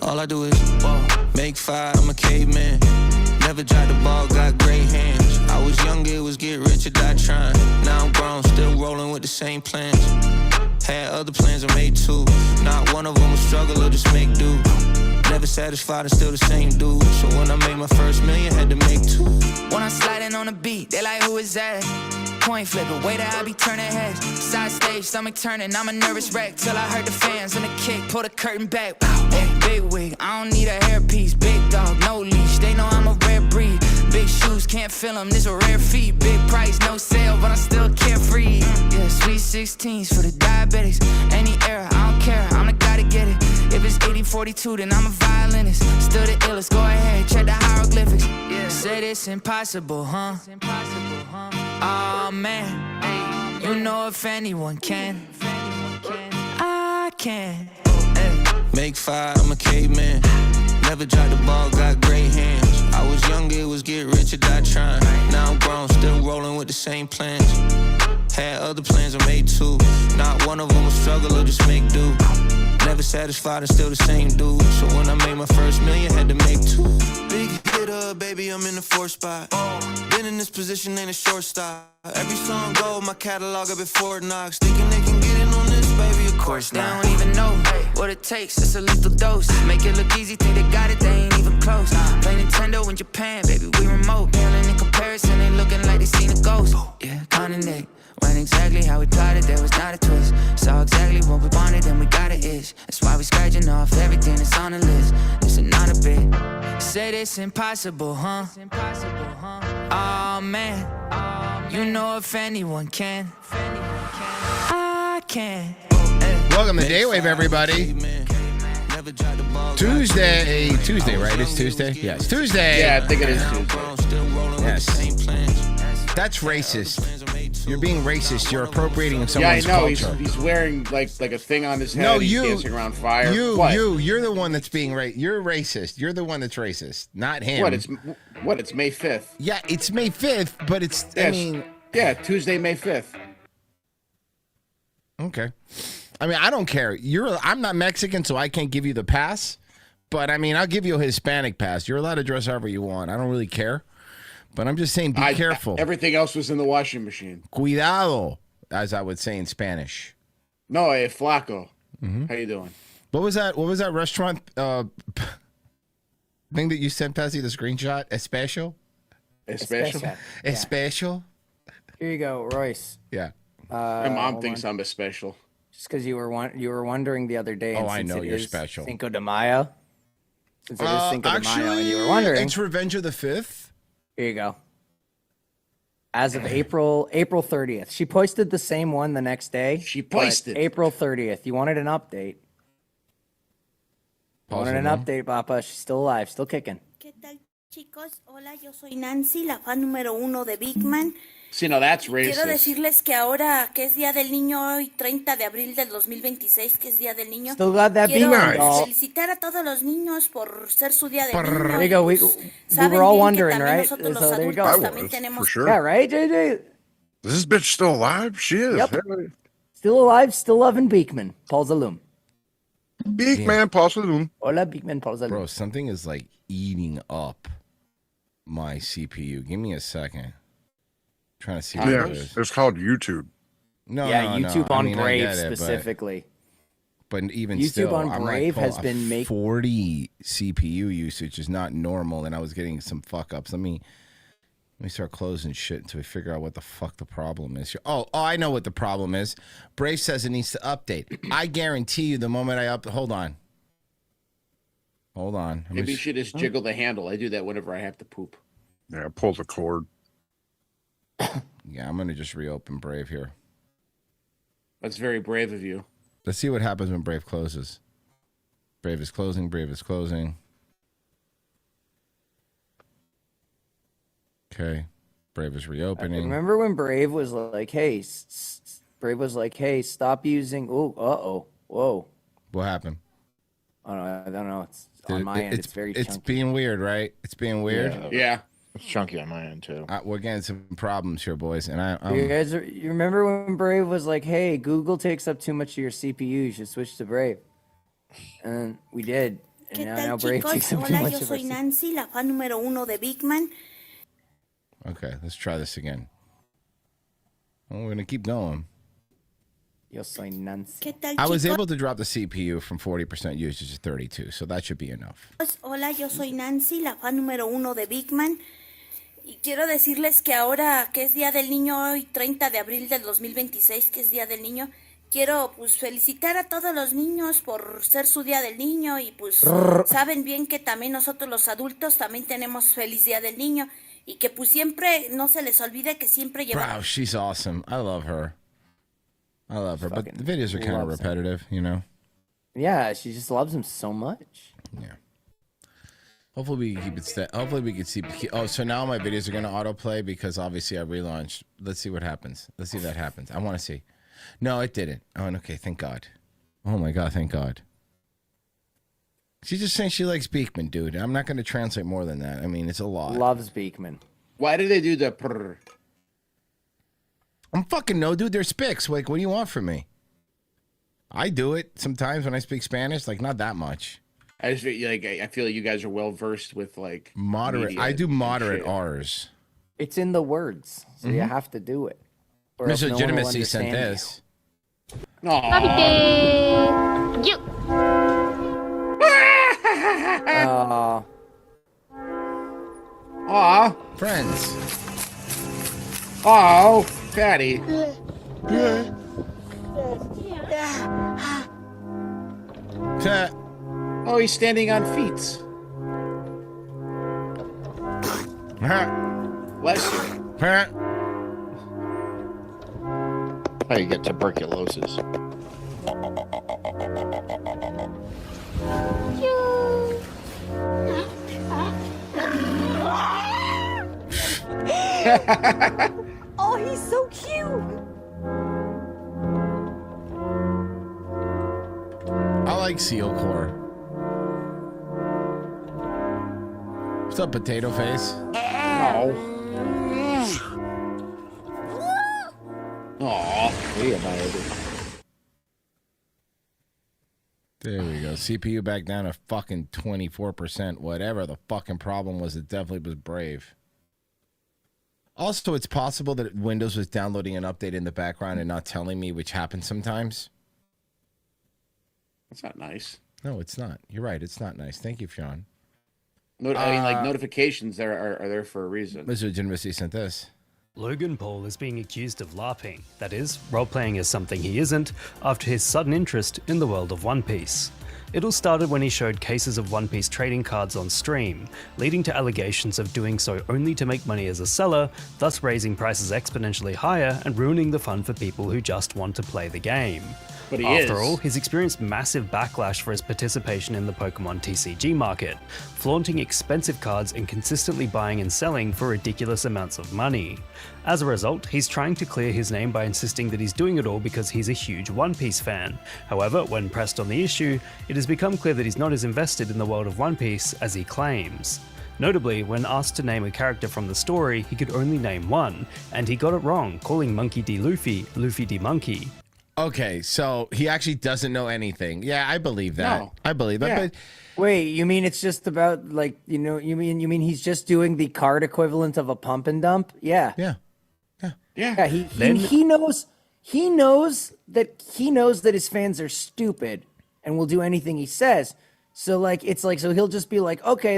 All I do is make fire, I'm a caveman. Never dropped the ball, got great hands. I was younger, it was get rich or die trying. Now I'm grown, still rolling with the same plans. Had other plans, I made two. Not one of them was struggle or just make do. Never satisfied and still the same dude. So when I made my first million, had to make two. When I'm sliding on the beat, they like, who is that? Coin flipper, way that I be turning heads. Side stage, stomach turning, I'm a nervous wreck. Till I heard the fans and the kick, pull the curtain back. Hey, big wig, I don't need a hairpiece. Big dog, no leash, they know I'm a rare breed. Big shoes, can't feel them, this a rare feat. Big price, no sale, but I'm still carefree. Yeah, sweet 16s for the diabetics. Any era, I don't care, I'm the guy to get it. If it's 80-42, then I'm a violinist. Still the illest, go ahead, check the hieroglyphics. Yeah, said it's impossible, huh? Oh man, you know if anyone can, I can. Make fire, I'm a caveman. Never dropped the ball, got great hands. I was younger, it was get rich or die trying. Now I'm grown, still rolling with the same plans. Had other plans, I made two. Not one of them was struggle or just make do. Never satisfied and still the same dude. So when I made my first million, had to make two. Big hitter, baby, I'm in the 4th spot. Been in this position, ain't a shortstop. Every song go, my catalog up at Fort Knox. Thinking they can get in on this, baby, of course They not. don't even know what it takes, it's a lethal dose. Make it look easy, think they got it, they ain't even close. Play Nintendo in Japan, baby, we remote. Paling in comparison, they looking like they seen a ghost. Yeah, connect. Went exactly how we plotted, there was not a twist. Saw exactly what we wanted, and we got it itch. That's why we scratching off everything that's on the list. This is not a bit. Said it's impossible, huh? Oh man, you know if anyone can, I can. Welcome to Daywave, everybody. Tuesday, right? It's Tuesday? Yes, Tuesday. Yeah, I think it is Tuesday. Yes. That's racist. You're being racist. You're appropriating someone's culture. He's wearing like a thing on his head. No, He's you. dancing around fire. You're the one that's being You're racist. You're the one that's racist, not him. It's May 5th. Yeah, it's May 5th, but it's. Yes. I mean. Yeah, Tuesday, May 5th. Okay. I mean, I don't care. I'm not Mexican, so I can't give you the pass. But I mean, I'll give you a Hispanic pass. You're allowed to dress however you want. I don't really care. But I'm just saying, be careful. Everything else was in the washing machine. Cuidado, as I would say in Spanish. No, flaco. How you doing? What was that? What was that restaurant thing that you sent, Pessy? The screenshot? Especial? Especial? Here you go, Royce. Yeah. My mom thinks I'm a special. Just because you were wondering the other day. Oh, I know you're special. Cinco de Mayo. Since it is Cinco de Mayo, and you were wondering. It's Revenge of the 5th. Here you go. As of April 30th. She posted the same one the next day. She posted. April 30th. You wanted an update. Wanted an update, Papa. She's still alive, still kicking. ¿Qué tal, chicos? Hola, yo soy Nancy, la fan número 1 de Big Man. See, no, that's racist. Quiero decirles que ahora que es Día del Niño, hoy 30 de abril del 2026, que es Día del Niño, Still got that quiero beamer, doll. felicitar a todos los niños por ser su Día del Niño. There you go. We Saben were all bien que wondering, también right? nosotros So los there you adultos go. también tenemos... For sure. Yeah, right, JJ? Is this bitch still alive? She is. Yep. Still alive, still loving Beekman. Paul Zaloom. Big man, Paul Saloon. Hola, Beekman, Paul Zaloom. Bro, something is like eating up my CPU. Give me a second. Trying to see what Yeah, it is. it's called YouTube. No, Yeah, no, YouTube no. I on mean, I Brave get it, specifically. But even YouTube still, on I'm Brave like, has been 40 CPU usage is not normal, and I was getting some fuck ups. Let me start closing shit until we figure out what the fuck the problem is. Oh, I know what the problem is. Brave says it needs to update. I guarantee you, the moment I hold on. Maybe you should just jiggle the handle. I do that whenever I have to poop. Yeah, pull the cord. Yeah, I'm gonna just reopen Brave here. That's very brave of you. Let's see what happens when Brave closes. Brave is closing. Brave is closing. Okay. Brave is reopening. Remember when Brave was like, hey, stop using, whoa. What happened? I don't know. It's on my end. It's very chunky. It's being weird, right? It's being weird. Yeah. It's chunky on my end, too. We're getting some problems here, boys. And You remember when Brave was like, hey, Google takes up too much of your CPU. You should switch to Brave. And we did. ¿Qué now, tal, now Brave chicos? takes him too Hola, much yo of a soy seat. Nancy, la fan número 1 de Big Man. Okay, let's try this again. Well, we're gonna keep going. Yo soy Nancy. ¿Qué tal, I was chicos? able to drop the CPU from 40% usage to 32, so that should be enough. Hola, yo soy Nancy, la fan número 1 de Big Man. Y quiero decirles que ahora que es Día del Niño, hoy 30 de abril del 2026, que es Día del Niño, quiero pues felicitar a todos los niños por ser su Día del Niño y pues saben bien que también nosotros los adultos también tenemos feliz Día del Niño y que pues siempre no se les olvide que siempre Bro, llevamos she's awesome. I love her. I love her, but the videos are kind of loves him. repetitive, you know? Yeah, she just loves him so much. Yeah. Hopefully we can keep it hopefully we can see. Oh, so now my videos are going to autoplay because obviously I relaunched. Let's see what happens. Let's see if that happens. I want to see. No, it didn't. Oh, okay. Thank God. Oh my God. Thank God. She's just saying she likes Beekman, dude. I'm not going to translate more than that. I mean, it's a lot. Loves Beekman. Why did they do the prr? I'm fucking no, dude. They're spics. Like, what do you want from me? I do it sometimes when I speak Spanish, like not that much. I just feel like I feel like you guys are well versed with like Moderate. media I do and moderate shit. R's. It's in the words, so you have to do it. Or else Miss no one will Legitimacy sent understand this. Aw. You. you. Aw. Friends. Oh, Patty. Ta- Oh, he's standing on feet. Bless you. How you get tuberculosis? Oh, he's so cute. I like seal core. What's up, potato face? Oh. Aw. There we go. CPU back down to fucking 24%. Whatever the fucking problem was, it definitely was Brave. Also, it's possible that Windows was downloading an update in the background and not telling me, which happens sometimes. That's not nice. No, it's not. You're right. It's not nice. Thank you, Sean. I mean, like notifications are there for a reason. Mr. Legitimacy sent this. Logan Paul is being accused of LARPing, that is, role-playing as something he isn't, after his sudden interest in the world of One Piece. It all started when he showed cases of One Piece trading cards on stream, leading to allegations of doing so only to make money as a seller, thus raising prices exponentially higher and ruining the fun for people who just want to play the game. But he After is. all, he's experienced massive backlash for his participation in the Pokemon TCG market, flaunting expensive cards and consistently buying and selling for ridiculous amounts of money. As a result, he's trying to clear his name by insisting that he's doing it all because he's a huge One Piece fan. However, when pressed on the issue, it has become clear that he's not as invested in the world of One Piece as he claims. Notably, when asked to name a character from the story, he could only name one, and he got it wrong, calling Monkey D. Luffy, Luffy D. Monkey. Okay, so he actually doesn't know anything. Yeah, I believe that. No. I believe that. Yeah. But Wait, you mean it's just about like you mean he's just doing the card equivalent of a pump and dump? Yeah. yeah. Yeah, he knows that his fans are stupid and will do anything he says. So like so he'll just be like, okay,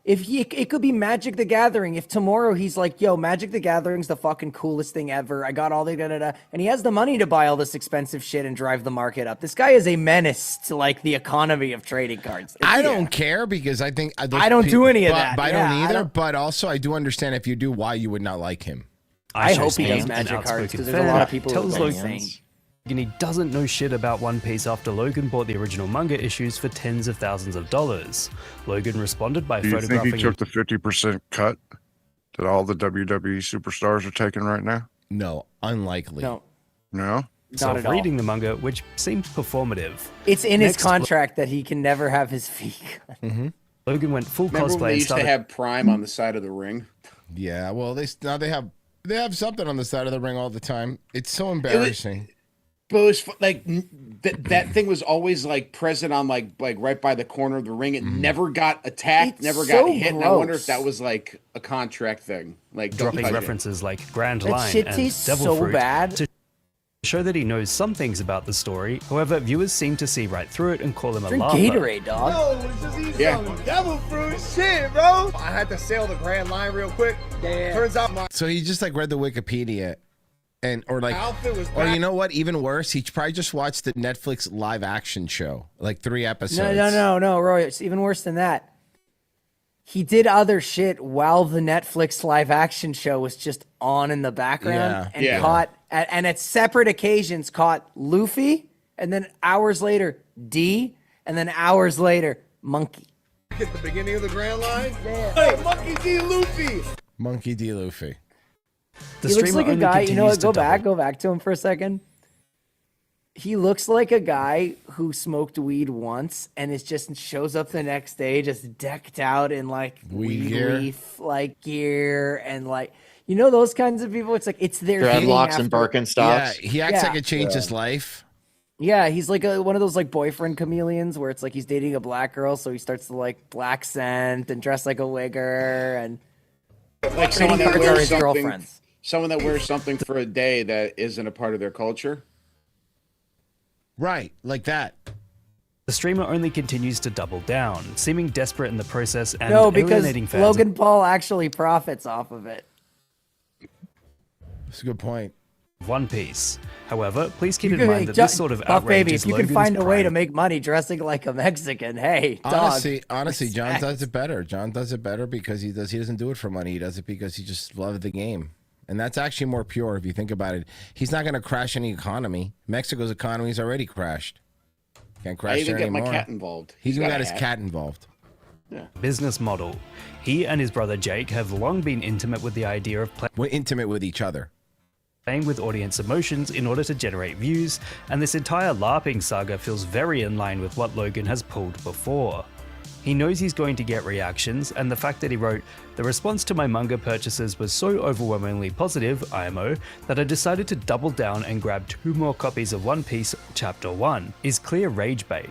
it could be Magic the Gathering. If tomorrow he's like, yo, Magic the Gathering's the fucking coolest thing ever. I got all the and he has the money to buy all this expensive shit and drive the market up. This guy is a menace to like the economy of trading cards. I don't care because I think I don't do any of that. But I Yeah, don't I either. don't- But also, I do understand if you do, why you would not like him. I hope Aisha he does Sneed, an Magic cards outspoken because there's a fan, lot of people who tells are Logan insane. he doesn't know shit about One Piece after Logan bought the original manga issues for tens of thousands of dollars. Logan responded by Do you think photographing he took the 50% cut that all the WWE superstars are taking right now? No, unlikely. No, No? not himself at all. reading the manga, which seems performative. It's in his Next- contract that he can never have his feet cut. Logan went full Remember when cosplay they and used to started have Prime on the side of the ring? Yeah, well, now they have something on the side of the ring all the time. It's so embarrassing. But it was like that thing was always like present on like right by the corner of the ring. It never got attacked, It's never so got hit. And I wonder if gross. that was like a contract thing, like don't dropping touch it. references like Grand That Line shit and tastes Devil so Fruit bad. to show that he knows some things about the story. However, viewers seem to see right through it and call him a Drink laugher. Gatorade, dog. Yeah. Devil fruit shit, bro. I had to sail the Grand Line real quick. Turns out my So he just like read the Wikipedia, or like, outfit was or back. you know what? Even worse, he probably just watched the Netflix live action show, like 3 episodes. No, Roy. It's even worse than that. He did other shit while the Netflix live action show was just on in the background, Yeah. and Yeah. caught and at separate occasions caught Luffy, and then hours later D, and then hours later Monkey. At the beginning of the Grand Line. Hey, Monkey D. Luffy. Monkey D. Luffy. The He looks streamer like a only guy. You know continues what? to Go back to him for a second. He looks like a guy who smoked weed once and is just shows up the next day just decked out in like Weed weed gear. leaf like gear and like you know those kinds of people. It's like it's their thing Dreadlocks and after- Yeah, Birkenstocks. he acts Yeah. like it changed his life. Yeah, he's like one of those like boyfriend chameleons where it's like he's dating a black girl, so he starts to like black scent and dress like a wigger and Like someone that cards are wears his something, girlfriends. someone that wears something for a day that isn't a part of their culture. Right, like that. The streamer only continues to double down, seeming desperate in the process and no, because alienating fans. Logan Paul actually profits off of it. That's a good point. of One Piece. However, please keep in Hey, mind that this sort of Buff outrage baby, is if you can Logan's find a way to prime. make money dressing like a Mexican, hey, dog. Honestly, John respect. does it better. John does it better because he doesn't do it for money. He does it because he just loves the game. And that's actually more pure if you think about it. He's not going to crash any economy. Mexico's economy's already crashed. Can't I crash even there get my anymore. cat involved. He's even got got a his hat. cat involved. business model. He and his brother Jake have long been intimate with the idea of We're intimate with each other. playing with audience emotions in order to generate views, and this entire LARPing saga feels very in line with what Logan has pulled before. He knows he's going to get reactions, and the fact that he wrote, "The response to my manga purchases was so overwhelmingly positive, IMO, that I decided to double down and grab 2 more copies of One Piece Chapter 1, is clear rage bait.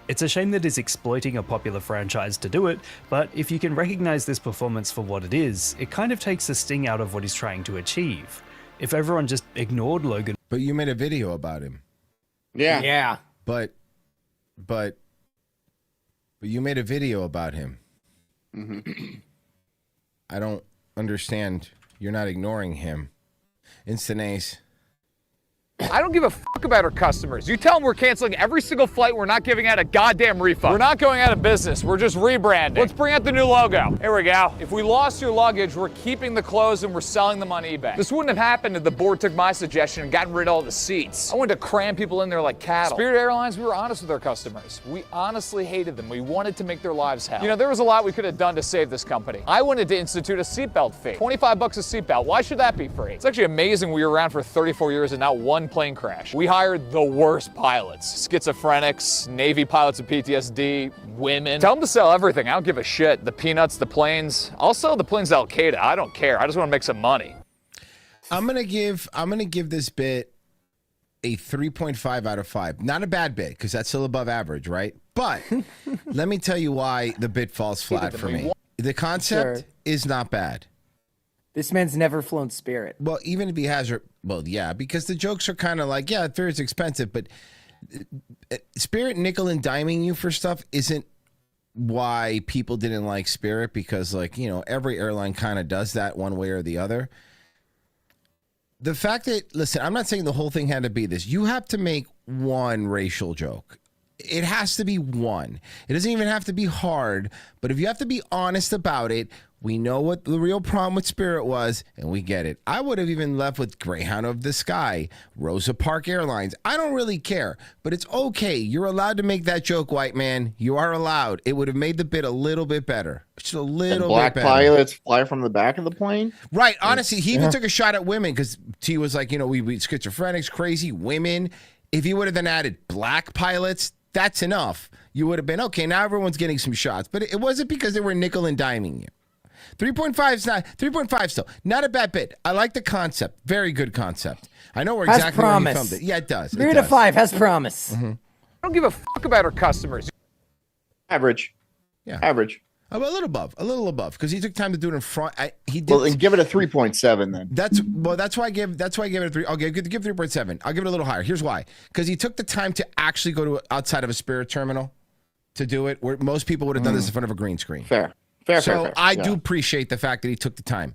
It's a shame that he's exploiting a popular franchise to do it, but if you can recognize this performance for what it is, it kind of takes the sting out of what he's trying to achieve. If everyone just ignored Logan But you made a video about him. Yeah. Yeah. But you made a video about him. I don't understand. You're not ignoring him. Instant Ace. I don't give a fuck about our customers. You tell them we're canceling every single flight. We're not giving out a goddamn refund. We're not going out of business. We're just rebranding. Let's bring out the new logo. Here we go. If we lost your luggage, we're keeping the clothes and we're selling them on eBay. This wouldn't have happened if the board took my suggestion and gotten rid of all the seats. I wanted to cram people in there like cattle. Spirit Airlines, we were honest with our customers. We honestly hated them. We wanted to make their lives hell. You know, there was a lot we could have done to save this company. I wanted to institute a seatbelt fee. $25 a seatbelt. Why should that be free? It's actually amazing we were around for 34 years and not one plane crash. We hired the worst pilots. Schizophrenics, Navy pilots with PTSD, women. Tell them to sell everything. I don't give a shit. The peanuts, the planes. I'll sell the planes to Al Qaeda. I don't care. I just want to make some money. I'm gonna give this bit a 3.5 out of 5. Not a bad bit, because that's still above average, right? But let me tell you why the bit falls flat for me. The concept Sure. is not bad. This man's never flown Spirit. Well, even if he has, well, yeah, because the jokes are kind of like, yeah, Spirit's expensive, but Spirit nickel and diming you for stuff isn't why people didn't like Spirit, because, like, you know, every airline kind of does that one way or the other. The fact that, listen, I'm not saying the whole thing had to be this. You have to make one racial joke. It has to be one. It doesn't even have to be hard, but if you have to be honest about it, we know what the real problem with Spirit was, and we get it. I would have even left with Greyhound of the Sky, Rosa Park Airlines. I don't really care, but it's okay. You're allowed to make that joke, white man. You are allowed. It would have made the bit a little bit better. Just a And little black bit better. pilots fly from the back of the plane. Right. Honestly, he even took a shot at women because T was like, you know, we schizophrenics, crazy women. If he would have then added black pilots, that's enough. You would have been, okay, now everyone's getting some shots. But it wasn't because they were nickel and diming you. 3.5 is not 3.5 still. Not a bad bit. I like the concept. Very good concept. I know where Has exactly where you promise. filmed it. Yeah, it does. 3 to 5 has promise. I don't give a fuck about our customers. Average. Yeah. Average. A little above, because he took time to do it in front. He did. Well, then give it a 3.7 then. That's why I gave it a 3. I'll give 3.7. I'll give it a little higher. Here's why: because he took the time to actually go to outside of a Spirit terminal to do it, where most people would have done this in front of a green screen. Fair. So I do appreciate the fact that he took the time,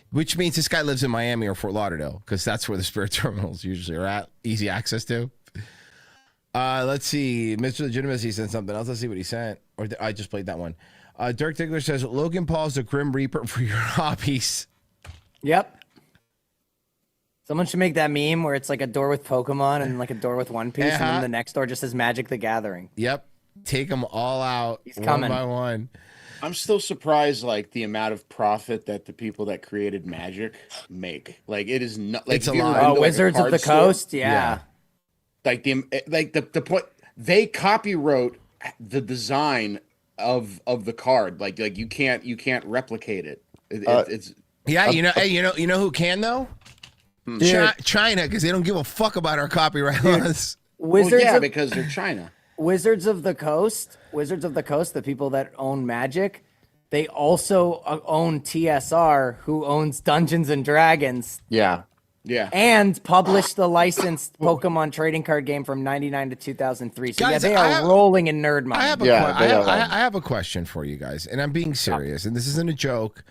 which means this guy lives in Miami or Fort Lauderdale, because that's where the Spirit terminals usually are at, easy access to. Let's see. Mr. Legitimacy sent something else. Let's see what he sent. Or I just played that one. Dirk Diggler says, Logan Paul's the Grim Reaper for your hobbies. Yep. Someone should make that meme where it's like a door with Pokemon and like a door with One Piece, and then the next door just says Magic the Gathering. Yep. Take them all out coming. one by one. I'm still surprised, like the amount of profit that the people that created Magic make. Like it is not. Like It's a if you ever lot. been to, like, a Wizards of card the store, Coast, yeah. Like the point they copywrote the design of the card. Like you can't replicate it. It's Yeah, you know who can though? China, because they don't give a fuck about our copyright laws. Wizards of, because they're China. Wizards of the Coast, the people that own Magic, they also own TSR, who owns Dungeons and Dragons. Yeah. Yeah. And published the licensed Pokemon trading card game from 99 to 2003. So Guys, yeah, they are rolling in nerd money. I have a question for you guys, and I'm being serious, and this isn't a joke.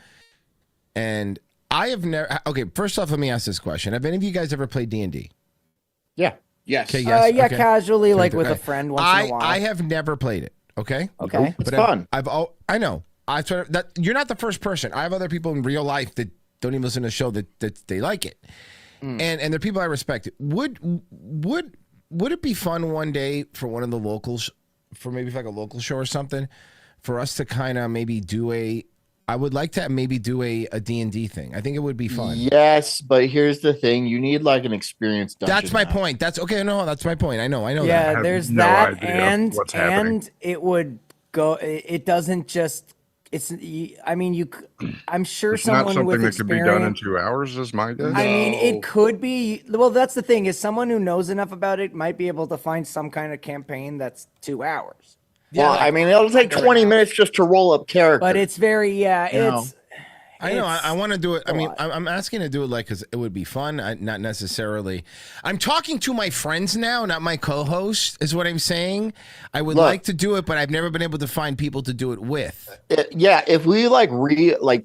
And I have never. Okay, first off, let me ask this question: have any of you guys ever played D&D? Yeah. Yes. Okay. Yes. Yeah, okay. casually, like Okay. with a friend once in a while. I have never played it. Okay. Okay. It's fun. I know. That you're not the first person. I have other people in real life that don't even listen to the show that they like it, and they're people I respect. Would it be fun one day for one of the locals, for maybe like a local show or something, for us to kind of maybe do a? I would like to maybe do a D&D thing. I think it would be fun. Yes, but here's the thing: you need like an experienced dungeon That's my master. point. That's okay. No, that's my point. I know. Yeah, that. there's no that, idea what's happening. and it would go. It doesn't just. It's. I mean, I'm sure It's not someone something with that could be done in experience. 2 hours, is my guess. I mean, it could be. Well, that's the thing is, someone who knows enough about it might be able to find some kind of campaign that's 2 hours. Well, I mean, it'll take 20 minutes just to roll up characters. But it's very. It's. I know. I want to do it. I mean, lot. I'm asking to do it like because it would be fun, not necessarily. I'm talking to my friends now, not my co-host. Is what I'm saying. I would like to do it, but I've never been able to find people to do it with. Yeah, if we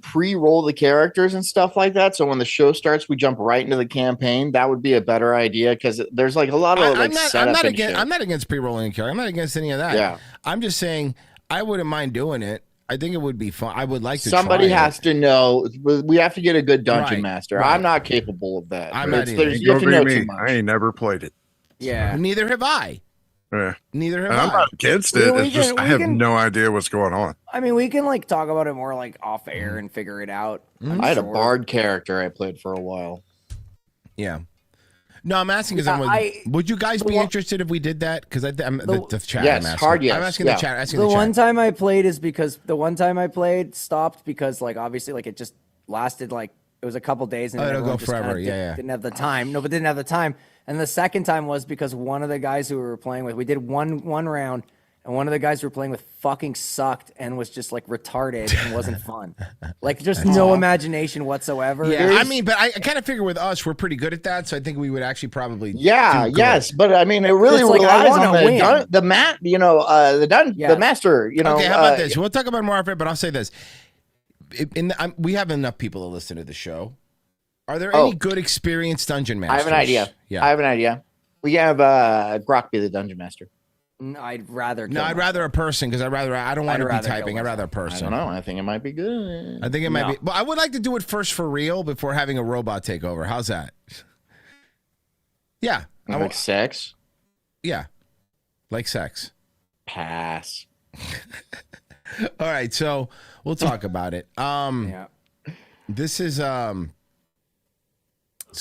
pre-roll the characters and stuff like that, so when the show starts, we jump right into the campaign. That would be a better idea because there's like a lot of I'm setup not and against. shit. I'm not against pre-rolling a character. I'm not against any of that. Yeah. I'm just saying I wouldn't mind doing it. I think it would be fun. I would like to. Somebody try has it. to know. We have to get a good dungeon Right, master. right. I'm not capable of that. I'm not either. You have to know too me. much. I ain't never played it. Yeah. Neither have I. Yeah. Neither have And I'm I. not against it. We It's just can- I we have can- no idea what's going on. I mean, we can like talk about it more like off air and figure it out. I'm I had a sure. bard character I played for a while. Yeah. No, I'm asking because would you guys be interested if we did that? Because I'm the chat. Yes, I'm asking. hard yes, I'm asking yeah. the chat. Asking The the chat. one time I played is because the one time I played stopped because like obviously like it just lasted like it was a couple days and Oh, it'll everyone go just kinda forever. Yeah. didn't have the time. No, but didn't have the time. And the second time was because one of the guys who we were playing with, we did one round, and one of the guys we were playing with fucking sucked and was just like retarded and wasn't fun. Like just no imagination whatsoever. Yeah, I mean, but I kind of figure with us, we're pretty good at that, so I think we would actually probably. Yeah, do good. yes, but I mean, it really It's like, I relies wanna on win. the master. You know, Okay, how about this? We'll talk about more after, but I'll say this: we have enough people to listen to the show. Are there any good experienced dungeon masters? I have an idea. Yeah, I have an idea. We have Grok be the dungeon master. I'd rather. No, I'd rather a person because I don't want to be rather go typing. I'd rather a I person. don't know. I think it might be good. I think it might No. be. But I would like to do it first for real before having a robot take over. How's that? Yeah. Like sex. Yeah. Like sex. Pass. All right, so we'll talk about it. Yeah. This is this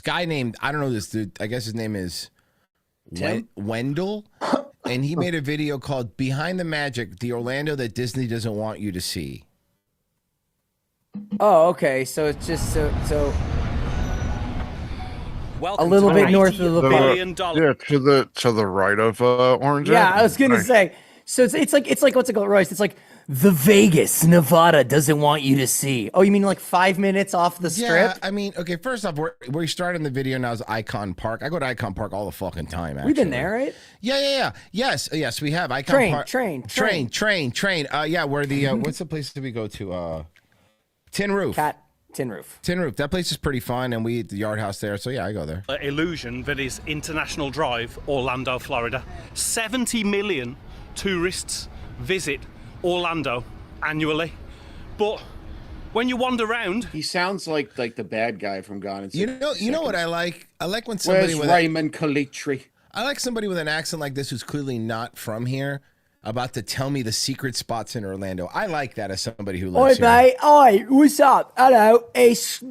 guy named, I don't know this dude. I guess his name is Wendell. And he made a video called Behind the Magic, the Orlando that Disney doesn't want you to see. Oh, okay. So it's just so Welcome a little to bit $80 north of the billion Yeah, to the right of Orange. Yeah, Ave. I was gonna Nice. say. So it's like what's it called, Royce? It's like the Vegas, Nevada doesn't want you to see. Oh, you mean like 5 minutes off the strip? Yeah, I mean, okay, first off, we're starting the video now is Icon Park. I go to Icon Park all the fucking time, actually. We've been there, right? Yeah. Yes, we have. Icon Park. Train. Yeah, where the, what's the place that we go to? Tin Roof. Tin Roof. Tin Roof. That place is pretty fun, and we eat the Yard House there, so yeah, I go there. Illusion that is International Drive, Orlando, Florida. 70 million tourists visit Orlando annually. But when you wander around, He sounds like the bad guy from Gone in 60 You know what I like? I like when somebody Where's with Raymond Calitri? I like somebody with an accent like this who's clearly not from here about to tell me the secret spots in Orlando. I like that as somebody who lives here. Oi, mate. Oi, what's up? Hello, it's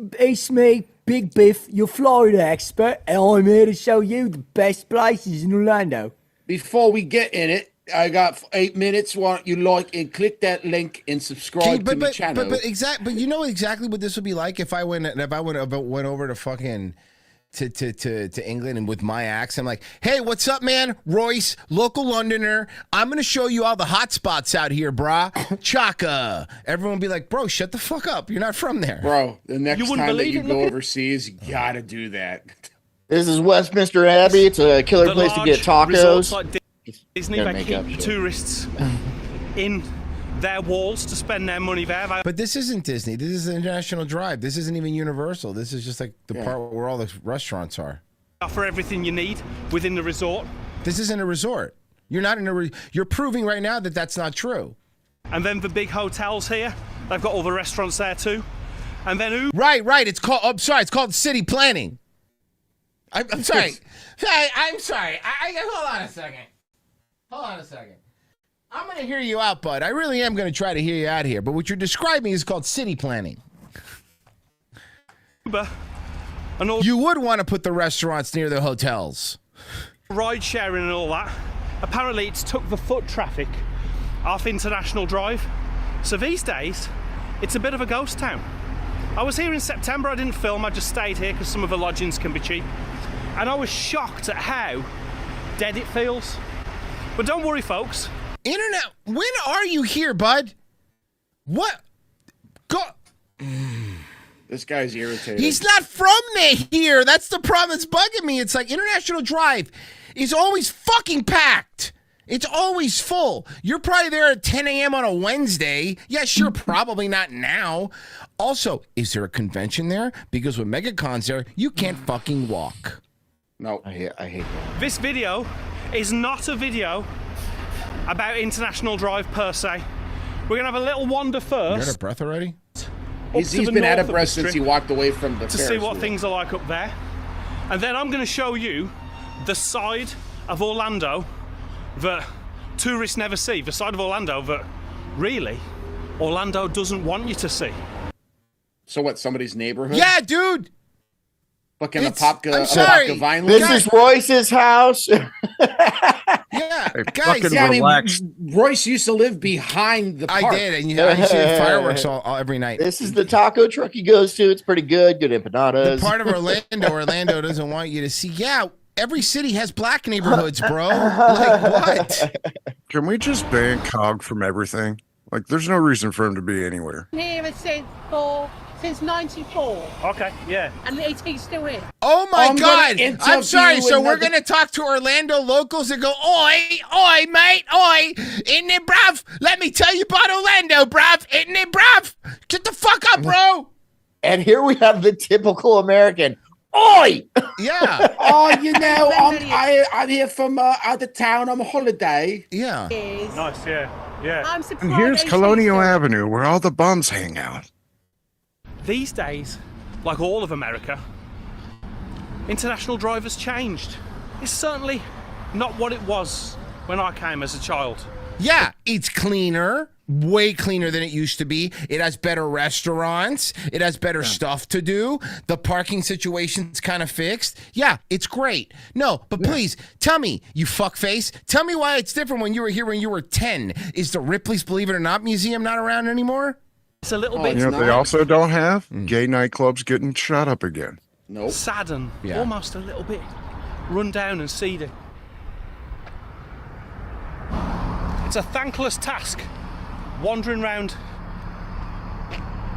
me, Big Biff, your Florida expert, and I'm here to show you the best places in Orlando. Before we get in it, I got 8 minutes. Why don't you like and click that link and subscribe to my channel? But you know exactly what this would be like if I went over to fucking to England and with my accent, like, hey, what's up, man? Royce, local Londoner. I'm gonna show you all the hot spots out here, brah. Chaka. Everyone would be like, bro, shut the fuck up. You're not from there. Bro, the next wouldn't time that believe you it, go look at- overseas, you gotta do that. This is Westminster Abbey. It's a killer the place to get large resorts tacos. like Disney, gotta they make up keep shit. tourists in their walls to spend their money there. They But this isn't Disney. This is the International Drive. This isn't even Universal. This is just like the part where all the restaurants are. offer everything you need within the resort. This isn't a resort. You're not in a. You're proving right now that that's not true. And then the big hotels here, they've got all the restaurants there too. And then Uber. Right. It's called. I'm sorry. It's called city planning. I'm sorry. I'm sorry. Hold on a second. I'm going to hear you out, bud. I really am going to try to hear you out here. But what you're describing is called city planning. And all You would want to put the restaurants near the hotels. ride sharing and all that. Apparently it's took the foot traffic off International Drive. So these days, it's a bit of a ghost town. I was here in September, I didn't film, I just stayed here because some of the lodgings can be cheap. And I was shocked at how dead it feels. But don't worry, folks. Internet, when are you here, bud? What? Go. This guy's irritated. He's not from here. That's the problem that's bugging me. It's like International Drive is always fucking packed. It's always full. You're probably there at 10 a.m. on a Wednesday. Yeah, sure, probably not now. Also, is there a convention there? Because with MegaCon's there, you can't fucking walk. No. I hate that. This video is not a video about International Drive per se. We're gonna have a little wander You're out first of breath already? He's to the been out north of of the breath since he strip walked away from the to see Ferris what wheel. things are like up there. And then I'm gonna show you the side of Orlando that tourists never see, the side of Orlando that really Orlando doesn't want you to see. So what, somebody's neighborhood? Yeah, dude. Fucking It's- Apopka, I'm sorry. Apopka Vineland? This is Royce's house. Yeah, Hey, guys. fucking Yeah, I mean, relax. Royce used to live behind the park. I did, and I used to see fireworks all every night. This is the taco truck he goes to. It's pretty good. Good empanadas. The part of Orlando doesn't want you to see. Yeah, every city has black neighborhoods, bro. Like what? Can we just ban Cog from everything? Like, there's no reason for him to be anywhere. Here since 94, Okay, yeah. and he's still here. Oh my I'm God! gonna I'm sorry. interview So we're another- gonna talk to Orlando locals and go, oi, mate, oi, isn't it, bruv? Let me tell you about Orlando, bruv. Isn't it, bruv? Get the fuck up, bro. And here we have the typical American. Oi! Yeah, Oh, you know, I'm here from out of town on a holiday. yeah. Is Nice, yeah, yeah. I'm surprised. And here's he's Colonial still- Avenue, where all the bums hang out. These days, like all of America, International Drive has changed. It's certainly not what it was when I came as a child. Yeah, it's cleaner, way cleaner than it used to be. It has better restaurants. It has better stuff to do. The parking situation's kind of fixed. Yeah, it's great. No, but please, tell me, you fuckface, tell me why it's different when you were here when you were 10. Is the Ripley's Believe It or Not Museum not around anymore? It's a little Oh, bit You know what they not. also don't have? Gay nightclubs getting shot up again. Nope. sad and Yeah. almost a little bit run down and seedy. It's a thankless task wandering around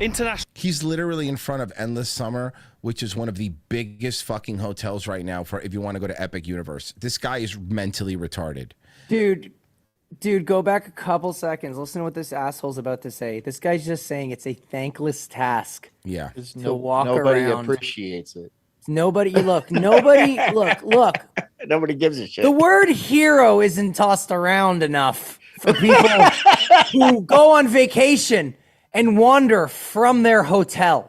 international. He's literally in front of Endless Summer, which is one of the biggest fucking hotels right now for if you want to go to Epic Universe. This guy is mentally retarded. Dude, go back a couple seconds. Listen to what this asshole's about to say. This guy's just saying it's a thankless task. Yeah. To walk nobody around. appreciates it. Nobody look. Look. Nobody gives a shit. The word hero isn't tossed around enough for people who go on vacation and wander from their hotel.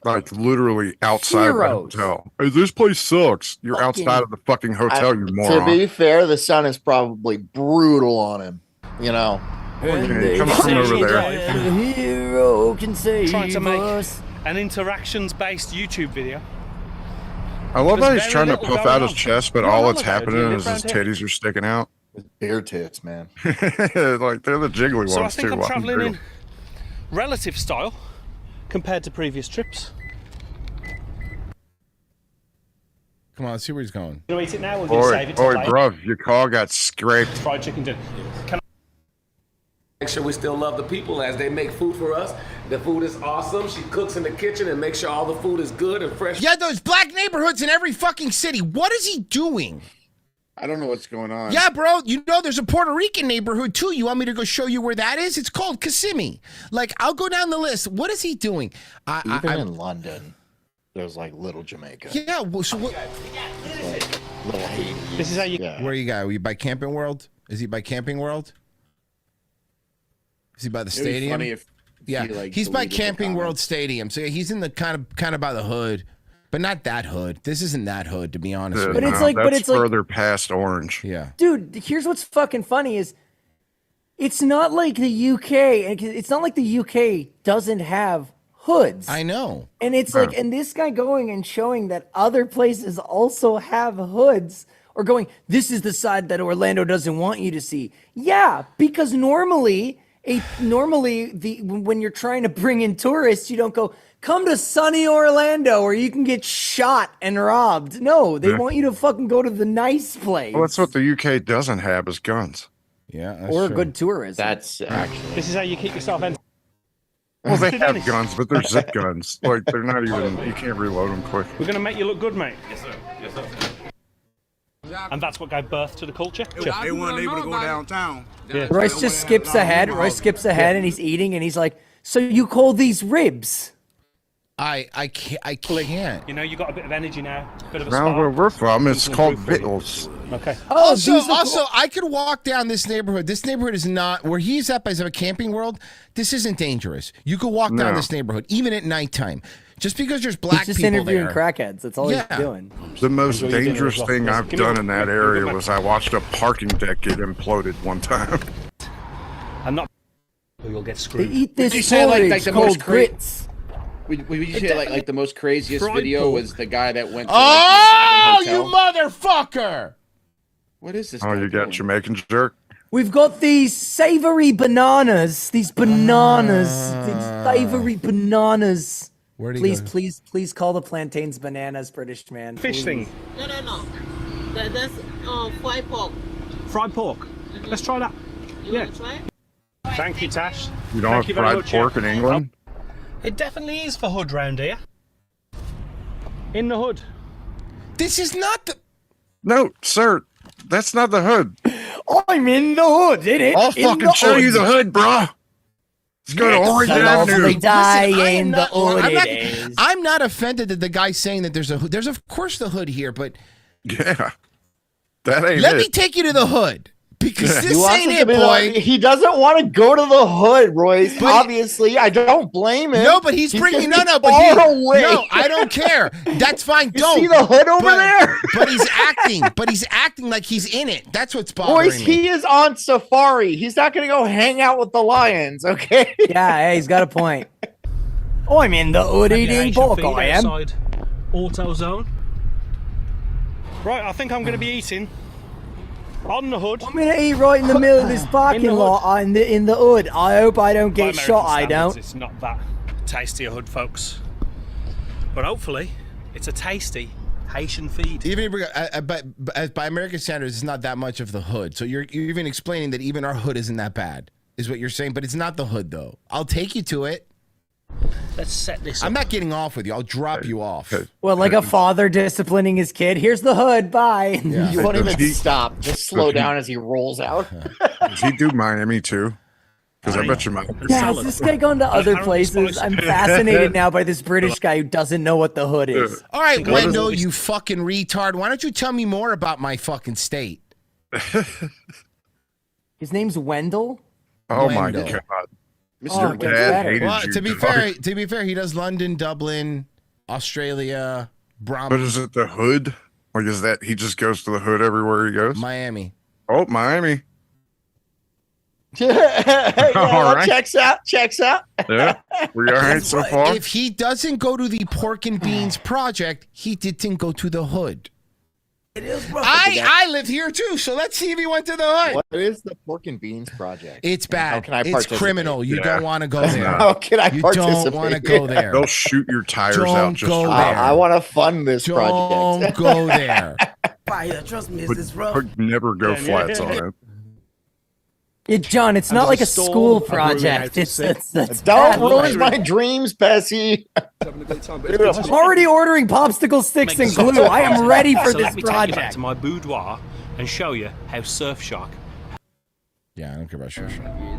Like literally outside Heroes. the hotel. Hey, this place sucks. You're Fucking- outside of the fucking hotel, you To moron. be fair, the sun is probably brutal on him. You know. Okay, come on over there. The hero can save Trying to make us. an interactions-based YouTube video. I love how There's he's very trying to little puff out going his on. chest, but No, all no, that's look at it. Do you happening live is his around here? titties are sticking out. Beer tits, man. Like they're the jiggly So I ones think too. I'm I'll be travelling real. in relative style compared to previous trips. Come on, let's see where he's going. You want to eat it now or do you save Oi, it to oi, later? bro, your car got scraped. Fried chicken dinner. Can Make sure we still love the people as they make food for us. The food is awesome. She cooks in the kitchen and makes sure all the food is good and fresh. Yeah, there's black neighborhoods in every fucking city. What is he doing? I don't know what's going on. Yeah, bro, you know there's a Puerto Rican neighborhood too. You want me to go show you where that is? It's called Kissimmee. Like, I'll go down the list. What is he doing? Even in London, there's like little Jamaica. Yeah, well, so what? Little Haiti. This is how you. Yeah. Where you got? Are you by Camping World? Is he by Camping World? Is he by the It'd be stadium? funny if Yeah, he, like, he's by deleted the Camping World comment. Stadium. So yeah, he's in the kind of by the hood, but not that hood. This isn't that hood, to be honest. with But you. it's like- that's further past Orange. Yeah. Dude, here's what's fucking funny is it's not like the UK, and it's not like the UK doesn't have hoods. I know. And it's like, and this guy going and showing that other places also have hoods, or going, this is the side that Orlando doesn't want you to see. Yeah, because normally when you're trying to bring in tourists, you don't go, come to sunny Orlando where you can get shot and robbed. No, they Yeah. want you to fucking go to the nice place. Well, that's what the UK doesn't have is guns. Yeah, that's or true. good tourism. That's actually. This is how you keep yourself entertained. Well, they have guns, but they're zip guns. Like they're not even. You can't reload them quick. We're going to make you look good, mate. Yes, sir. Yes, sir. And that's what gave birth to the culture. They weren't able to go downtown. Yeah. Royce just skips ahead. Royce skips ahead and he's eating and he's like, so you call these ribs? I can't. You know, you got a bit of energy now. Bit of a Around where spark. we're from, it's called Vittles. Okay. Also, these are cool. I could walk down this neighborhood. This neighborhood is not where he's at by a Camping World. This isn't dangerous. You could walk down No. this neighborhood even at nighttime. Just because there's black He's just people interviewing there. crackheads. That's all Yeah. he's doing. The most Enjoy your dinner dangerous as well. thing Yes. I've Give me done a- in that give me a area good was I watched a parking deck get imploded one time. And not. You'll get They screwed. eat this you say, like, porridge the called most cra- grits. Would you say like the most craziest Fried video pork. was the guy that went to Oh, like, the you hotel? motherfucker! What is this? Oh, guy you got doing? Jamaican jerk? We've got these savory bananas. These bananas. These savory bananas. Where'd he Please, go? please call the plantains bananas, British man. Fish please. thing. No. That's fried pork. Fried pork. Let's try that. Yeah. Try? Thank you, Tash. You don't Thank you have very fried much, pork yeah. in England? It definitely is for hood round here. In the hood. This is not the. No, sir. That's not the hood. I'm in the hood, innit? I'll In fucking the show hood. you the hood, bruh. Let's go to Orange So Avenue. lovely die Listen, I am in the not- hood I'm not- it is. I'm not offended that the guy's saying that there's a hood. There's of course the hood here, but Yeah. That ain't let it. me take you to the hood because He this wants ain't it it, to be boy. he doesn't want to go to the hood, Royce. But- Obviously, I don't blame him. No, but he's bringing gonna no, be but far he, away. no, I don't care. That's fine. You don't see the hood over But- there? But he's acting. But he's acting like he's in it. That's what's bothering Royce, me. he is on safari. He's not going to go hang out with the lions, okay? Yeah, hey, he's got a point. Oh, I'm in the hood eating Aviation pork, feed I am. outside Auto Zone. Right, I think I'm going to be eating On the hood. I'm gonna eat right in the middle of this parking lot in the hood. I hope I don't get By shot. American I don't. standards, It's not that tasty a hood, folks. But hopefully, it's a tasty Haitian feed. Even if by American standards, it's not that much of the hood. So you're even explaining that even our hood isn't that bad, is what you're saying. But it's not the hood, though. I'll take you to it. Let's set this up. I'm not getting off with you. I'll drop you off. Well, like a father disciplining his kid. Here's the hood. Bye. Yeah. You won't even He- stop. Just slow down as he rolls out. Does he do Miami too? Because I bet you Miami. Yeah, has this guy gone to other places? I'm fascinated now by this British guy who doesn't know what the hood is. All right, Wendell, you fucking retard. Why don't you tell me more about my fucking state? His name's Wendell. Oh my Wendell. god. Oh, Your it gets dad better. hated Well, you. to be fair, he does London, Dublin, Australia, But Brahma, is it the hood? Like, is that he just goes to the hood everywhere he goes? Miami. Oh, Miami. Yeah, All right. checks out. Yeah. We all right so far? If he doesn't go to the Pork and Beans Project, he didn't go to the hood. I live here too, so let's see if he went to the hood. What is the Pork and Beans Project? It's How bad. can I It's participate? criminal. You Yeah. don't want to go there. How can I You participate? don't want to go there. They'll shoot your tires Don't out just go for there. I want to fund this Don't project. go there. Trust me, Put never go flats on it. John, it's not like a school project. It's Don't bad. ruin my dreams, Bessie. I'm already ordering popsicle sticks and glue. I am ready for So this let me take you back project. to my boudoir and show you how Surfshark. Yeah, I don't care about sure.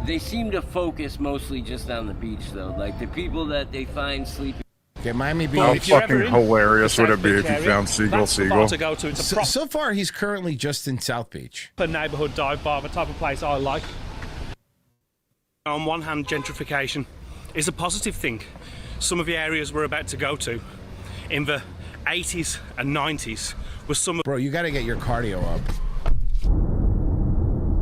They seem to focus mostly just on the beach, though. Like the people that they find sleeping. Okay, Miami How Beach. fucking hilarious would it be if you found Seagull Seagull? To go to. It's a proper So far, he's currently just in South Beach. neighbourhood dive bar, the type of place I like. On one hand, gentrification is a positive thing. Some of the areas we're about to go to in the 80s and 90s was some of Bro, you got to get your cardio up.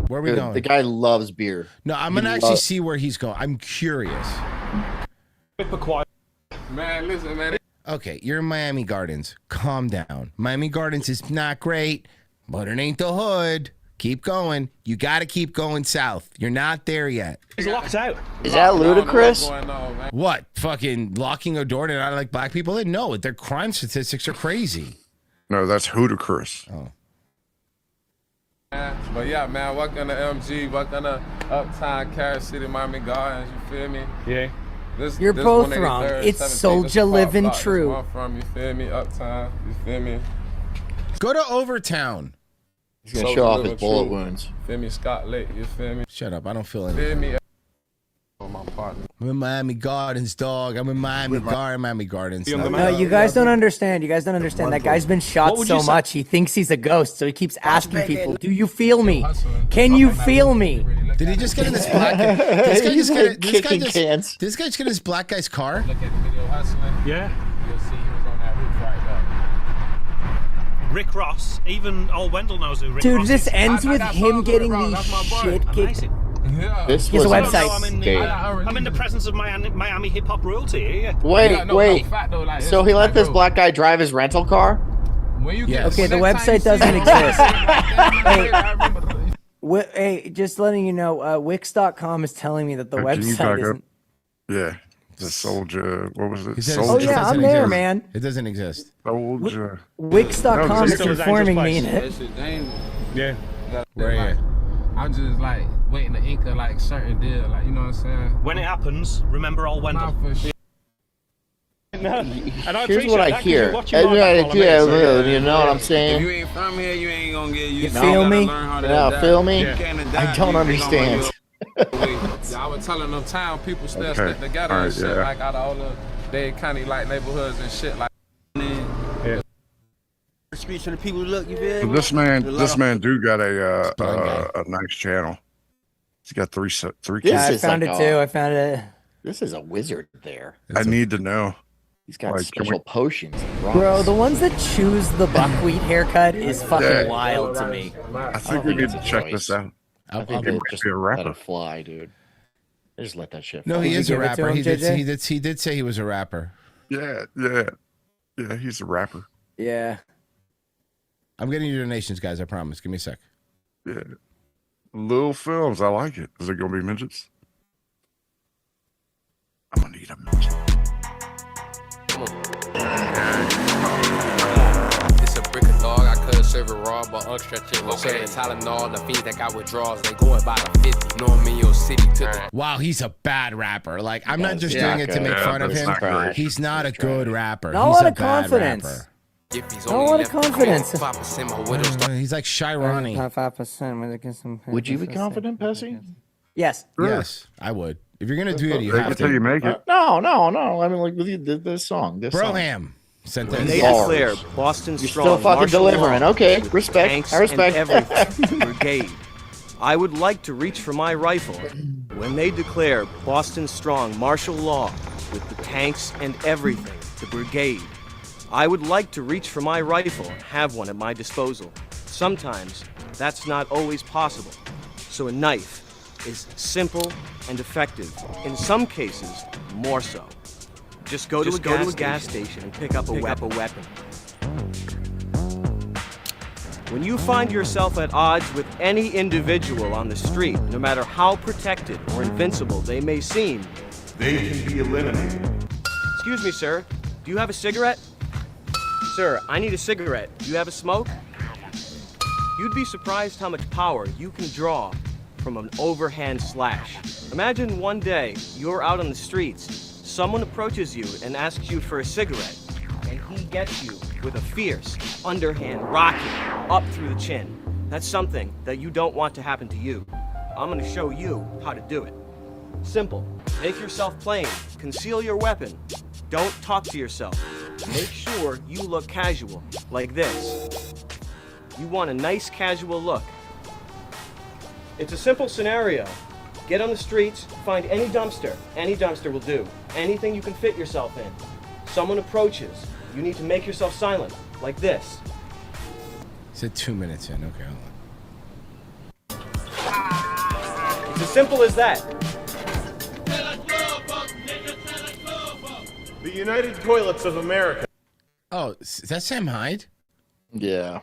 Where are we going? The guy loves beer. No, I'm going to actually see where he's going. I'm curious. Man, listen, man. Okay, you're in Miami Gardens. Calm down. Miami Gardens is not great, but it ain't the hood. Keep going. You got to keep going south. You're not there yet. He's locked out. Is that ludicrous? What? Fucking locking a door to not like black people in? No, their crime statistics are crazy. No, that's ludicrous. Oh. But yeah, man, welcome to MG, welcome to Uptown, Carrot City, Miami Gardens, you feel me? Yeah. You're both wrong. It's Soulja living true. Where I'm from, you feel me? Uptown, you feel me? Go to Overtown. He's going to show off his bullet wounds. Feel me? Scott Lake, you feel me? Shut up. I don't feel Feel anything. me? Oh, my partner. I'm in Miami Gardens, dog. I'm in Miami Gardens. No, you guys don't understand. You guys don't understand. That guy's been shot so much, he thinks he's a ghost, so he keeps asking people, do you feel me? Can you feel me? Did he just get in this black guy? This guy He's just like get, this guy kicking just, cans. This guy just get in this black guy's car? Look at the video hustling. Yeah. You'll see he was on that roof right there. Rick Ross, even old Wendell knows who Rick Dude, Ross this is. ends with him getting the That's my boy. shit kicked. Amazing. Yeah. This He has a was website. I'm in the presence of Miami hip hop royalty here. Wait. So he let this black guy drive his rental car? When you Yes. Okay, the when that website time doesn't you exist. Hey. Hey, just letting you know, Wix.com is telling me that the Can you website back isn't. up? Yeah. The Soldier. What was it? He said Oh, Soldier. yeah, I'm there, man. It doesn't exist. Soldier. Wix.com No, is it's still a informing me. dangerous Yeah. Where are you? I'm just like waiting to ink a like certain deal, like you know what I'm saying? When it happens, remember old Wendell. Not for shit. No, and I Here's appreciate what I that 'cause hear. you're watching my back while I'm in, so You know what I'm If saying? you ain't from here, you ain't gonna get You know, feel gotta me? learn how to Yeah, adapt. feel me? You can't adapt, I don't you understand. Yeah, I was telling them town people still Okay. stick together All and right, shit, yeah. like out of all the Dade County like neighborhoods and shit like. Streets for the people to look, you feel So me? this man do got a nice channel. He's got three This kids. Yeah, I is found like it too. I found it. This is a wizard there. I need to know. He's got Like, can special potions. and rocks. Bro, the ones that choose the buckwheat haircut is fucking Yeah. wild to me. I think we need to check this out. I I'll think be- they might just be a let rapper. it fly, dude. They just let that shit No, fly. he Did is you a give it to rapper. him, He did, JJ? he did say he was a rapper. Yeah, he's a rapper. Yeah. I'm getting your donations, guys. I promise. Give me a sec. Yeah. Little films. I like it. Is it going to be midgets? I'm going to need a midget. It's a brick of dog, I couldn't serve it raw, but unstretching. Okay, Tylenol, the fiends that got withdrawals, they going by the 50. Know I'm in your city to the. Wow, he's a bad rapper. Like, I'm not just doing it to make fun of him. He's not a good rapper. Not a He's lot a of bad confidence. rapper. Not a lot of confidence. He's like Shirani. 5%. Would you be confident, Pessy? Yes. Yes, I would. If you're gonna do it, you Take have it till to. you make it. No. I mean, like with you, this song. Broham sent When this. they declare Boston You're strong, still fucking martial delivering. law Okay, with respect. tanks I respect. and everything, brigade. I would like to reach for my rifle. When they declare Boston strong, martial law with the tanks and everything, the brigade. I would like to reach for my rifle and have one at my disposal. Sometimes that's not always possible. So a knife is simple and effective. In some cases, more so. Just go to a gas station and pick up a weapon. When you find yourself at odds with any individual on the street, no matter how protected or invincible they may seem, they can be eliminated. Excuse me, sir. Do you have a cigarette? Sir, I need a cigarette. Do you have a smoke? You'd be surprised how much power you can draw from an overhand slash. Imagine one day you're out on the streets, someone approaches you and asks you for a cigarette, and he gets you with a fierce underhand rocket up through the chin. That's something that you don't want to happen to you. I'm gonna show you how to do it. Simple. Make yourself plain. Conceal your weapon. Don't talk to yourself. Make sure you look casual, like this. You want a nice casual look. It's a simple scenario. Get on the streets, find any dumpster. Any dumpster will do. Anything you can fit yourself in. Someone approaches. You need to make yourself silent, like this. He said 2 minutes in. Okay, hold on. It's as simple as that. The United Toilets of America. Oh, is that Sam Hyde? Yeah.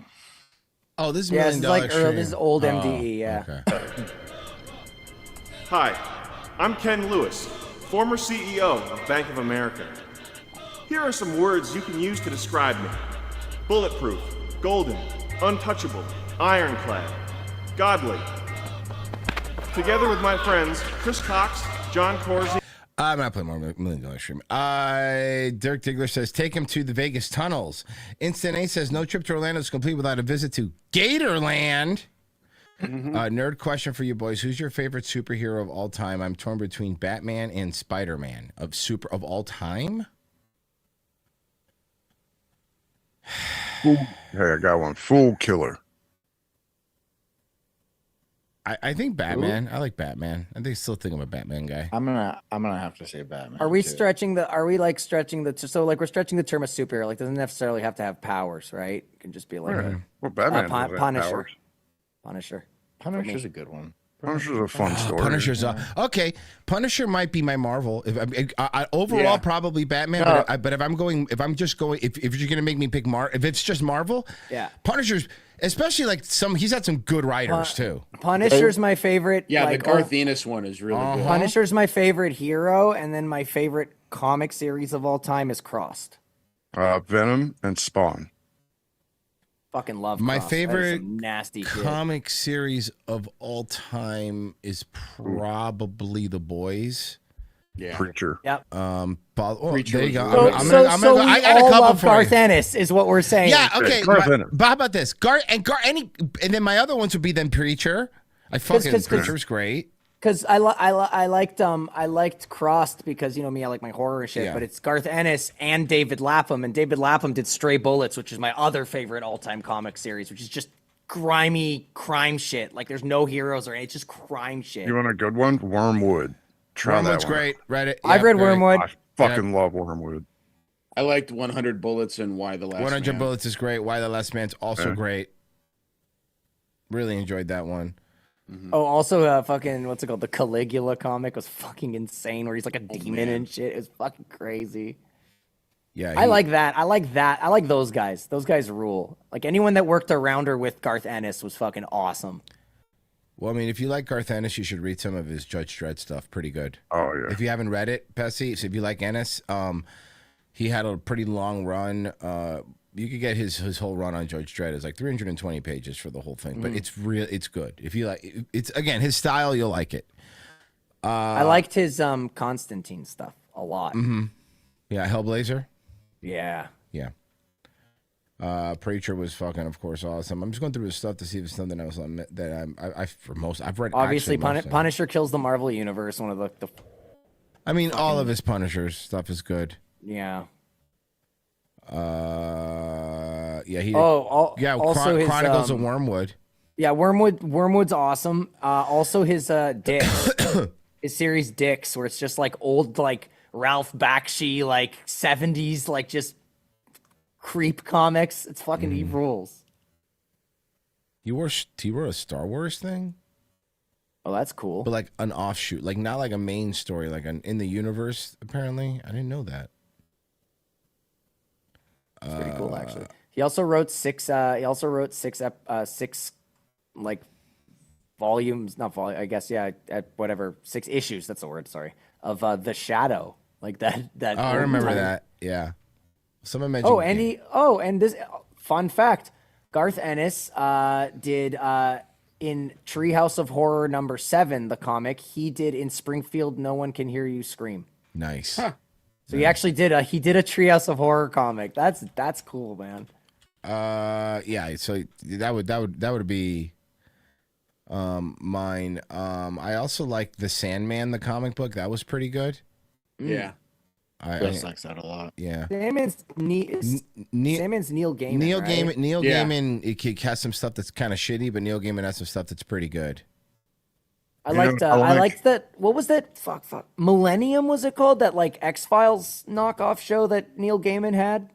Oh, this is Yeah, $1 this Million is like Stream. this is old Oh, MDE. Yeah. Okay. Hi, I'm Ken Lewis, former CEO of Bank of America. Here are some words you can use to describe me. Bulletproof, golden, untouchable, ironclad, godly. Together with my friends Chris Cox, John Corsi. I'm not playing more $1 Million Stream. Dirk Diggler says, take him to the Vegas tunnels. Instant A says, no trip to Orlando is complete without a visit to Gatorland. Nerd question for you boys. Who's your favorite superhero of all time? I'm torn between Batman and Spider-Man. Of all time? Hey, I got one. Fool Killer. I think Batman. I like Batman. Still think I'm a Batman guy. I'm gonna have to say Batman. Are we too. stretching the? Are we like stretching the? So like we're stretching the term of superhero. Like doesn't necessarily have to have powers, right? It can just be like Right. Well, Batman doesn't have Punisher. powers. Punisher. Punisher's a good one. Punisher's a fun story. Punisher's okay. Punisher might be my Marvel. Overall, probably Batman. But if you're gonna make me pick if it's just Marvel, Yeah. Punisher's, especially like he's had some good writers too. Punisher's my favorite. Yeah, like, the Garth Ennis one is really good. Punisher's my favorite hero, and then my favorite comic series of all time is Crossed. Venom and Spawn. Fucking love My Crossed. That is favorite some nasty shit. comic series of all time is probably The Boys. Yeah. Preacher. Yep. Preacher there you go. was I'm really gonna go. we I got a all couple love for Garth you. Ennis, is what we're saying. Yeah. Okay. Garth Ennis. But how about this? And then my other ones would be then Preacher. Preacher's great. Because I liked Crossed because you know me, I like my horror and shit. Yeah. But it's Garth Ennis and David Lapham, and David Lapham did Stray Bullets, which is my other favorite all-time comic series, which is just grimy crime shit. Like there's no heroes or anything, it's just crime shit. You want a good one? Wormwood. Try Wormwood's that one. great. Read it. I've read Wormwood. I fucking love Wormwood. I liked 100 Bullets and Why the Last 100 Man. Bullets is great. Why the Last Man's also great. Really enjoyed that one. Oh, also fucking what's it called? The Caligula comic was fucking insane, where he's like a demon and shit. It was fucking crazy. Yeah, I like that. I like those guys. Those guys rule. Like anyone that worked around or with Garth Ennis was fucking awesome. Well, I mean, if you like Garth Ennis, you should read some of his Judge Dredd stuff. Pretty good. Oh yeah. If you haven't read it, Pessy, so if you like Ennis, he had a pretty long run. You could get his whole run on Judge Dredd. It's like 320 pages for the whole thing, but it's good. If you like, it's again his style, you'll like it. I liked his Constantine stuff a lot. Yeah, Hellblazer. Yeah. Yeah. Preacher was fucking, of course, awesome. I'm just going through his stuff to see if there's something else I've read. Obviously, actually most of it. Punisher kills the Marvel universe. One of the I mean, all of his Punisher's stuff is good. yeah. Yeah. He. Also his, Chronicles of Wormwood. Yeah, Wormwood's awesome. Also his Dicks, his series Dicks, where it's just like old like Ralph Bakshi like 70s like just creep comics. It's fucking he rules. He wore a Star Wars thing. Oh, that's cool. But like an offshoot, like not like a main story, like in the universe. Apparently, I didn't know that. It's pretty cool, actually. He also wrote six like volumes, not volume. I guess yeah, at whatever 6 issues. That's the word. Sorry, of The Shadow, like that. Oh, I remember that. Yeah. Someone mentioned. And this fun fact: Garth Ennis did in Treehouse of Horror #7, the comic. He did in Springfield, No One Can Hear You Scream. Nice. Huh. So he actually did a Treehouse of Horror comic. That's cool, man. Yeah. So that would be mine. I also like The Sandman, the comic book. That was pretty good. Yeah. Chris likes that a lot. Yeah. Sandman's Neil Gaiman. Neil Gaiman. It has some stuff that's kind of shitty, but Neil Gaiman has some stuff that's pretty good. I liked that. What was that? Fuck. Millennium was it called? That like X-Files knockoff show that Neil Gaiman had.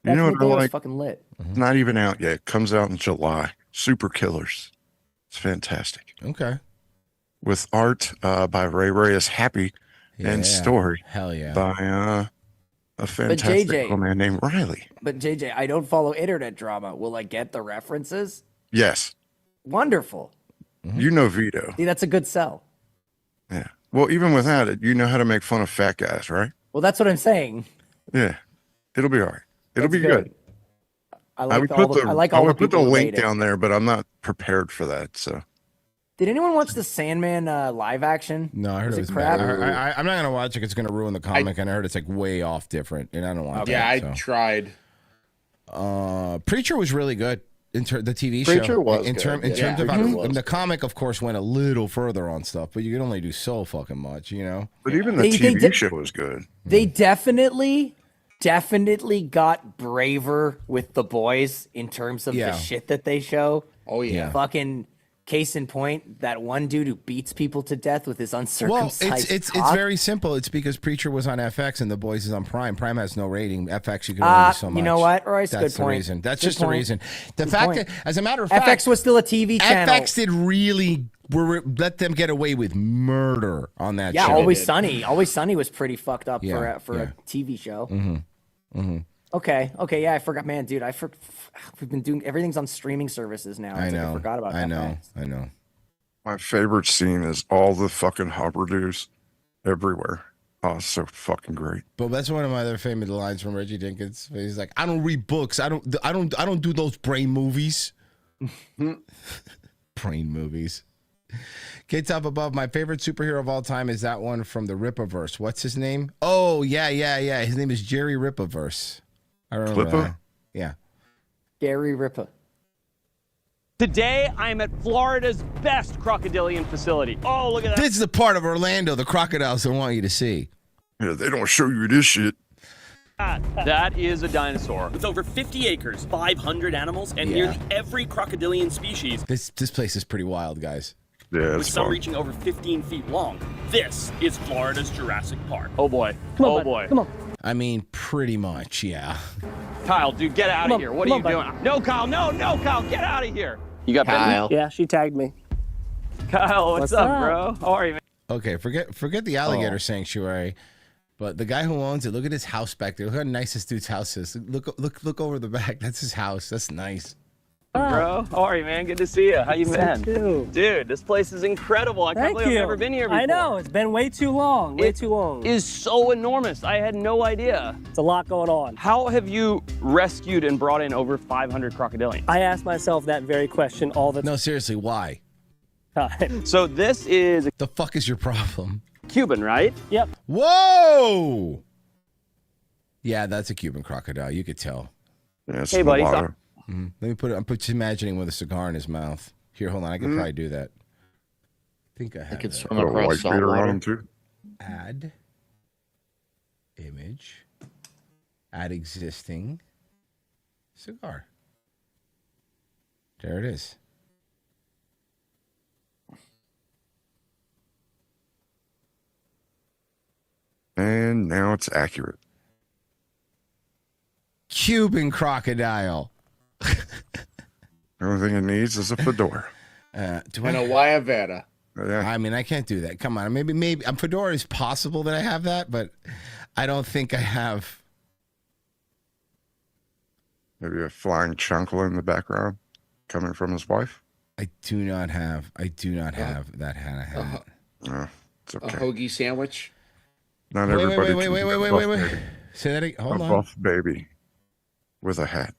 You know what I like? Fucking lit. It's not even out yet. It comes out in July. Super Killers. It's fantastic. Okay. With art by Ray Reyes Happy and story. Hell yeah. By a fantastic man named Riley. But JJ, I don't follow internet drama. Will I get the references? Yes. Wonderful. You know Vito. See, that's a good sell. Yeah. Well, even without it, you know how to make fun of fat guys, right? Well, that's what I'm saying. Yeah. It'll be all right. It'll be good. I would put the link down there, but I'm not prepared for that. So, did anyone watch the Sandman live action? No, I heard it was crap. bad. I'm not gonna watch it. It's gonna ruin the comic, and I heard it's like way off different, and I don't want. Yeah, I tried. Preacher was really good. The TV show. Preacher was in terms of the comic, of course, went a little further on stuff, but you can only do so fucking much, you know. But even the TV show was good. They definitely got braver with the boys in terms of the shit that they show. Oh yeah. Fucking case in point, that one dude who beats people to death with his uncircumcised Well, it's very simple. It's because Preacher was on FX and The Boys is on Prime. Prime has no rating. FX, you can only do so much. You know what, Royce? That's Good the point. reason. That's Good just the point. reason. The Good fact point. that, as a matter of fact, FX was still a TV channel. FX did really let them get away with murder on that show. Yeah, Always Sunny. Always Sunny was pretty fucked up for a TV show. Okay, yeah, I forgot, man, dude. We've been doing everything's on streaming services now. I know. I forgot about that. I know. My favorite scene is all the fucking Hubbardoos everywhere. Oh, it's so fucking great. But that's one of my other famous lines from Reggie Jenkins. He's like, "I don't read books. I don't do those brain movies." Brain movies. Kids Up Above, my favorite superhero of all time is that one from the Rippaverse. What's his name? Oh, yeah. His name is Jerry Rippaverse. I remember that. Yeah. Gary Rippa. Today, I'm at Florida's best crocodilian facility. Oh, look at that. This is the part of Orlando the crocodiles don't want you to see. Yeah, they don't show you this shit. That is a dinosaur. With over 50 acres, 500 animals, and nearly every crocodilian species. This place is pretty wild, guys. Yeah, with some reaching over 15 feet long. This is Florida's Jurassic Park. Oh boy. Come on. I mean, pretty much, yeah. Kyle, dude, get out of here. What are you doing? No, Kyle, no, Kyle, get out of here. You got Kyle. Bentley? Yeah, she tagged me. Kyle, what's up, bro? How are you, man? Okay, forget the alligator sanctuary, but the guy who owns it, look at his house back there. Look how nice this dude's house is. Look over the back. That's his house. That's nice. Bro, how are you, man? Good to see you. How you been? Too. Dude, this place is incredible. I can't Thank believe you. I've never been here before. I know, it's been way too long. Way too long. It is so enormous. I had no idea. It's a lot going on. How have you rescued and brought in over 500 crocodilians? I ask myself that very question all the No, seriously, why? time. So this is The fuck is your problem? Cuban, right? Yep. Whoa! Yeah, that's a Cuban crocodile. You could tell. Yeah, it's Hey, buddy, mulatto. Let me put it. I'm just imagining with a cigar in his mouth. Here, hold on. I could probably do that. I think I have. I could that. swim Got a white across salt beater on water. him too. Add image. Add existing cigar. There it is. And now it's accurate. Cuban crocodile. The only thing it needs is a fedora. Do And I? a Guayabera. Yeah. I mean, I can't do that. Come on. Maybe. Fedora is possible that I have that, but I don't think I have. Maybe a flying chunkle in the background coming from his wife. I do not have that Hannah hat. No, it's A okay. hoagie sandwich. Not Wait, everybody. wait. can be a buff baby. Say that again. A Hold on. buff baby with a hat.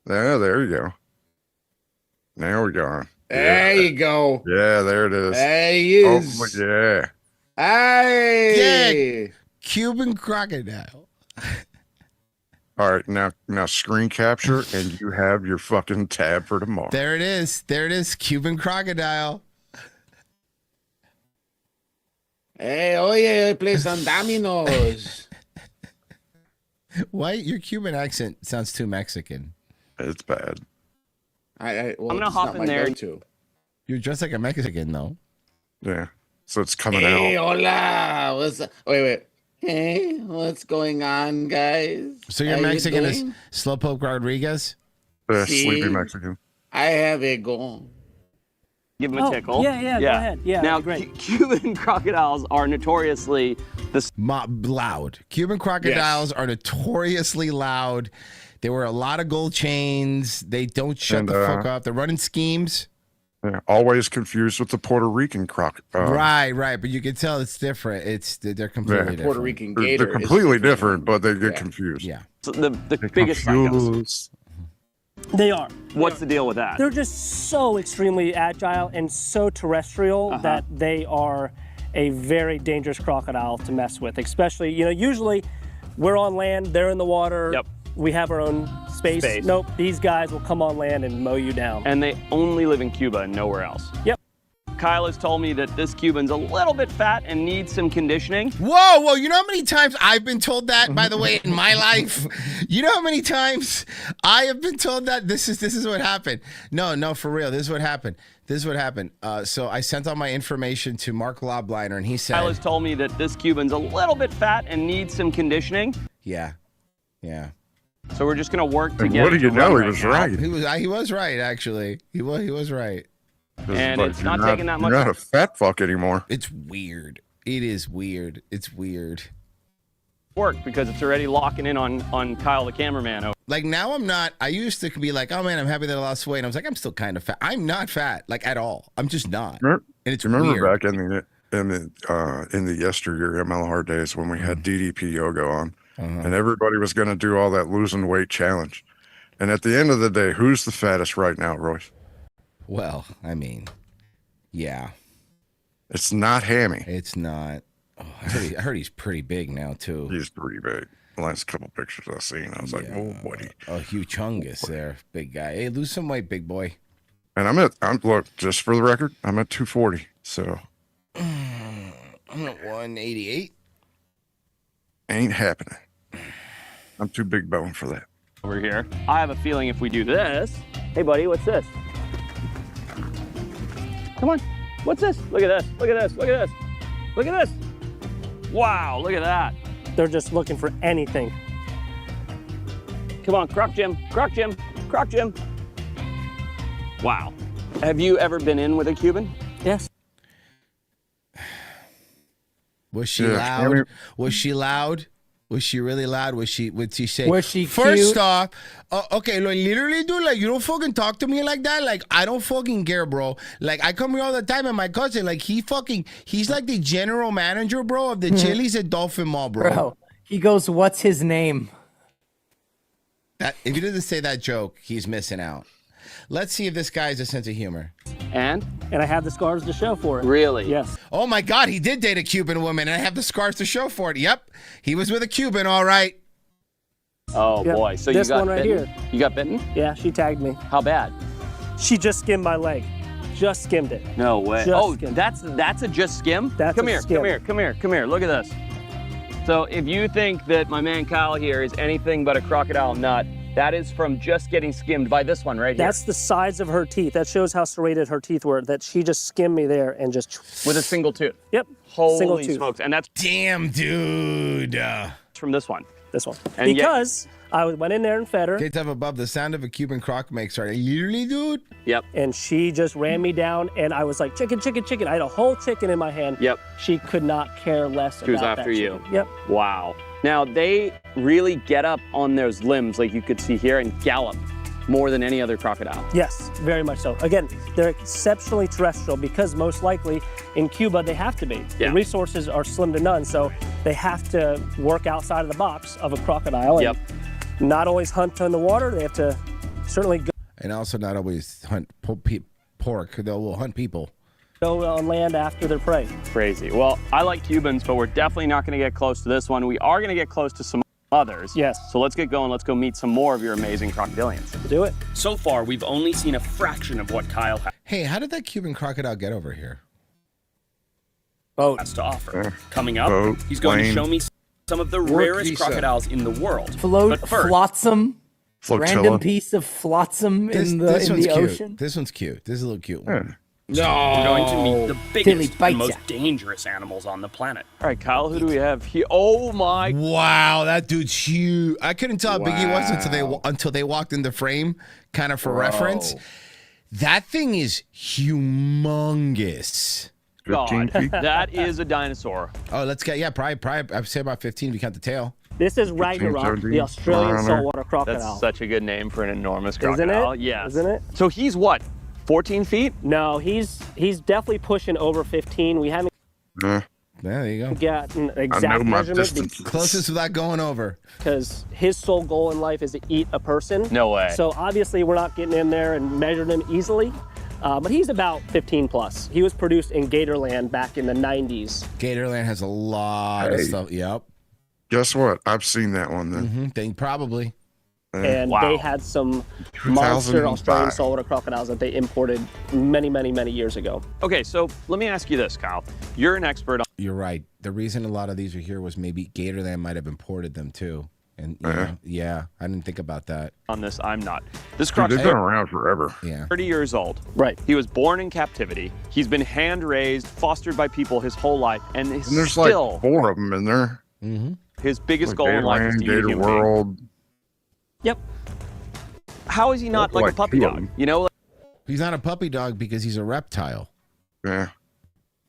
There you go. Now we go. There you go. Yeah, there it is. There he is. Oh, yeah. Hey. Cuban crocodile. All right, now screen capture, and you have your fucking tab for tomorrow. There it is. There it is. Cuban crocodile. Hey, oye, play some dominoes. Why your Cuban accent sounds too Mexican? It's bad. Well, I'm gonna it's hop not in my there. go-to. You're dressed like a Mexican, though. Yeah, so it's coming Hey, out. hola. What's up? Wait. Hey, what's going on, guys? So you're How you Mexican as doing? Slowpoke Rodriguez? Sleepy See? Mexican. I have a go. Give him a Oh, tickle. yeah, go ahead. Yeah, Now, great. Cuban crocodiles are notoriously Loud. Cuban crocodiles are notoriously loud. They wear a lot of gold chains. They don't shut And, the fuck up. They're running schemes. Yeah, always confused with the Puerto Rican croc. Right. But you can tell it's different. They're completely different. Puerto Rican They're gator. completely different, but they get confused. Yeah. the biggest psychos. Confused. They are. What's the deal with that? They're just so extremely agile and so terrestrial that they are a very dangerous crocodile to mess with. Especially, usually we're on land, they're in the water. Yep. We have our own space. Nope, these guys will come on land and mow you down. And they only live in Cuba and nowhere else. Yep. Kyle has told me that this Cuban's a little bit fat and needs some conditioning. Whoa. You know how many times I've been told that, by the way, in my life? You know how many times I have been told that? This is what happened. No, for real. This is what happened. So I sent all my information to Mark Lobliner, and he said... Kyle has told me that this Cuban's a little bit fat and needs some conditioning. Yeah. So we're just going to work to And get what him do you to know? run He was now. right. He was right, actually. He was right. And it's You're not taking that much. You're not a fat fuck anymore. It's weird. It is weird. It's weird. Work because it's already locking in on Kyle the cameraman. Like now I'm not. I used to be like, oh man, I'm happy that I lost weight. And I was like, I'm still kind of fat. I'm not fat, like at all. I'm just not. And it's Remember weird. back in the yesteryear MLR days when we had DDP Yoga on, and everybody was going to do all that losing weight challenge. And at the end of the day, who's the fattest right now, Royce? Well, I mean, yeah. It's not Hammy. It's not. Oh, I heard he's pretty big now too. He's pretty big. The last couple pictures I've seen, I was like, oh buddy. Oh, Hugh Chungus there, big guy. Hey, lose some weight, big boy. And look, just for the record, I'm at 240. So I'm at 188. ain't happening. I'm too big bone for that. Over here. I have a feeling if we do this. Hey, buddy, what's this? Come on. What's this? Look at this. Look at this. Look at this. Look at this. Wow, look at that. They're just looking for anything. Come on, Croc Jim. Croc Jim. Croc Jim. Wow. Have you ever been in with a Cuban? Yes. Was she Yeah, loud? Hammy- Was she loud? Was she really loud? Would she say? Was she First cute? off, okay, like, literally, dude, like, you don't fucking talk to me like that. Like, I don't fucking care, bro. Like, I come here all the time, and my cousin, like, he's like the general manager, bro, of the Chili's at Dolphin Mall, Bro, he goes, "What's his name?" That if he doesn't say that joke, he's missing out. Let's see if this guy has a sense of humor. And I have the scars to show for it. Really? Yes. Oh my God, he did date a Cuban woman, and I have the scars to show for it. Yep, he was with a Cuban, all right. Oh Yep. boy. So This you got one right bitten? here. You got bitten? Yeah, she tagged me. How bad? She just skimmed my leg. Just skimmed it. No way. Just Oh, that's a just skim? That's come a here, skim. come here. Look at this. So if you think that my man Kyle here is anything but a crocodile nut, that is from just getting skimmed by this one right here. That's the size of her teeth. That shows how serrated her teeth were. That she just skimmed me there and just with a single tooth. Yep. Holy single tooth. smokes. And that's damn, dude. From this one. This one. And yet- Because I went in there and fed her. Gates up above, the sound of a Cuban croc makes her literally, dude. Yep. And she just ran me down, and I was like, chicken, chicken, chicken. I had a whole chicken in my hand. Yep. She could not care less She was about after that you. chicken. Yep. Wow. Now they really get up on those limbs like you could see here and gallop more than any other crocodile. Yes, very much so. Again, they're exceptionally terrestrial because most likely in Cuba they have to be. Yeah. The resources are slim to none, so they have to work outside of the box of a crocodile and Yep. not always hunt in the water. They have to certainly And also not always hunt pork. They'll hunt people. go on land after their prey. Crazy. Well, I like Cubans, but we're definitely not going to get close to this one. We are going to get close to some others. Yes. So let's get going. Let's go meet some more of your amazing crocodilians. Do it. So far, we've only seen a fraction of what Kyle Hey, how did that Cuban crocodile get over here? has to offer. Coming up, boat, he's going plane. to show me some of the Work rarest visa. crocodiles in the world. Float, But first, flotsam, Flotilla. random piece of flotsam in the one's cute. ocean. This one's cute. This is a little cute one. we're going to meet the Billy biggest bites and most ya. dangerous animals on the planet. All right, Kyle, who do we have here? Oh my. Wow, that dude's huge. I couldn't tell how big he was until they walked in the frame, kind of for reference. That thing is humongous. 15 God, feet. that is a dinosaur. Oh, let's get probably I'd say about 15 if you count the tail. This is Ragnarok, 17, the Australian Runner. saltwater crocodile. That's such a good name for an enormous Isn't crocodile. it? Yes. Isn't it? So he's what? 14 feet? No, he's definitely pushing over 15. We haven't Yeah, there you go. gotten I exact know my measurement distance. Closest without going over. because his sole goal in life is to eat a person. No way. So obviously we're not getting in there and measuring him easily. But he's about 15 plus. He was produced in Gatorland back in the 90s. Gatorland has a lot of Hey. stuff. Yep. Guess what? I've seen that one then. Think probably. And Wow. they had some monster 2005. Australian saltwater crocodiles that they imported many, many, many years ago. Okay, so let me ask you this, Kyle. You're an expert You're right. The reason a lot of these are here was maybe Gatorland might have imported them too. And you know, yeah, I didn't think about that. on this. I'm not. This Dude, they've been crocodile, around forever. Yeah. 30 years old. Right. He was born in captivity. He's been hand raised, fostered by people his whole life, and And there's still like 4 of them in there. his biggest Like goal in life is to Gatorland, eat a Gator human being. World. Yep. How is he not like a Like puppy 2 of dog? them. You know, He's not a puppy dog because he's a reptile. Yeah.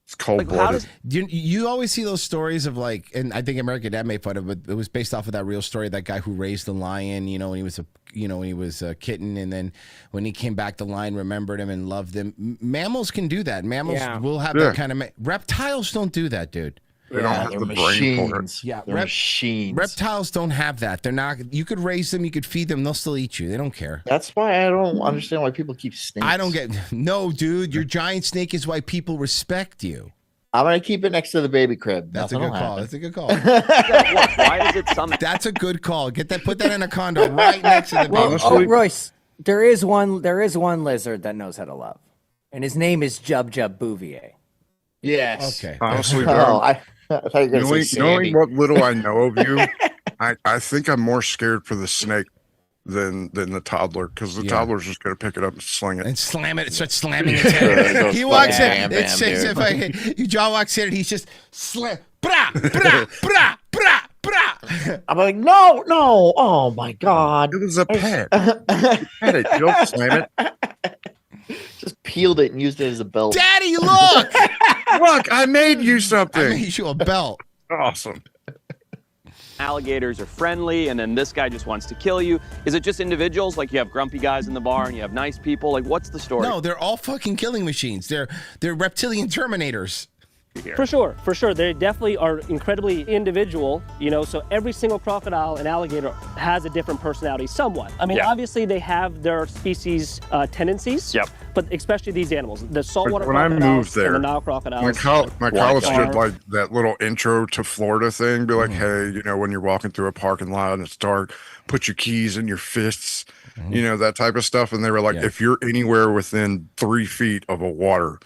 It's cold like how blooded. does You always see those stories of like, and I think American Dad made fun of it, but it was based off of that real story. That guy who raised the lion, when he was a kitten, and then when he came back, the lion remembered him and loved him. Mammals can do that. Mammals will have that kind of. Reptiles don't do that, dude. They don't have the brain for it. Yeah, They're machines. reptiles don't have that. They're not. You could raise them, you could feed them, they'll still eat you. They don't care. That's why I don't understand why people keep snakes. I don't get. No, dude, your giant snake is why people respect you. I'm gonna keep it next to the baby crib. That's Nothing a good will call. happen. That's a good call. why does it summon? That's a good call. Get that. Put that in a condo right next to the baby. Oh, Royce, there is one lizard that knows how to love, and his name is Jub Bouvier. Yes. Okay. Honestly, Oh, bro, I thought you were gonna say knowing Sandy. what little I know of you, I think I'm more scared for the snake than the toddler, because the toddler's just gonna pick it up and sling it. And slam it. Start slamming its head. He walks in. Bam, It says dude. if John walks in and he's just slam. Brah, brah, brah, brah, brah. I'm like, no. Oh my god. It was a pet. Pet it. You don't slam it. Just peeled it and used it as a belt. Daddy, look! Look, I made you I something. made you a belt. Awesome. alligators are friendly and then this guy just wants to kill you? Is it just individuals? Like you have grumpy guys in the bar and you have nice people? Like what's the story? No, they're all fucking killing machines. They're reptilian Terminators. For sure. They definitely are incredibly individual, so every single crocodile and alligator has a different personality somewhat. I mean, obviously they have their species tendencies, but especially these animals, the saltwater when I crocodiles moved there, and the Nile crocodiles. my college did like that little intro to Florida thing, be like, hey, when you're walking through a parking lot and it's dark, put your keys in your fists, that type of stuff. And they were like, if you're anywhere within 3 feet of a water,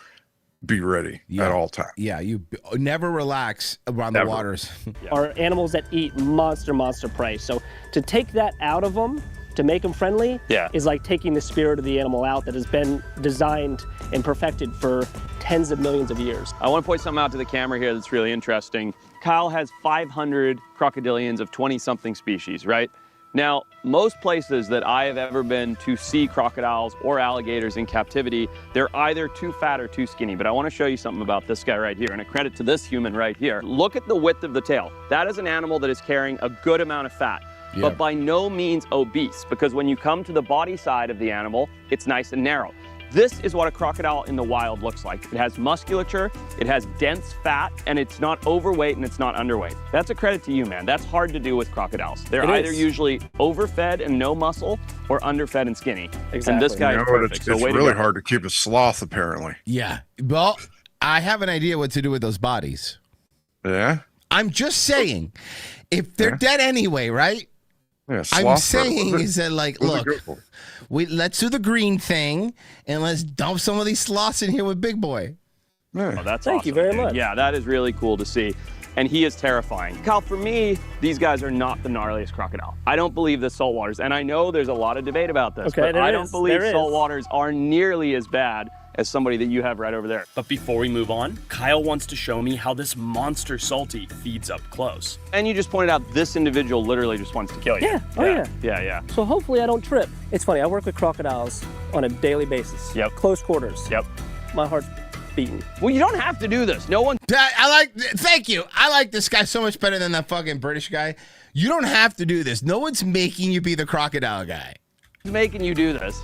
be ready at all times. Yeah, you never relax around the waters. Are animals that eat monster prey. So to take that out of them, to make them friendly, is like taking the spirit of the animal out that has been designed and perfected for tens of millions of years. I want to point something out to the camera here that's really interesting. Kyle has 500 crocodilians of 20-something species, right? Now, most places that I have ever been to see crocodiles or alligators in captivity, they're either too fat or too skinny. But I want to show you something about this guy right here, and a credit to this human right here. Look at the width of the tail. That is an animal that is carrying a good amount of fat, but by no means obese, because when you come to the body side of the animal, it's nice and narrow. This is what a crocodile in the wild looks like. It has musculature, it has dense fat, and it's not overweight and it's not underweight. That's a credit to you, man. That's hard to do with crocodiles. They're either usually overfed and no muscle or underfed and skinny. Exactly. And this guy is perfect. It's really hard to keep a sloth, apparently. Yeah. Well, I have an idea what to do with those bodies. Yeah? I'm just saying, if they're dead anyway, right? Yeah, I'm saying is that, like, look, let's do the green thing and let's dump some of these sloths in here with Big Boy. Oh, that's Thank awesome, you very dude. much. Yeah, that is really cool to see. And he is terrifying. Kyle, for me, these guys are not the gnarliest crocodile. I don't believe the saltwaters, and I know there's a lot of debate about this, but I don't believe saltwaters are nearly as bad as somebody that you have right over there. But before we move on, Kyle wants to show me how this monster salty feeds up close. And you just pointed out this individual literally just wants to kill you. Yeah. Yeah. So hopefully I don't trip. It's funny, I work with crocodiles on a daily basis. Yep. Close quarters. Yep. My heart's beating. Well, you don't have to do this. No one. Thank you. I like this guy so much better than that fucking British guy. You don't have to do this. No one's making you be the crocodile guy. Making you do this.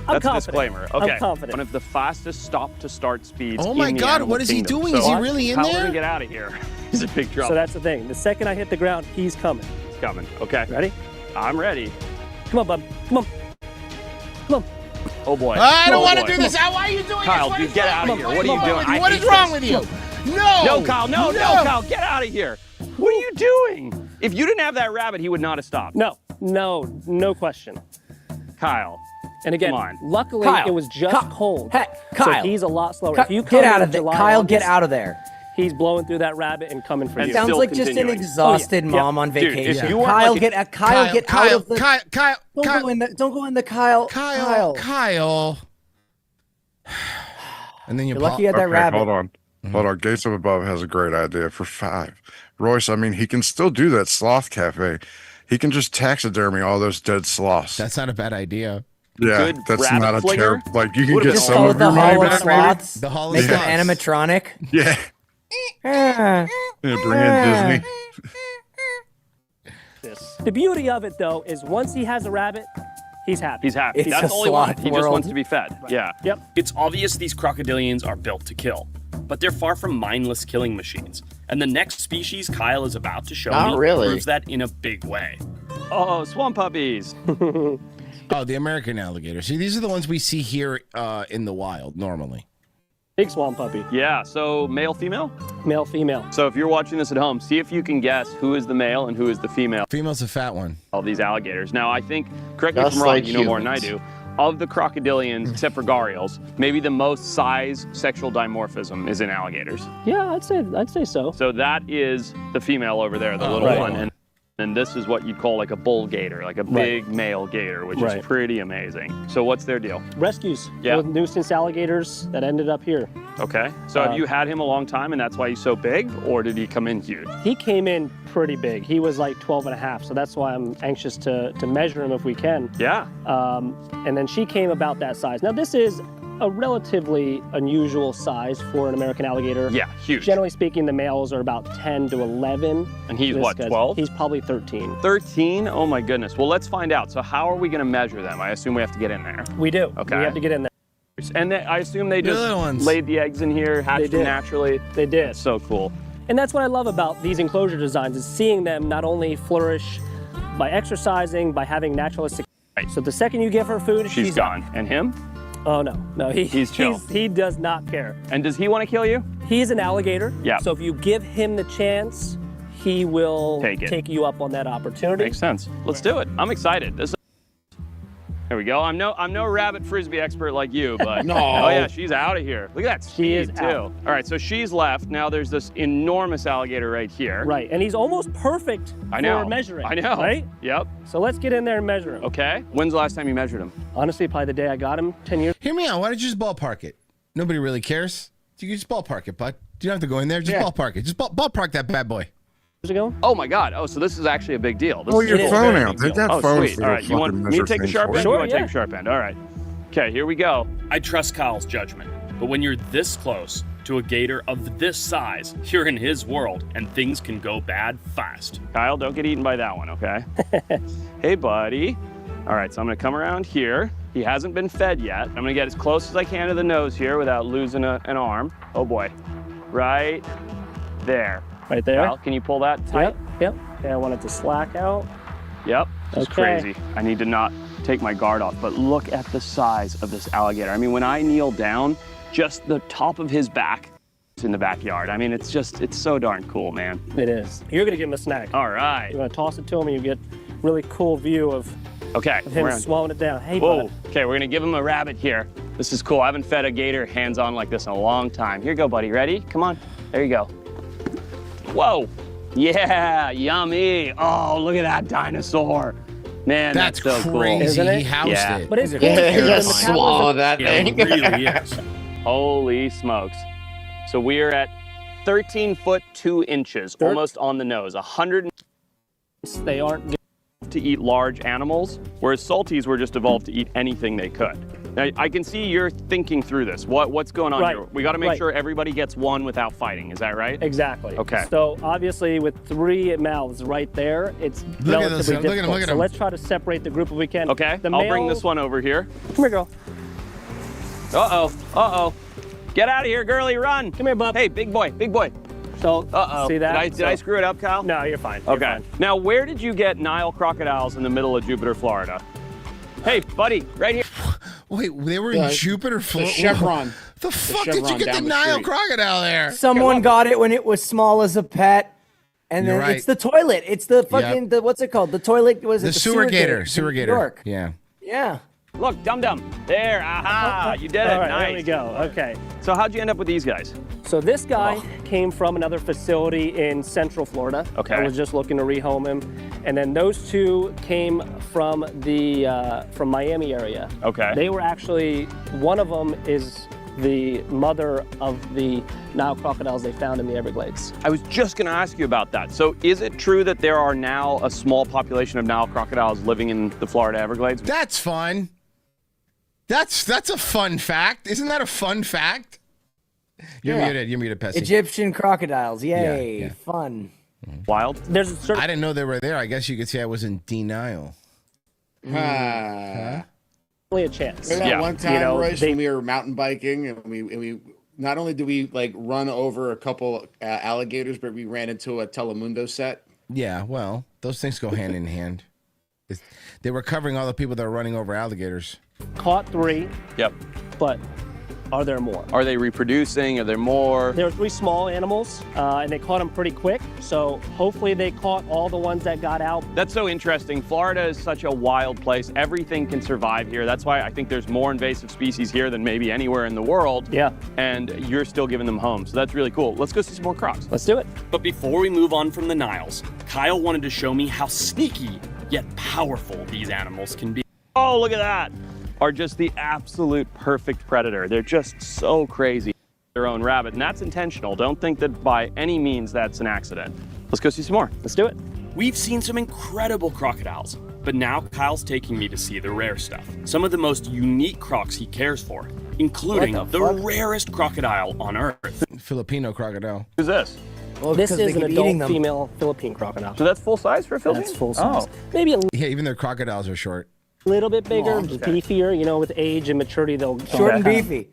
I'm That's a confident. disclaimer. Okay. I'm confident. One of the fastest stop-to-start speeds. Oh my in the God, animal what is he kingdom. doing? Is he really in Kyle, there? Let me get out of here. He's in big trouble. So that's the thing. The second I hit the ground, he's coming. He's coming. Okay. Ready? I'm ready. Come on, bub. Come on. Come on. Oh boy. I don't Oh, want to boy. do this. Why are you doing Kyle, this? What dude, is get wrong out of with here. you? What are you doing? I What is hate wrong this. with you? No. No, Kyle. No, Kyle. Get out of here. What are you doing? If you didn't have that rabbit, he would not have stopped. No question. Kyle. And again, Come on. luckily Kyle, it was just cold. Hey, Kyle. So he's a lot slower. If you Get come out in of there. July, Kyle, August, get out of there. He's blowing through that rabbit and coming for And you. Sounds still like just an continuing. exhausted mom on Dude, vacation. if you weren't Kyle, like get out of the. Kyle. Don't go in the. Don't go in the Kyle. Kyle. And then You're lucky you had that rabbit. Hold on. Gates of Above has a great idea for 5. Royce, I mean, he can still do that sloth cafe. He can just taxidermy all those dead sloths. That's not a bad idea. Yeah, Good that's rabbit not a flinger? terrible. Like you can Would've get been some Call it of the your money Hall of back, maybe. Sloths. The Hall of Make Sloths. an animatronic. Yeah. Ah. Yeah, bring in Disney. The beauty of it, though, is once he has a rabbit, he's happy. He's happy. It's That's a all he wants. sloth He just world. wants to be fed. Yeah. Yep. It's obvious these crocodilians are built to kill, but they're far from mindless killing machines. And the next species Kyle is about to show Not me really. proves that in a big way. Oh, swamp puppies. Oh, the American alligator. See, these are the ones we see here in the wild normally. Big swamp puppy. Yeah. So male, female. Male, female. So if you're watching this at home, see if you can guess who is the male and who is the female. Female's a fat one. All these alligators. Now, I think, correct me if Just I'm wrong, like you know more than I humans. do. Of the crocodilians, except for gharials, maybe the most size sexual dimorphism is in alligators. Yeah, I'd say so. So that is the female over there, the Oh, little right. one. And this is what you'd call like a bull gator, like a big male gator, which Right. is pretty amazing. So what's their deal? Rescues. Yeah. With nuisance alligators that ended up here. Okay. So have you had him a long time and that's why he's so big, or did he come in huge? He came in pretty big. He was like 12 and a half, so that's why I'm anxious to measure him if we can. Yeah. And then she came about that size. Now this is a relatively unusual size for an American alligator. Yeah, huge. Generally speaking, the males are about 10 to 11. And he's This what, guy's- 12? He's probably 13. 13? Oh my goodness. Well, let's find out. So how are we going to measure them? I assume we have to get in there. We do. Okay. We have to get in there. And I assume they The just little ones. laid the eggs in here, hatched They them did. naturally. They did. That's so cool. And that's what I love about these enclosure designs is seeing them not only flourish by exercising, by having naturalistic. Right. So the second you give her food, She's gone. And him? Oh no, He's chill. he does not care. And does he want to kill you? He's an alligator. Yeah. So if you give him the chance, he will Take it. take you up on that opportunity. Makes sense. Let's do it. I'm excited. Here we go. I'm no rabbit frisbee expert like you, but No. Oh yeah, she's out of here. Look at that speed She is too. out. All right, so she's left. Now there's this enormous alligator right here. Right, and he's almost perfect I know. for measuring. I know. Right? Yep. So let's get in there and measure him. Okay. When's the last time you measured him? Honestly, probably the day I got him, 10 years Hear me out. Why don't you just ballpark it? Nobody really cares. You can just ballpark it, bud. You don't have to go in there. Just ballpark it. Just ballpark that bad boy. ago. Oh my God! Oh, so this is actually a big deal. This Pull is your a phone very out. big Take deal. that Oh, phone sweet. so All you'll right, you want fucking me to measure take the things sharp for end? you. You want to Sure, take the sharp end? All right. Okay, here we go. I trust Kyle's judgment, but when you're this close to a gator of this size, you're in his world, and things can go bad fast. Kyle, don't get eaten by that one, okay? Hey, buddy. All right, so I'm gonna come around here. He hasn't been fed yet. I'm gonna get as close as I can to the nose here without losing an arm. Oh boy. Right there. Right there. Kyle, can you pull that tight? Yep. Okay, I want it to slack out. Yep. This is Okay. crazy. I need to not take my guard off, but look at the size of this alligator. I mean, when I kneel down, just the top of his back is in the backyard. I mean, it's so darn cool, man. It is. You're gonna give him a snack. All right. You're gonna toss it to him, and you get really cool view of Okay. him we're on- swallowing it down. Hey, Whoa. bud. Okay, we're gonna give him a rabbit here. This is cool. I haven't fed a gator hands-on like this in a long time. Here you go, buddy. Ready? Come on. There you go. Whoa. Yeah, yummy. Oh, look at that dinosaur. Man, that's so crazy. cool. Isn't it? He housed Yeah. it. But it's cool. Yeah, you because gotta the swallow that Yeah, thing. it really is. Holy smokes. So we are at 13 foot 2 inches, almost on the nose. 100 They aren't. to eat large animals, whereas salties were just evolved to eat anything they could. Now, I can see you're thinking through this. What's going on Right, here? We got to make right. sure everybody gets one without fighting. Is that right? Exactly. Okay. So obviously, with 3 mouths right there, it's Look at relatively this, look at him, difficult. look at so him. let's try to separate the group if we can. Okay. The I'll bring male- this one over here. Come here, girl. Uh-oh. Uh-oh. Get out of here, girly. Run. Come here, bub. Hey, big boy. Big boy. So Uh-oh. see that? Did I screw it up, Kyle? No, you're fine. You're Okay. fine. Now, where did you get Nile crocodiles in the middle of Jupiter, Florida? Hey, buddy, right here. Wait, they were in The- Jupiter, The Florida. chevron. The fuck did you chevron get the down the Nile street. crocodile there? Someone got it when it was small as a pet. And You're then right. it's the toilet. It's the fucking the what's it called? The toilet was it The sewer gator. in Sewer New gator. York. Yeah. Yeah. Look, dum-dum. There, aha, you did it, All right, nice. there we go. Okay. So how'd you end up with these guys? So this guy came from another facility in Central Florida. Okay. I was just looking to rehome him, and then those 2 came from the from Miami area. Okay. They were actually one of them is the mother of the Nile crocodiles they found in the Everglades. I was just gonna ask you about that. So is it true that there are now a small population of Nile crocodiles living in the Florida Everglades? That's fun. That's a fun fact. Isn't that a fun fact? You're Yeah. muted. You're muted, Pessy. Egyptian crocodiles. Yay. yeah. Fun. Wild? There's a certain I didn't know they were there. I guess you could say I was in denial. a chance. Remember that Yeah. one time, You know, Royce, they- when we were mountain biking and we not only did we like run over a couple alligators, but we ran into a Telemundo set. Yeah, well, those things go hand in hand. They were covering all the people that are running over alligators. Caught 3, Yep. but are there more? Are they reproducing? Are there more? There were 3 small animals, and they caught them pretty quick. So hopefully they caught all the ones that got out. That's so interesting. Florida is such a wild place. Everything can survive here. That's why I think there's more invasive species here than maybe anywhere in the world. Yeah. And you're still giving them homes. So that's really cool. Let's go see some more crocs. Let's do it. But before we move on from the Niles, Kyle wanted to show me how sneaky yet powerful these animals can be. Oh, look at that. Are just the absolute perfect predator. They're just so crazy. Their own rabbit, and that's intentional. Don't think that by any means that's an accident. Let's go see some more. Let's do it. We've seen some incredible crocodiles, but now Kyle's taking me to see the rare stuff. Some of the most unique crocs he cares for. including What the the fuck? rarest crocodile on Earth. Filipino crocodile. Who's this? Well, This because they is an keep eating adult them. female Philippine crocodile. So that's full size for a Philippine? That's full size. Oh. Maybe a Yeah, even their crocodiles are short. little bit bigger, Oh, okay. beefier. You know, with age and maturity, they'll Short and kind of beefy.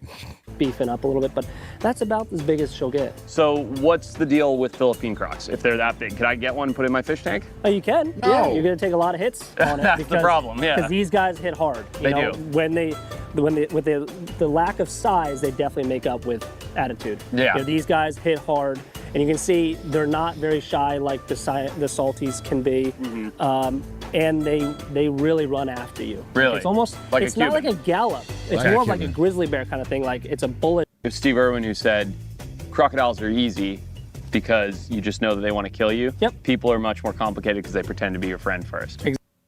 beefing up a little bit. But that's about as big as she'll get. So what's the deal with Philippine crocs? If they're that big, could I get one and put in my fish tank? Oh, you can. No. Yeah, you're gonna take a lot of hits on it. That's the problem, yeah. Because these guys hit hard. You They know, do. With the lack of size, they definitely make up with attitude. Yeah. You know, these guys hit hard, and you can see they're not very shy like the salties can be. And they really run after you. Really? It's almost Like a it's not like Cuban. a gallop. It's Like a more of like a Cuban. grizzly bear kind of thing. Like it's a bullet. There's Steve Irwin who said crocodiles are easy because you just know that they want to kill you. Yep. People are much more complicated because they pretend to be your friend first.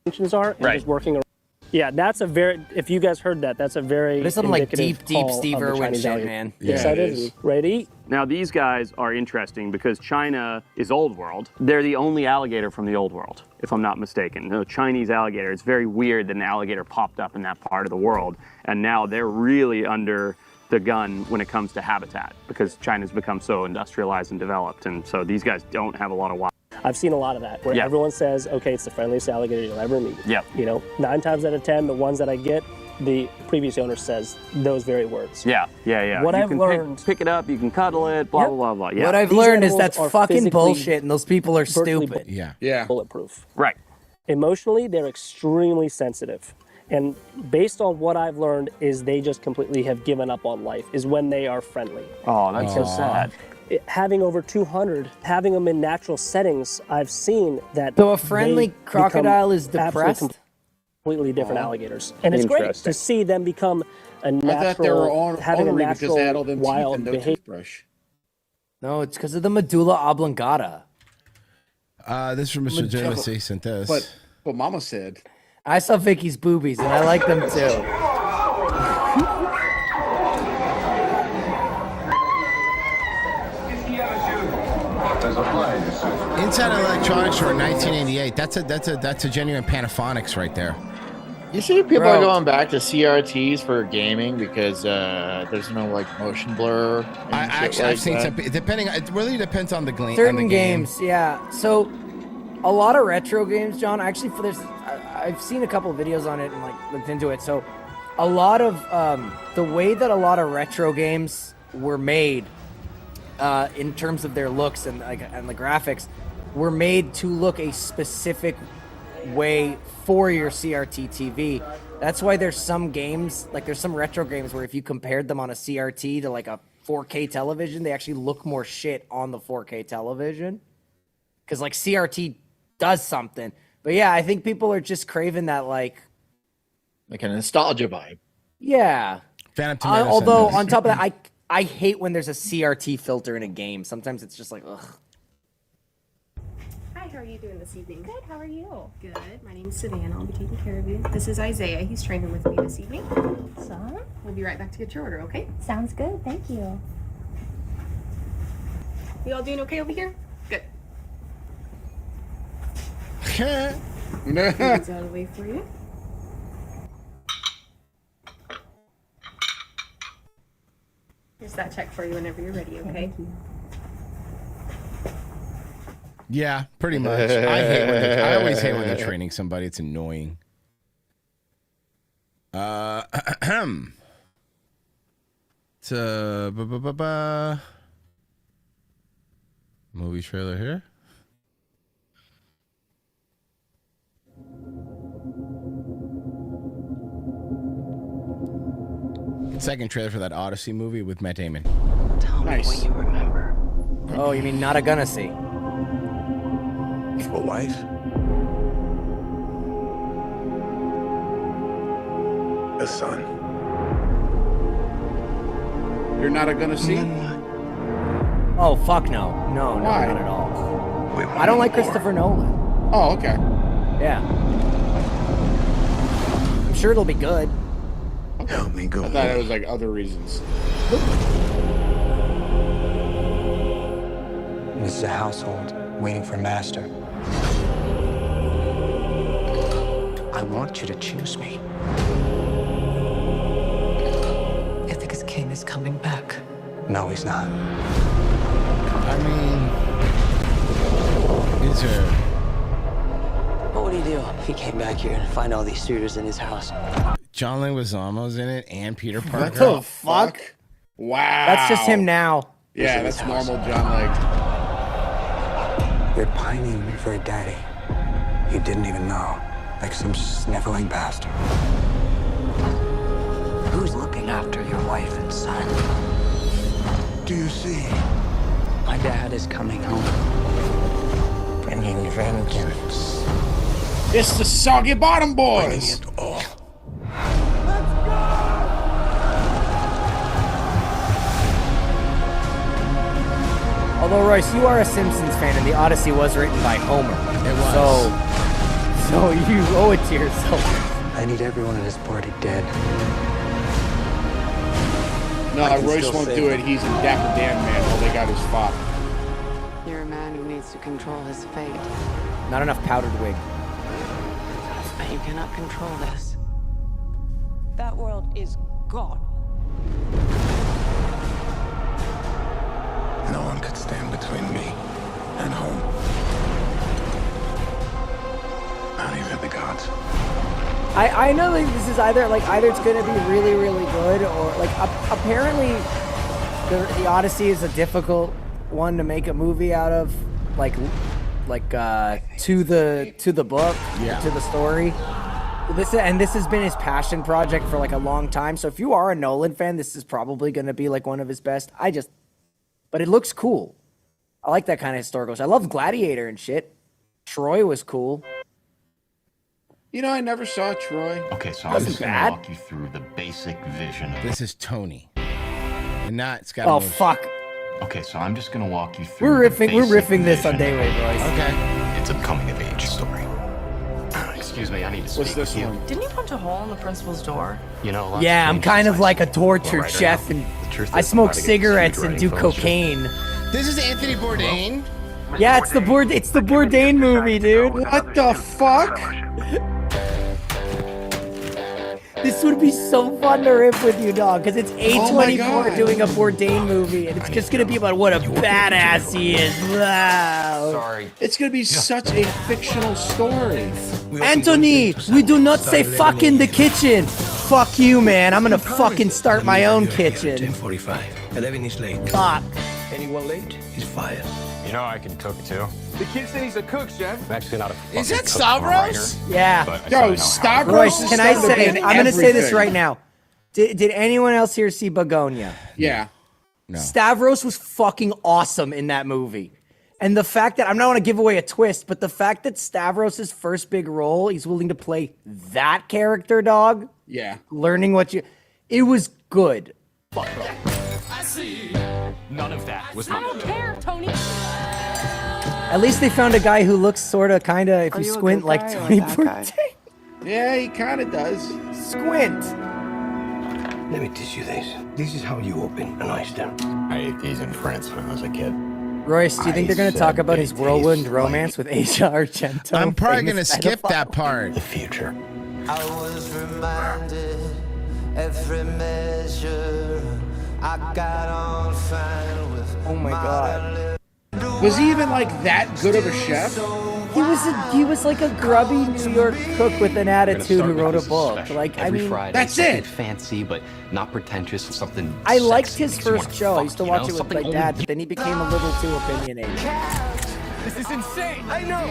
Intentions are and Right. just working around. Yeah, that's a very. If you guys heard that, that's a very. There's some, like, indicative deep call Steve of the Irwin Chinese shit, alligator. man. Yes, Yeah, that it is. is. Ready to eat? Now these guys are interesting because China is old world. They're the only alligator from the old world, if I'm not mistaken. The Chinese alligator, it's very weird that an alligator popped up in that part of the world. And now they're really under the gun when it comes to habitat because China's become so industrialized and developed. And so these guys don't have a lot of wild. I've seen a lot of that where Yeah. everyone says, okay, it's the friendliest alligator you'll ever meet. Yep. You know, 9 times out of 10, the ones that I get, the previous owner says those very words. Yeah. What you I've can learned- pick it up, you can cuddle it, blah, Yep. blah, blah, blah. Yeah. What I've These learned is animals that's are fucking physically bullshit, and those people are virtually stupid. Yeah. Yeah. Bulletproof. Right. Emotionally, they're extremely sensitive. And based on what I've learned is they just completely have given up on life is when they are friendly. Oh, that's so sad. Having over 200, having them in natural settings, I've seen that. So a friendly they crocodile become is depressed? Completely different alligators, and it's great Interesting. to see them become a natural, I thought they were all having a ornery because natural they had all them teeth wild and no behavior. toothbrush. No, it's because of the medulla oblongata. This is from Mr. James. He sent this. But Mama said. I saw Vicky's boobies, and I like them too. Inside Electronics Store in 1988. That's a genuine Panaphonics right there. You see people Bro. are going back to CRTs for gaming because there's no like motion blur. and I shit actually like I've seen that. some. Depending, it really depends on the game. Certain games, yeah. So a lot of retro games, John. Actually, for this, I've seen a couple of videos on it and like looked into it. So a lot of the way that a lot of retro games were made, in terms of their looks and the graphics, were made to look a specific way for your CRT TV. That's why there's some games, like there's some retro games where if you compared them on a CRT to like a 4K television, they actually look more shit on the 4K television. Because like CRT does something. But yeah, I think people are just craving that like a nostalgia vibe. Yeah. Phantom Tomato Although sent on this. top of that, I hate when there's a CRT filter in a game. Sometimes it's just like, ugh. Hi, how are you doing this evening? Good, how are you? Good. My name is Savannah. I'll be taking care of you. This is Isaiah. He's training with me this evening. So, we'll be right back to get your order, okay? Sounds good, thank you. You all doing okay over here? Good. No. Hands out of the way for you. Here's that check for you whenever you're ready, okay? Yeah, pretty much. I always hate when they're training somebody. It's annoying. It's a movie trailer here. Second trailer for that Odyssey movie with Matt Damon. Tell me what you remember. Oh, you mean Not a Gonna See? A wife? A son? You're not gonna see? Oh, fuck no. No, Why? not at all. I don't like Christopher Nolan. Oh, okay. Yeah. I'm sure it'll be good. Help me go. I thought it was like other reasons. This is a household waiting for master. I want you to choose me. If the No, he's not. I mean, these are. What would he do if he came back here and find all these suitors in his house? John Leguizamo's in it and Peter Parker. What the fuck? Wow. That's just him now. Yeah, that's normal John Legs. You're pining for a daddy you didn't even know, like some sniveling bastard. Who's looking after your wife and son? Do you see? My dad is coming home. Bringing vengeance. It's the Soggy Bottom Boys. Although, Royce, you are a Simpsons fan, and the Odyssey was written by Homer. It was. So you owe it to yourself. I need everyone in this party dead. No, I can Royce still won't save do them. it. He's in Dapper Dan, man. All they got is Fop. You're a man who needs to control his fate. Not enough powdered wig. But you cannot control this. That world is gone. No one could stand between me and home. Not even the gods. I know like this is either it's gonna be really really good or like apparently the Odyssey is a difficult one to make a movie out of to the book, to the story. This has been his passion project for like a long time. So if you are a Nolan fan, this is probably gonna be like one of his best. But it looks cool. I like that kind of historical. I love Gladiator and shit. Troy was cool. You know, I never saw Troy. Okay, so I'm Wasn't just going to bad. walk you through the basic vision. This is Tony, and not Scott. Oh fuck. Okay, so I'm just going to walk you through. We're the riffing basic this on vision. Dayway, Royce. Okay. It's a coming of age story. Excuse me, I need to speak What's this with you. one? Didn't you punch a hole in the principal's door? You know, lots Yeah, of I'm things kind of inside like a you. tortured Well, right chef, now, and the truth I is, smoke I'm about to get cigarettes sued and do writing phone shit. cocaine. This is Anthony Bourdain. Yeah, it's the Bourdain movie, dude. What the fuck? This would be so fun to riff with you, dog, because it's Oh my A24 God. doing a Bourdain movie, and it's just gonna be about what a badass he is. Wow. Sorry. It's gonna be such a fictional story. Anthony, we do not say fuck in the kitchen. Fuck you, man. I'm gonna fucking start my own kitchen. 10:45. 11 is late. Fuck. Anyone late is fired. You know, I can cook too. The kid said he's a cook, chef. I'm actually not a Is fucking that cook, I'm a writer, Stavros? Yeah. but I Yo, sorta know how. Stavros Royce, is can I starting to be say? in I'm gonna say this everything. right now. Did anyone else here see Begonia? Yeah. No. Stavros was fucking awesome in that movie. And the fact that I'm not want to give away a twist, but the fact that Stavros' first big role, he's willing to play that character, dog. Yeah. Learning it was good. None of that was my. care, Tony. At least they found a guy who looks sort of, kind of, if Are you you a squint, good like guy or a Tony bad guy? Bourdain. Yeah, he kind of does. Squint. Let me teach you this. This is how you open an oyster. I ate these in France when I was a kid. Royce, do you think they're going to talk about his whirlwind romance with Asia Argento? I'm probably gonna famous skip pedophile? that part. The future. I was reminded every measure I got on fine with. Oh my god. Was he even like that good of a chef? He was like a grubby New York cook with an attitude who wrote a book. Like, I Every mean, Friday, that's something it. fancy, but not pretentious. Something. I liked sexy, his makes you first wanna show. I fuck, used to you watch know? it with Something my only dad, but then he became a little too opinionated. This is insane. I know.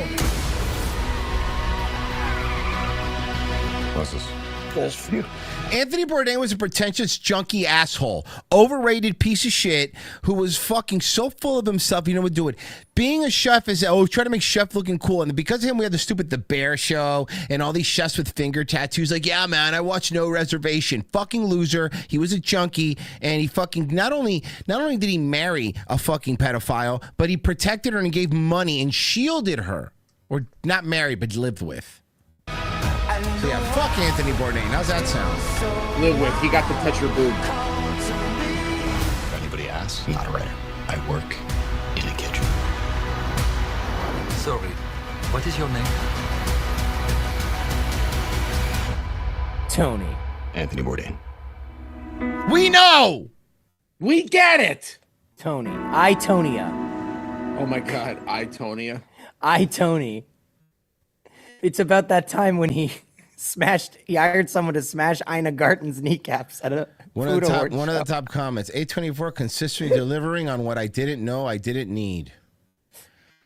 What's this? That's for you. Anthony Bourdain was a pretentious junkie asshole, overrated piece of shit who was fucking so full of himself, you know what do it. Being a chef is try to make chef looking cool, and because of him, we had the stupid The Bear Show and all these chefs with finger tattoos. Like, yeah, man, I watched No Reservation. Fucking loser. He was a junkie, and he fucking not only did he marry a fucking pedophile, but he protected her and gave money and shielded her, or not married, but lived with. So yeah, fuck Anthony Bourdain. How's that sound? Live with. He got to touch her boob. If anybody asks, I'm not a writer. I work in a kitchen. Sorry, what is your name? Tony. Anthony Bourdain. We know! We get it. Tony. Itonia. Oh my God, Itonia. Tony. It's about that time when he hired someone to smash Ina Garten's kneecaps at a One of the top comments. A24 consistently delivering on what I didn't know I didn't need.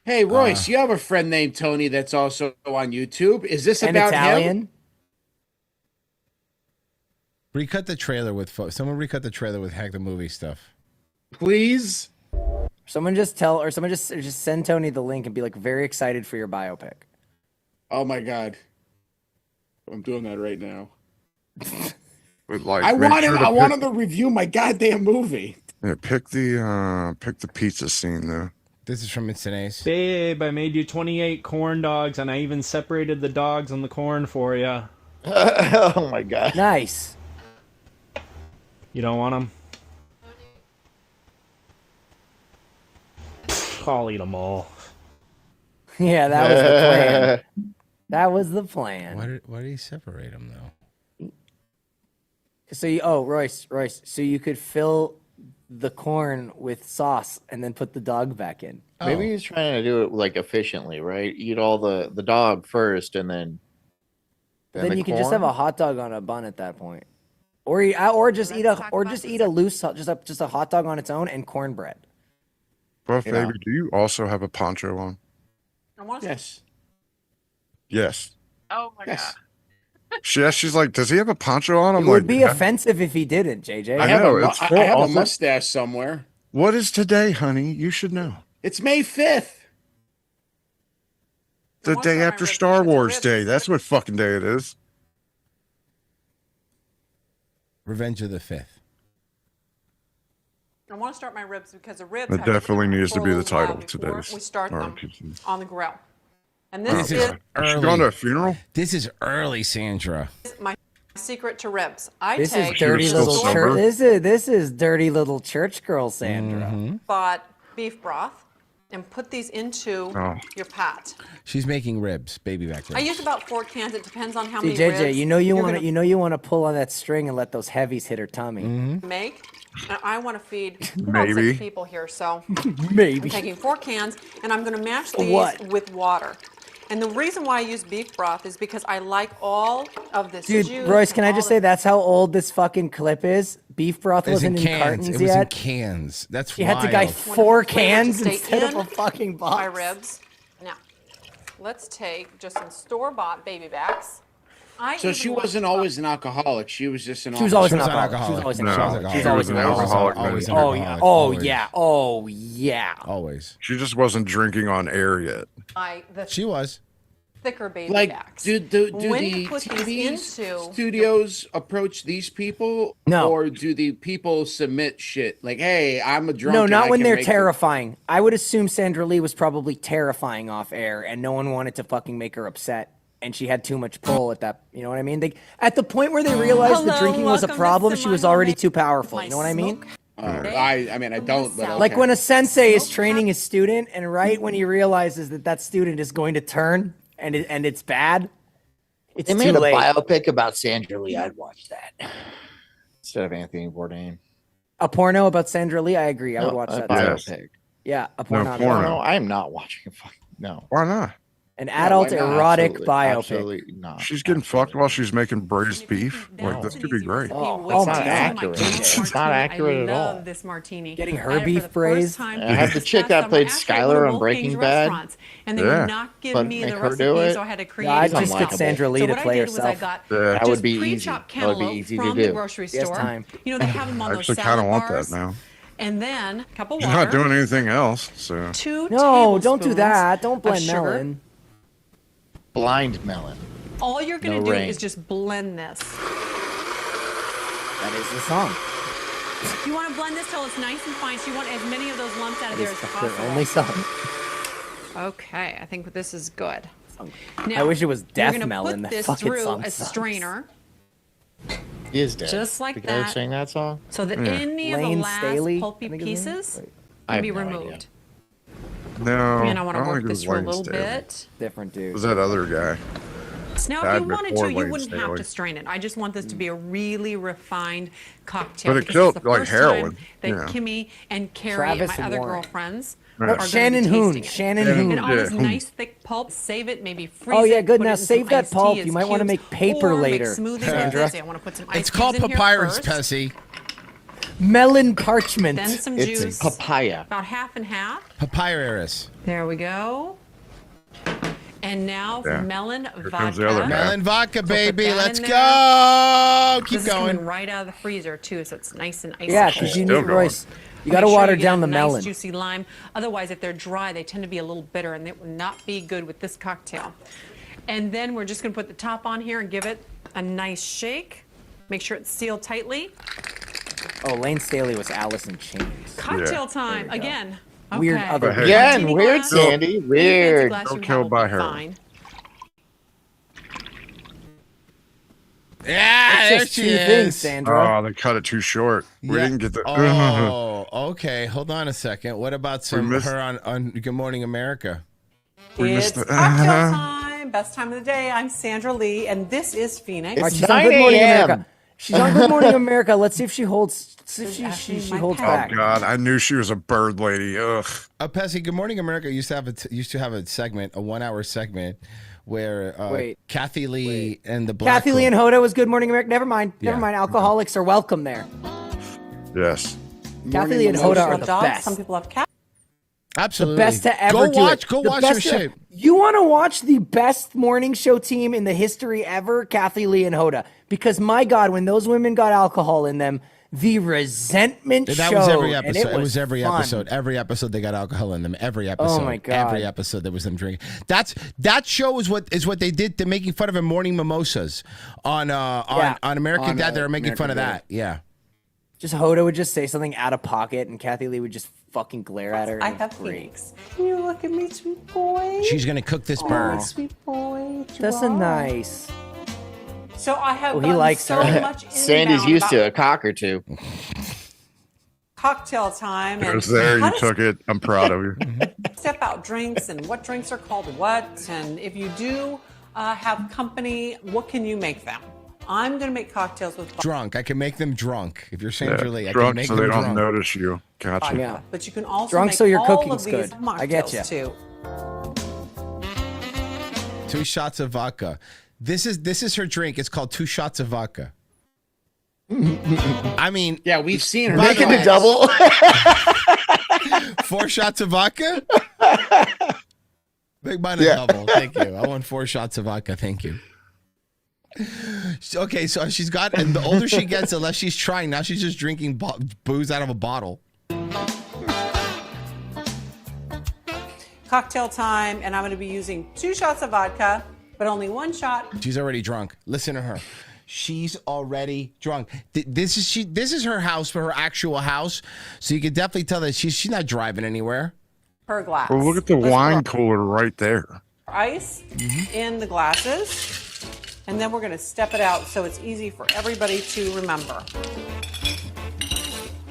Hey Royce, you have a friend named Tony that's also on YouTube. Is this about Italian? him? Recut the trailer with someone recut the trailer with Hack the Movie stuff. Please. Someone just send Tony the link and be like very excited for your biopic. Oh my God. I'm doing that right now. Like, I make wanted sure to wanted to review my goddamn movie. Yeah, pick the pizza scene though. This is from Instant Ace. Babe, I made you 28 corn dogs, and I even separated the dogs on the corn for you. Oh my God. Nice. You don't want them? I'll eat them all. Yeah, that was the plan. That was the plan. Why did he separate them though? So Royce, so you could fill the corn with sauce and then put the dog back in. Maybe he's trying to do it like efficiently, right? Eat all the dog first, and then Then you can just corn? have a hot dog on a bun at that point, or just eat a loose just a hot dog on its own and cornbread. Buff You baby, know? do you also have a poncho on? Yes. Yes. Oh my God. She's like, does he have a poncho on? It I'm would like, be yeah. offensive if he didn't, JJ. I know, it's I full have a office. mustache somewhere. What is today, honey? You should know. It's May 5th. The day after Star Wars Day. That's what fucking day it is. Revenge of the Fifth. I want to start my ribs because the ribs That have to definitely needs to be the full while title of before today's we start them RPC. on the grill. And This is is early. She going to a funeral? This is early, Sandra. my secret to ribs. I This is take dirty still little sober? church. This is dirty little church girl, Sandra. bought beef broth and put these into Oh. your pot. She's making ribs, baby back I ribs. use about 4 cans. It depends on how See, many JJ, ribs you know you you're want gonna to pull on that string and let those heavies hit her tummy. make. And I want to feed about Maybe. 6 people here, so Maybe. I'm taking 4 cans and I'm going to mash these What? with water. And the reason why I use beef broth is because I like all of this Dude, juice Royce, can and I all just the- say that's how old this fucking clip is? Beef broth It was in wasn't in cans. cartons It was in yet. cans. That's You had to buy wild. 4 flavor to cans stay instead of in a fucking box. my ribs. Now, let's take just some store-bought baby backs. So she wasn't always an alcoholic. She was just an. She was always an alcoholic. alcoholic. She was always an No, alcoholic. she She's always an alcoholic. Always an Oh yeah. alcoholic. Oh Always. yeah. Oh yeah. Always. She just wasn't drinking on air yet. The She was. thicker baby Like, backs. do when the you put TV these into studios approach these people? No. Or do the people submit shit? Like, hey, I'm a drunk. No, and not I when can they're make terrifying. I would assume Sandra Lee was probably terrifying off air, and no one wanted to fucking make her upset. And she had too much pull at that. You know what I mean? At the point where they realized the Hello, drinking was a welcome to problem, she was Simone. already too powerful. You know what I mean? I mean, I don't. But Like okay. when a sensei is training his student, and right when he realizes that student is going to turn and it's bad, it's They too made a late. biopic about Sandra Lee. I'd watch that instead of Anthony Bourdain. A porno about Sandra Lee. I agree. I would watch a that. biopic. Yeah, a porno. No, I am not watching a fucking no. Why not? An adult why not? erotic Absolutely, biopic. absolutely not. She's getting fucked while she's making braised beef. Like, that could be great. Oh That's my not God. accurate. It's not accurate at all. love this martini. Getting I her had it for beef the first braised. time I have the this chick past that summer, played actually, at one Skylar of on Wolfgang's Breaking Bad. restaurants, and they Yeah. would not give But me make the her do recipe, it? so I had to create Yeah, I'd it just get myself. Sandra Lee so to what play I did was I herself. got Yeah. That just would be easy. pre-chopped That would be cantaloupe easy to from the do. grocery Yes, store. time. You know, they have them on those Actually, kind of salad want bars. that now. And then a cup of She's water. not doing anything else, so. 2 No, don't do tablespoons that. Don't of blend sugar. melon. Blind melon. All you're going to No do rain. is just blend this. That is the song. You want to blend this till it's nice and fine. So you want as many of those lumps out of That there is as the possible. only song. Okay, I think this is good. I wish it was you're Death gonna Melon. Put That this fucking through song a sucks. strainer He is dead. Just like the guy that. sang that song. so that Yeah. any of Lane the last Staley, pulpy I think his name? pieces I can have be no idea. removed. No. And I want to don't work think it this was for a Lane little Staley. bit. Different dude. It was that other guy. Now, had if you wanted before to, you Lane wouldn't have Staley. to strain it. I just want this to be a really refined cocktail. But it because killed, it's the like, first heroin. time that Yeah. Kimmy and Carrie Travis and my other Warren. girlfriends No, are gonna Shannon be Hoon. tasting it. Shannon Hoon. And all this Yeah. nice thick pulp. Save it, maybe freeze Oh yeah, it, good. put Now it in some save that iced pulp. tea You as might want to cubes, make paper or later, Make smoothies Sandra. with this. I want to put some ice It's cubes called in here papyrus, first. Pessy. Melon parchment. Then some It's juice. papaya. About half and half. Papyrus. There we go. And now Yeah. melon Here vodka. comes the other half. Melon vodka, put baby. that Let's in go. there. Keep This is going. coming right out of the freezer too, so it's nice and icy. Yeah, because you Still need going. Royce. You Make got to sure water you get down a the nice melon. juicy lime. Otherwise, if they're dry, they tend to be a little bitter, and it will not be good with this cocktail. And then we're just going to put the top on here and give it a nice shake. Make sure it's sealed tightly. Oh, Lane Staley was Alice in Chains. Cocktail time again. Okay. Weird other. Hey. Again, Martini weird, glass. Sandy. Any fancy Weird. glass Don't you kill have will by be heroin. fine. Yeah, there Just she two things, is. Sandra. Oh, they cut it too short. We Yeah. didn't get the. Oh, okay. Hold on a second. What about some missed- her on Good Morning America? We It's missed the- cocktail time. Best time of the day. I'm Sandra Lee, and this is Phoenix. It's Alright, she's on 9 Good Morning a.m. America. She's on Good Morning America. Let's see if she holds. See if Actually, she my holds pet. Oh back. God, I knew she was a bird lady. Ugh. Pessy, Good Morning America used to have a segment, a 1-hour segment, where Wait. Kathy Lee and the Black Kathy Lee and Hoda was Good Morning America. Never mind. Never Yeah. mind. Alcoholics are welcome there. Yes. Kathy Lee and Hoda are the dogs. best. Some people have cats. Absolutely. The best to ever do it. Go The watch her best shit. You want to watch the best morning show team in the history ever? Kathy Lee and Hoda. Because my God, when those women got alcohol in them, the resentment That showed. was every and episode. It was every fun. episode. Every episode they got alcohol in them. Every episode. Oh my God. Every episode there was them drinking. That show is what they did to making fun of morning mimosas on American On, Dad. They were making American fun of Dad. that. Yeah. Just Hoda would just say something out of pocket, and Kathy Lee would just fucking glare at her. I and have it was great. Phoenix. You look at me, sweet boy. She's gonna cook this Oh, bird. sweet boy. that you That's a are. nice. So I have Oh, he gotten likes so her. much Sandy's inbound used to about a cock or two. cocktail time. It And was there. how You does took it. I'm proud of you. step out drinks and what drinks are called what. And if you do have company, what can you make them? I'm going to make cocktails with Drunk. I can make them drunk. If you're Sandra Lee, I can drunk make so them they don't drunk. notice you. Gotcha. vodka. Yeah. But you can also Drunk make so your all cooking's of these good. I get mocktails ya. too. 2 shots of vodka. This is her drink. It's called 2 shots of vodka. I mean, Yeah, we've seen her. Making a double. 4 shots of vodka. Make mine a Yeah. double. Thank you. I want 4 shots of vodka. Thank you. Okay, so she's got, and the older she gets, the less she's trying. Now she's just drinking booze out of a bottle. Cocktail time, and I'm going to be using 2 shots of vodka, but only 1 shot. She's already drunk. Listen to her. She's already drunk. This is her house, for her actual house. So you can definitely tell that she's not driving anywhere. Per glass. Well, look at the Let's wine pour cooler right there. ice in the glasses, and then we're going to step it out so it's easy for everybody to remember.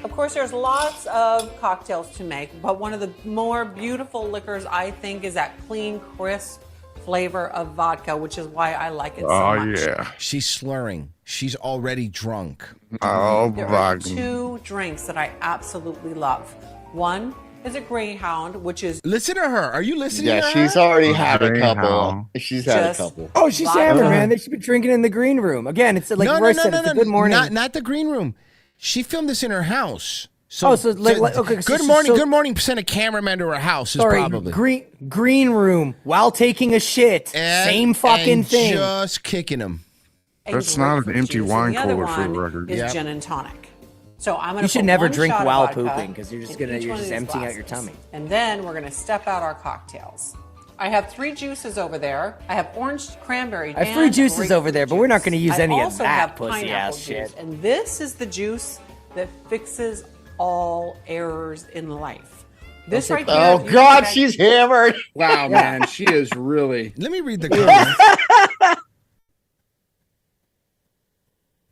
Of course, there's lots of cocktails to make, but one of the more beautiful liquors, I think, is that clean, crisp flavor of vodka, which is why I like it so Oh much. yeah. She's slurring. She's already drunk. Oh, There are vodka. 2 drinks that I absolutely love. One is a Greyhound, which is Listen to her. Are you listening Yeah, to her? she's already had a Greyhound. couple. She's had a Just- couple. Oh, she's Vodka. hammered, man. They should be drinking in the green room. Again, it's like Roy said, it's a good morning. Not the green room. She filmed this in her house. So, Oh, so like okay. So good she's morning. so- Good morning. Sent a cameraman to her house. Is Sorry, probably green room while taking a shit. Same fucking and thing. Just kicking him. a That's not an grapefruit empty juice, wine and the other cooler for the one record. is Yep. gin and tonic. So I'm going to You should never drink shot of while vodka pooping, 'cause you're just in gonna- each you're one of just these emptying out your glasses. tummy. And then we're going to step out our cocktails. I have 3 juices over there. I have orange cranberry. I have 3 and juices over grapefruit there, but we're not juice. going to use I any of also that have pussy pineapple ass juice, shit. And this is the juice that fixes all errors in life. This right here. Oh you God, can- she's hammered. Wow, man, she is really. Let me read the comments.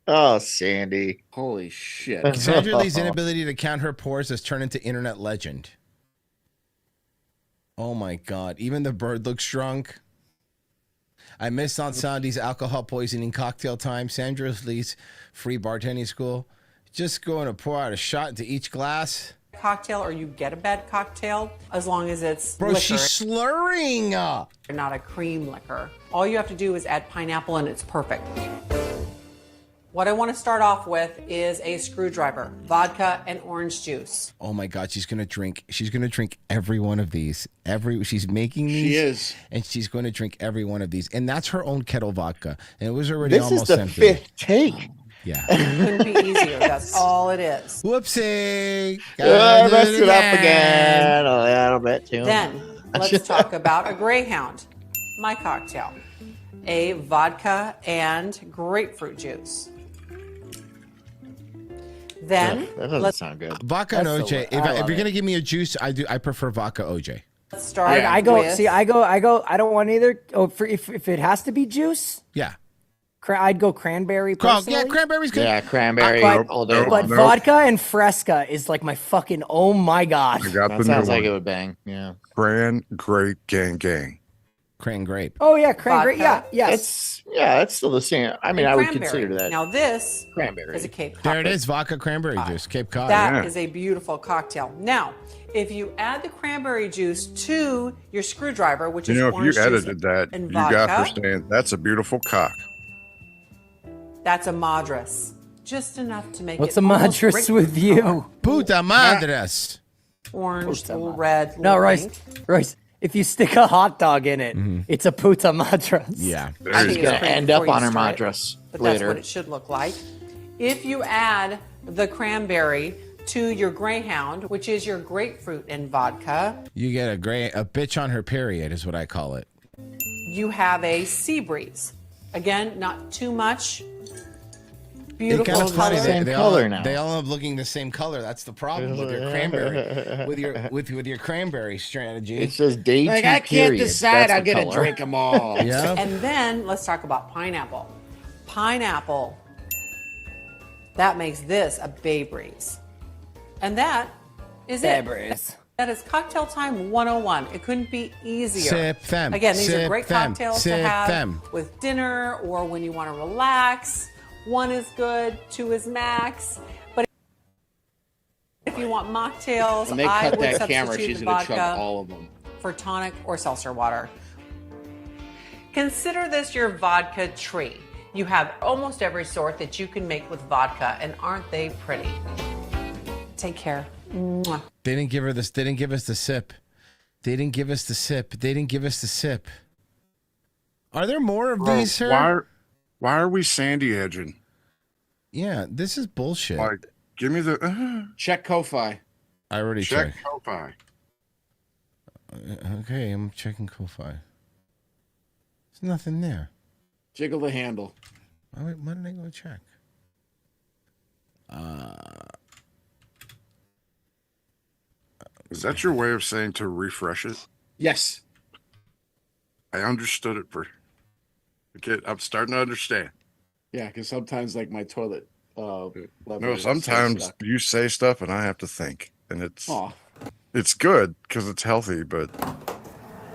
Oh, Sandy. Holy shit. Sandra Lee's inability to count her pores has turned into internet legend. Oh my God. Even the bird looks drunk. I missed on Sandy's alcohol poisoning cocktail time. Sandra Lee's free bartending school. Just going to pour out a shot into each glass. Cocktail, or you get a bad cocktail, as long as it's Bro, liquor, she's slurring. not a cream liquor. All you have to do is add pineapple and it's perfect. What I want to start off with is a screwdriver, vodka, and orange juice. Oh my God, she's gonna drink. She's gonna drink every one of these. She's making these. She is, and she's going to drink every one of these. And that's her own kettle vodka. And it was already This almost is the empty. 5th take. Yeah. Couldn't be easier. That's all it is. Whoopsie. I messed it up again a little bit too. Then let's talk about a Greyhound, my cocktail. A vodka and grapefruit juice. Then that doesn't let's sound good. Vodka and That's OJ. the one. I If love you're it. gonna give me a juice, I prefer vodka OJ. start. I go. with, See, I go. I don't want either. Oh, if it has to be juice, Yeah. I'd go cranberry. Oh, Personally. yeah, cranberry's good. Yeah, cranberry But, all day. but long. vodka and Fresca is like my fucking. Oh my god. I got That the sounds new like one. it would bang. Yeah. Cran Grape Gang Gang. Cran grape. Oh yeah, cranberry. Yeah, Vodka. yes. It's still the same. I mean, and I would cranberry. consider that Now this cranberry. is a Cape Cod. There it is, vodka cranberry juice, Cape Cod. That is a beautiful cocktail. Now, if you add the cranberry juice to your screwdriver, which You is know, if orange you juice edited that, and you got vodka, for saying that's a beautiful cock. that's a Madras. Just enough to make What's it a almost mattress grapefruit with you? Puta madres. Orange, little red, No, little Royce. pink. Royce. If you stick a hot dog in it, it's a puta madras. Yeah. I think It's it's gonna pretty end up before on you her stir it, mattress but that's later. what it should look like. If you add the cranberry to your Greyhound, which is your grapefruit and vodka, You get a bitch on her period is what I call it. you have a Sea Breeze. Again, not too much. It's Beautiful kind of funny. color. They color all, now. They all end up looking the same color. That's the problem with your cranberry. with your cranberry strategy. It says day Like, two I can't period. decide. That's I'm the gonna color. drink them all. Yeah. And then let's talk about pineapple. Pineapple. That makes this a Bay Breeze. And that is it. Breeze. That is Cocktail Time 101. It couldn't be easier. Sip them. Again, these are Sip great them. cocktails Sip to have them. with dinner or when you want to relax. 1 is good, 2 is max. But if you want mocktails, When they I cut would that camera, substitute she's the gonna chug vodka all of them. for tonic or seltzer water. Consider this your vodka tree. You have almost every sort that you can make with vodka, and aren't they pretty? Take care. Mwah. They didn't give her this. They didn't give us the sip. They didn't give us the sip. They didn't give us the sip. Are there more of Bro, these, sir? why are we sandy edging? Yeah, this is bullshit. Like, give me the Check Ko-Fi. I already check checked. Ko-Fi. Okay, I'm checking Ko-Fi. There's nothing there. Jiggle the handle. Why did I go check? Is that your way of saying to refresh it? Yes. I understood it for. Okay, I'm starting to understand. Yeah, because sometimes like my toilet. lever No, is sometimes stuck. you say stuff and I have to think, and Aw. it's good because it's healthy, but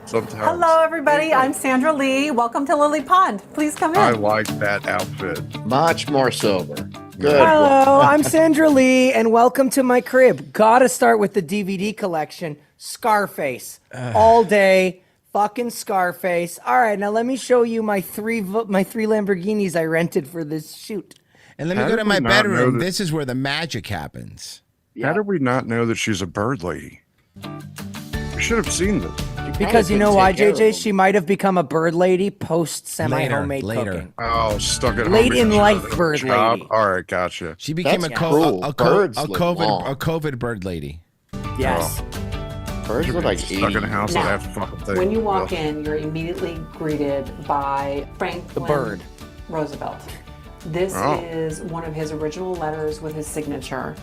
sometimes Hello, everybody. I'm Sandra Lee. Welcome to Lily Pond. Please come in. I like that outfit. Much more sober. Good. Hello, I'm Sandra Lee, and welcome to my crib. Gotta start with the DVD collection, Scarface, all day, fucking Scarface. All right, now let me show you my three Lamborghinis I rented for this shoot. And let me How go did to my we not know bedroom. that- This is where the magic happens. How did we not know that she's a bird lady? We should have seen this. Because you know why, JJ? She might have become a bird lady post semi-homemade Later. cooking. Oh, stuck at home. Late in because life of the bird job. lady. All right, gotcha. She became That's cruel. Birds live long. a COVID bird lady. Yes. Birds look like Stuck in a 80. house Now, with that fucking thing. When you walk in, you're immediately greeted by Franklin bird. Roosevelt. This Oh. is one of his original letters with his signature.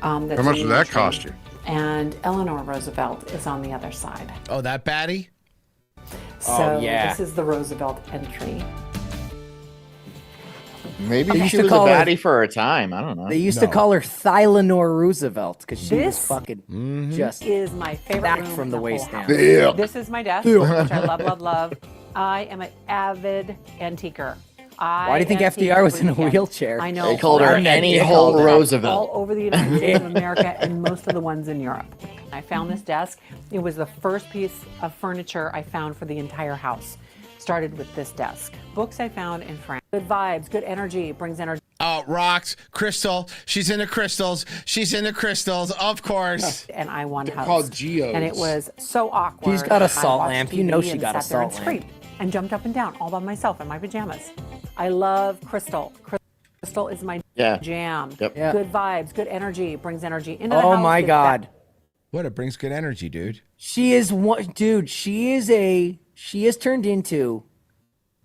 That's How much in did the that train. cost you? And Eleanor Roosevelt is on the other side. Oh, that baddie? So yeah. this is the Roosevelt entry. Maybe They used she to was a call her- baddie for her time. I don't know. They used to call her Thylanor Roosevelt because she was This fucking just Is my favorite back room from in the whole waist house. down. Yeah. This is my desk, Yeah. which I love, love, love. I am an avid antiquer. Why do you think antique FDR was every in a weekend. wheelchair? I know. They called her Annie Hall Roosevelt. All over the United States of America and most of the ones in Europe. I found this desk. It was the first piece of furniture I found for the entire house. Started with this desk. Books I found in France. Good vibes, good energy, brings energy. Oh, rocks, crystal. She's into crystals. She's into crystals, of course. And I won house. called geodes. And it was so awkward. She's got a I salt watched lamp. You TV know she and got a sat there and salt lamp. screamed and jumped up and down all by myself in my pajamas. I love crystal. Crystal is my jam. Yep. Yeah. Good vibes, good energy, brings energy into the house. Oh my Good God. What? It brings good energy, dude. She is one, dude. She has turned into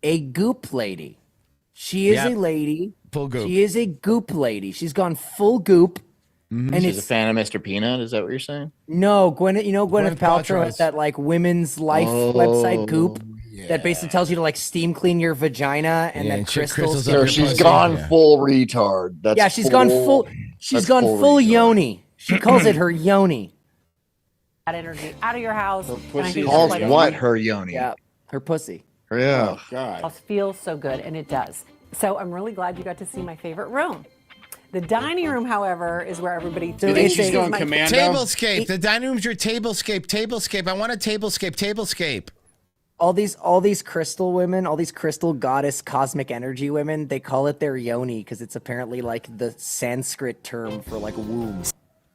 a goop lady. She is Yep. a lady. Full goop. She is a goop lady. She's gone full goop. And She's it's a fan of Mr. Peanut. Is that what you're saying? no Gwyneth. You know Gwyneth Paltrow Paltrow has is- that like women's life website Goop that basically tells you to like steam clean your vagina and Yeah, that and shit crystals. crystals up So your she's pussy. gone Yeah. full retard. That's Yeah, she's gone full. She's that's gone full retard. yoni. She calls it her yoni. that energy out of your house. and I pussy think is that's Calls why the what her yoni? Yeah, her pussy. Yeah. Oh, God. house feels so good, and it does. So I'm really glad you got to see my favorite room. The dining room, however, is where everybody So You they think say she's going my- commando? Tablescape. The dining room's your tablescape. Tablescape. I want a tablescape. Tablescape. all these crystal women, all these crystal goddess cosmic energy women, they call it their yoni because it's apparently like the Sanskrit term for like womb.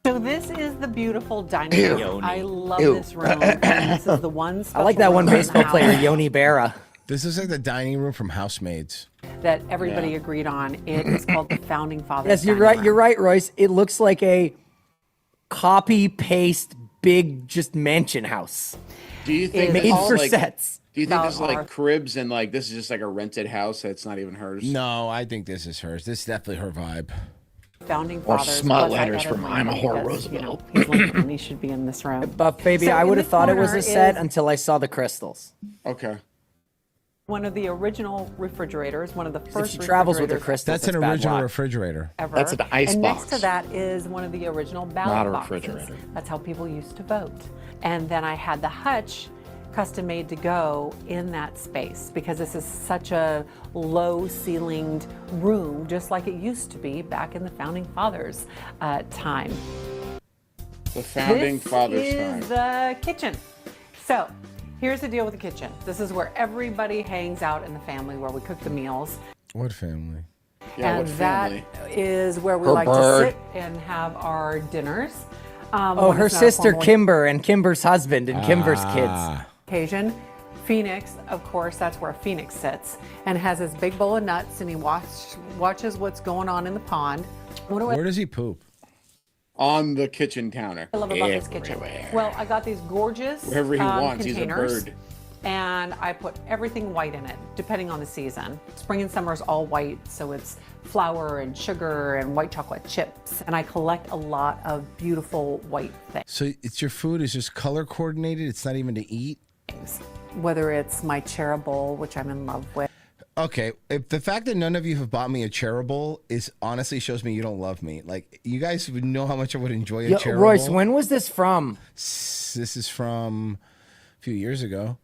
So this is the beautiful dining room. I love this room. And this is the one. I like that one baseball player, Yoni Berra. This is like the dining room from Housemaids. that everybody agreed on. It is called the Founding Fathers. Yes, you're dining right. room. You're right, Royce. It looks like a copy paste big just mansion house. Do you think Made this is for like, sets. Do you think this is About our- like cribs and like this is just like a rented house that's not even hers? No, I think this is hers. This is definitely her vibe. Founding Or Fathers. smut plus I letters added from one I'm a whore because, Roosevelt. he's Lincoln and he should be in this room. But baby, So I in would the have thought it was corner a set is- until I saw the crystals. Okay. One of the original refrigerators, one of the If first she travels with her refrigerators crystals, That's an bad original luck. refrigerator. ever. That's an ice and box. next to that is one of the original ballot Not a boxes. refrigerator. That's how people used to vote. And then I had the hutch custom made to go in that space because this is such a low ceilinged room, just like it used to be back in the Founding Fathers time. The Founding Fathers This time. is the kitchen. So here's the deal with the kitchen. This is where everybody hangs out in the family, where we cook the meals. What family? Yeah, And what that family? is where we Her like bird. to sit and have our dinners. Oh, when her it's not sister formal Kimber and Kimber's husband and Kimber's kids. occasion. Phoenix, of course, that's where Phoenix sits and has his big bowl of nuts, and he watches what's going on in the pond. What do Where does he poop? On the kitchen counter. I love about this kitchen? Well, I got these gorgeous Wherever he wants, he's a containers, bird. and I put everything white in it, depending on the season. Spring and summer is all white, so it's flour and sugar and white chocolate chips. And I collect a lot of beautiful white So it's your food is just color coordinated. It's not even to eat. things. Whether it's my cherry bowl, which I'm in love with. Okay, if the fact that none of you have bought me a cherry is honestly shows me you don't love me. Like you guys would know how much I would enjoy a Yo, cherry. Royce, when was this from? This is from a few years ago.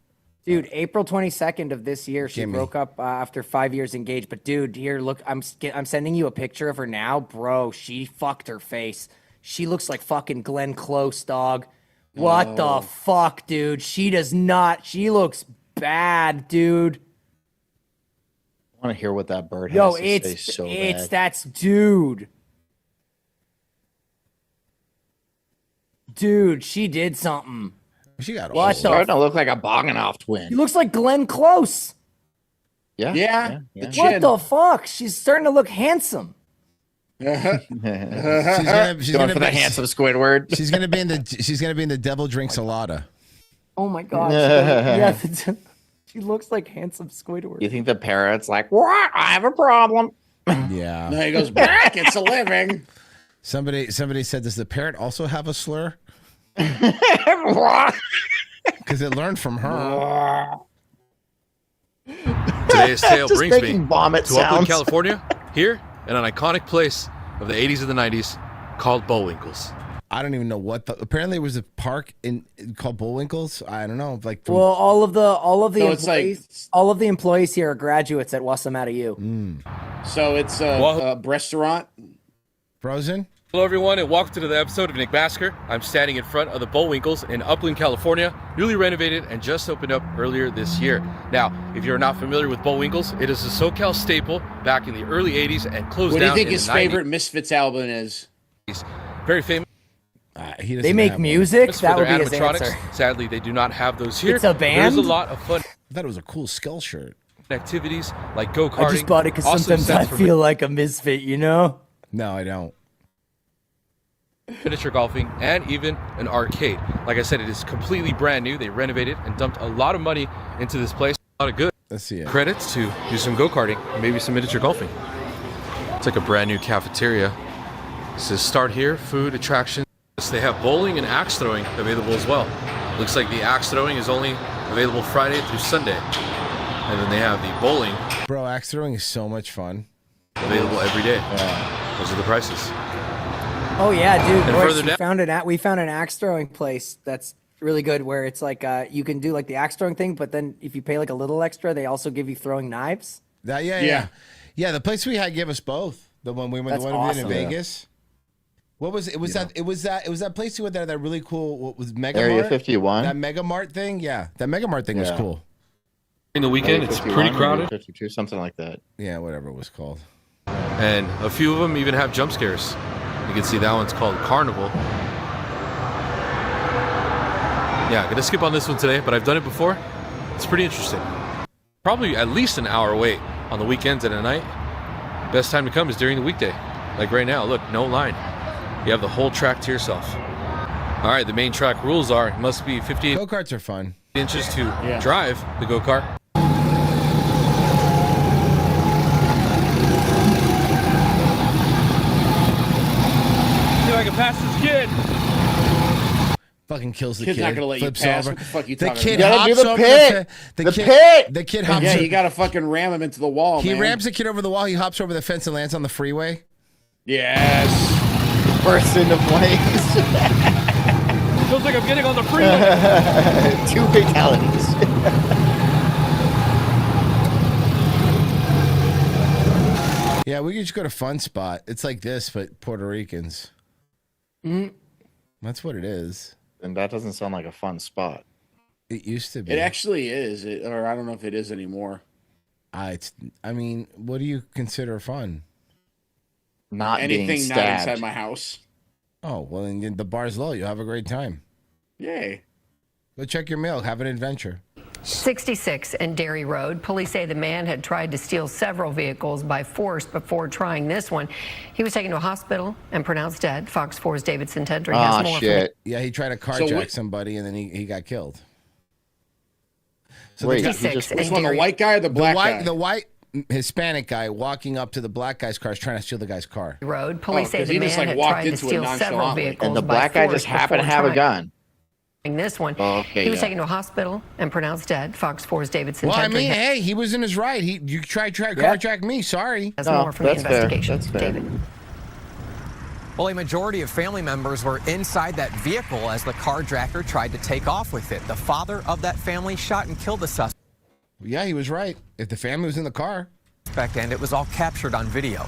Dude, April 22nd of this year, she Gimme. broke up after 5 years engaged. But dude, here, look, I'm sending you a picture of her now, bro. She fucked her face. She looks like fucking Glenn Close, dog. What the fuck, dude? She does not. She looks bad, dude. I want to hear what that bird has Yo, to say it's so bad. that's dude. Dude, she did something. She got What She's the starting to look like a Boganoff She twin. looks like Glenn Close. Yeah. Yeah. The What chin. the fuck? She's starting to look handsome. She's Going gonna for the be, handsome Squidward. She's gonna be in the Devil Drinks a Lotta. Oh my god. Yeah, she looks like handsome Squidward. You think the parrot's like, what? I have a problem. Yeah. No, he goes back. It's a living. Somebody said, does the parrot also have a slur? Because it learned from her. Today's tale Just brings me making vomit to Upland, sounds. California, here in an iconic place of the 80s and the 90s called Bullwinkle's. I don't even know what the. Apparently, there was a park called Bullwinkles. I don't know, like. Well, all of the So it's like- employees, all of the employees here are graduates at Wasamatta U. So it's a restaurant. Frozen. Hello, everyone, and welcome to the episode of Nick Basker. I'm standing in front of the Bullwinkles in Upland, California, newly renovated and just opened up earlier this year. Now, if you're not familiar with Bullwinkles, it is a SoCal staple back in the early 80s and closed What do you down think in his the favorite Misfits album is? 90s. Very famous. They make music? For That their would be his animatronics. answer. Sadly, they do not have those here. It's a There's a band? lot of fun. I thought it was a cool skull shirt. Activities like go-karting. I just bought it because also sometimes I sets for feel like a misfit, you know? No, I don't. miniature golfing, and even an arcade. Like I said, it is completely brand new. They renovated and dumped a lot of money into this place. A lot of good. Let's see it. Credits to do some go-karting and maybe some miniature golfing. It's like a brand new cafeteria. It says start here, food, attractions. They have bowling and axe throwing available as well. Looks like the axe throwing is only available Friday through Sunday. And then they have the bowling. Bro, axe throwing is so much fun. Available every day. Yeah. Those are the prices. Oh yeah, dude. And Royce, further down- we found an axe throwing place that's really good where it's like you can do like the axe throwing thing, but then if you pay like a little extra, they also give you throwing knives. Yeah. The place we had gave us both. The one we went, That's the one we did in awesome. Vegas. What was it? It was that place you went there that really cool. What was Mega Area Mart? 51? That Mega Mart thing. Yeah, that Mega Mart thing was Yeah. cool. In the weekend, Area it's 51, pretty Area crowded. 52, something like that. Yeah, whatever it was called. And a few of them even have jump scares. You can see that one's called Carnival. Yeah, gonna skip on this one today, but I've done it before. It's pretty interesting. Probably at least an hour wait on the weekends and at night. Best time to come is during the weekday. Like right now, look, no line. You have the whole track to yourself. All right, the main track rules are it must be 58 go-karts are fun. inches to drive the go-kart. See if I can pass this kid. Fucking kills the Kid's kid. not gonna let you flips pass. over. What the fuck you the talking kid about? hops You gotta do the over pit. The The kid, pit. The kid hops. Yeah, you gotta fucking ram him into the wall. He man. rams the kid over the wall. He hops over the fence and lands on the freeway. Yes. Bursts into flames. Feels like I'm getting on the freeway. 2 fatalities. Yeah, we could just go to Fun Spot. It's like this, but Puerto Ricans. That's what it is. And that doesn't sound like a fun spot. It used to be. It actually is, or I don't know if it is anymore. I mean, what do you consider fun? Not being Anything not stabbed. inside my house. Oh, well, then the bar's low. You'll have a great time. Yay. Go check your mail. Have an adventure. 66 and Derry Road. Police say the man had tried to steal several vehicles by force before trying this one. He was taken to a hospital and pronounced dead. Fox 4's David Sintendry has more. shit. Yeah, he tried to carjack somebody and then he got killed. So Wait, the, he just- Which one, the white guy or the black guy? The white Hispanic guy walking up to the black guy's car is trying to steal the guy's car. Road. Police say 'cause the he man just, like, had walked tried to into it steal several nonchalantly. vehicles And the by black guy force just happened to before have a trying gun. this one. Oh, okay, he was yeah. taken to a hospital and pronounced dead. Fox 4's David Sintendry Well, I mean, hey, he was in his right. You tried carjack me. Sorry. has more from the that's fair. investigation. That's fair. David. Well, a majority of family members were inside that vehicle as the carjacker tried to take off with it. The father of that family shot and killed the suspect, Yeah, he was right. If the family was in the car. and it was all captured on video.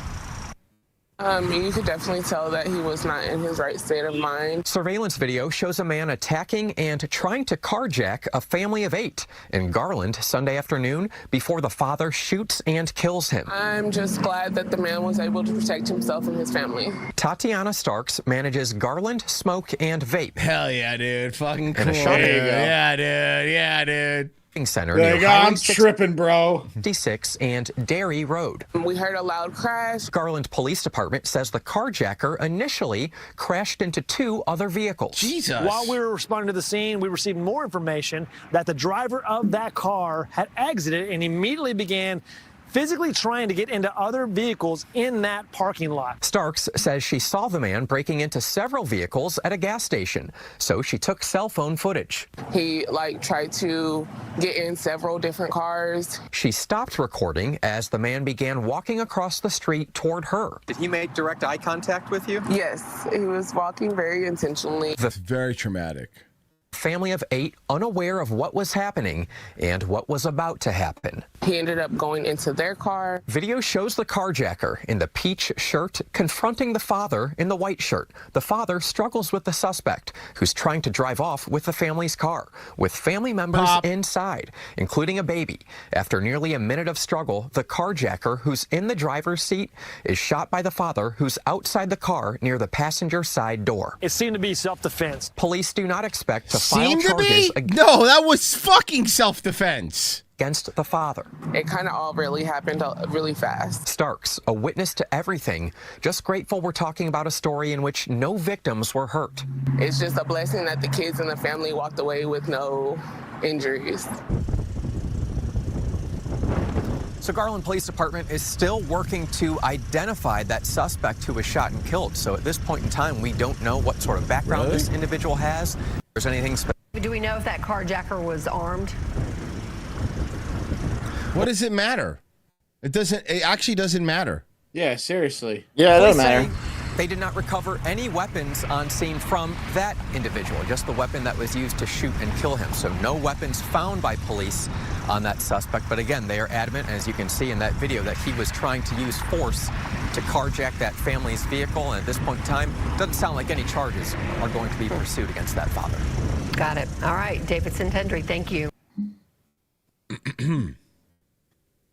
You could definitely tell that he was not in his right state of mind. Surveillance video shows a man attacking and trying to carjack a family of 8 in Garland Sunday afternoon before the father shoots and kills him. I'm just glad that the man was able to protect himself and his family. Tatiana Starks manages Garland Smoke and Vape. Hell yeah, dude. Fucking cool. And a shot- Dude. Yeah, dude. Yeah, dude. Center There near you go, Highway I'm tripping, bro. 66 and Derry Road. We heard a loud crash. Garland Police Department says the carjacker initially crashed into 2 other vehicles. Jesus. While we were responding to the scene, we received more information that the driver of that car had exited and immediately began physically trying to get into other vehicles in that parking lot. Starks says she saw the man breaking into several vehicles at a gas station, so she took cell phone footage. He tried to get in several different cars. She stopped recording as the man began walking across the street toward her. Did he make direct eye contact with you? Yes, he was walking very intentionally. That's very traumatic. Family of 8 unaware of what was happening and what was about to happen. He ended up going into their car. Video shows the carjacker in the peach shirt confronting the father in the white shirt. The father struggles with the suspect, who's trying to drive off with the family's car, with family members inside, including a baby. After nearly a minute of struggle, the carjacker, who's in the driver's seat, is shot by the father, who's outside the car near the passenger side door. It seemed to be self-defense. Police do not expect to file Seemed to charges be? No, that was fucking self-defense. Against the father. It kind of all really happened really fast. Starks, a witness to everything, just grateful we're talking about a story in which no victims were hurt. It's just a blessing that the kids and the family walked away with no injuries. So Garland Police Department is still working to identify that suspect who was shot and killed. So at this point in time, we don't know what sort of background this individual has. If there's anything specific. Do we know if that carjacker was armed? What does it matter? It actually doesn't matter. Yeah, seriously. Yeah, it doesn't Police matter. say they did not recover any weapons on scene from that individual, just the weapon that was used to shoot and kill him. So no weapons found by police on that suspect. But again, they are adamant, as you can see in that video, that he was trying to use force to carjack that family's vehicle. And at this point in time, it doesn't sound like any charges are going to be pursued against that father. Got it. All right, David Sintendry, thank you.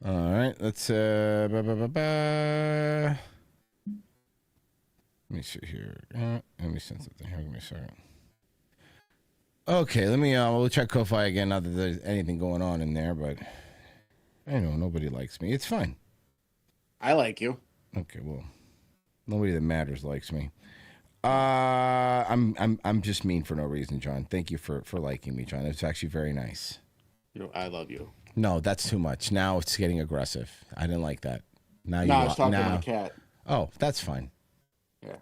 All right, let's let me see here. Let me send something here. Give me a second. Okay, let me we'll check Ko-Fi again. Not that there's anything going on in there, but I know nobody likes me. It's fine. I like you. Okay, well, nobody that matters likes me. I'm just mean for no reason, John. Thank you for liking me, John. It's actually very nice. I love you. No, that's too much. Now it's getting aggressive. I didn't like that. Now No, I was talking to my cat. Oh, that's fine. Yeah.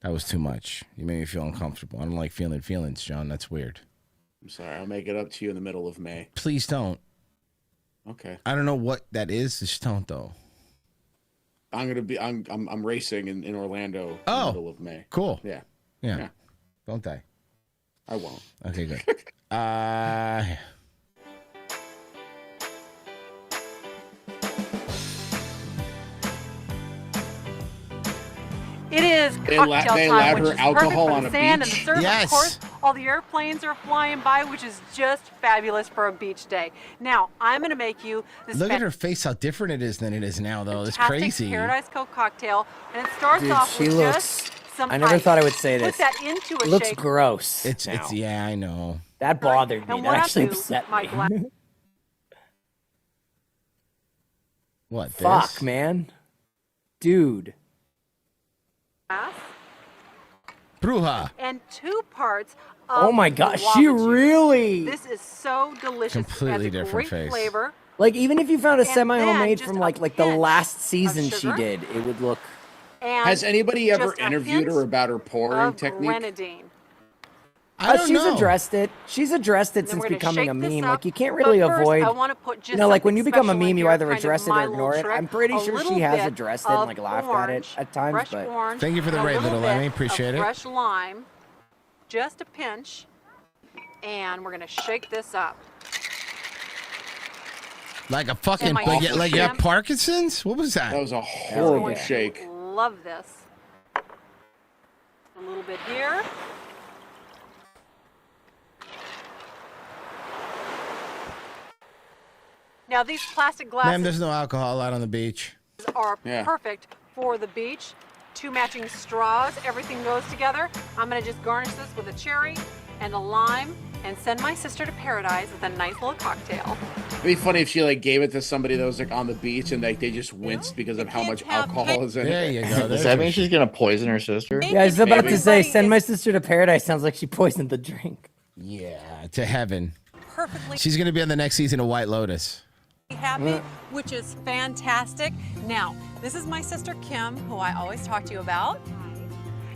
That was too much. You made me feel uncomfortable. I don't like feeling feelings, John. That's weird. I'm sorry. I'll make it up to you in the middle of May. Please don't. Okay. I don't know what that is. Just don't, though. I'm racing in Orlando in the middle of May. Cool. Yeah. Yeah. Don't die. I won't. Okay, good. It is They cocktail they time, allowed which her is alcohol perfect for on the a sand beach? and the surf. Yes. Of course, all the airplanes are flying by, which is just fabulous for a beach day. Now, I'm going to make you this Look at her face, how different it is than it is now, though. It's fantastic crazy. Paradise Coke cocktail, and it starts Dude, off she with looks. just some I never ice. thought I would say Put this. that into a It looks shaker. gross. It's yeah, I know. That bothered me. And That what I actually do, upset my me. glass- What? Fuck, this? man. Dude. Bruja. and 2 parts of Oh my gosh, guava she juice. really. This is so delicious. Completely it has a different great face. flavor. Like, even if you found a And semi-homemade then from just a like the pinch last of season she sugar. did, it would look. And Has anybody ever just a interviewed hint her about her pouring of technique? grenadine. I don't She's know. addressed it. She's addressed it Then since we're gonna becoming a shake this meme. up, Like, you can't but really first, avoid. I wanna put just You know, like when you something become a special in meme, you here, either kind of address it my or little ignore it. trick. I'm pretty A sure little she has bit addressed it and of like laughed at it orange, at times, fresh but. orange, Thank you for the a raid, little little bit Lemmy. Appreciate of it. fresh lime, just a pinch, and we're gonna shake this up. Like a fucking my like you have shrimp. Parkinson's? What was that? That was a horrible Going to shake. Love this. A little bit here. Now these plastic Ma'am, glasses there's no alcohol out on the beach. are Yeah. perfect for the beach. 2 matching straws, everything goes together. I'm gonna just garnish this with a cherry and a lime and send my sister to paradise with a nice little cocktail. It'd be funny if she like gave it to somebody that was like on the beach and like they just winced because of how much alcohol is in it. There you go. Does that mean she's gonna poison her sister? Yeah, I was about Maybe. to say, send my sister to paradise. Sounds like she poisoned the drink. Yeah, to heaven. Perfectly. She's gonna be on the next season of White Lotus. happy, which is fantastic. Now, this is my sister Kim, who I always talk to you about.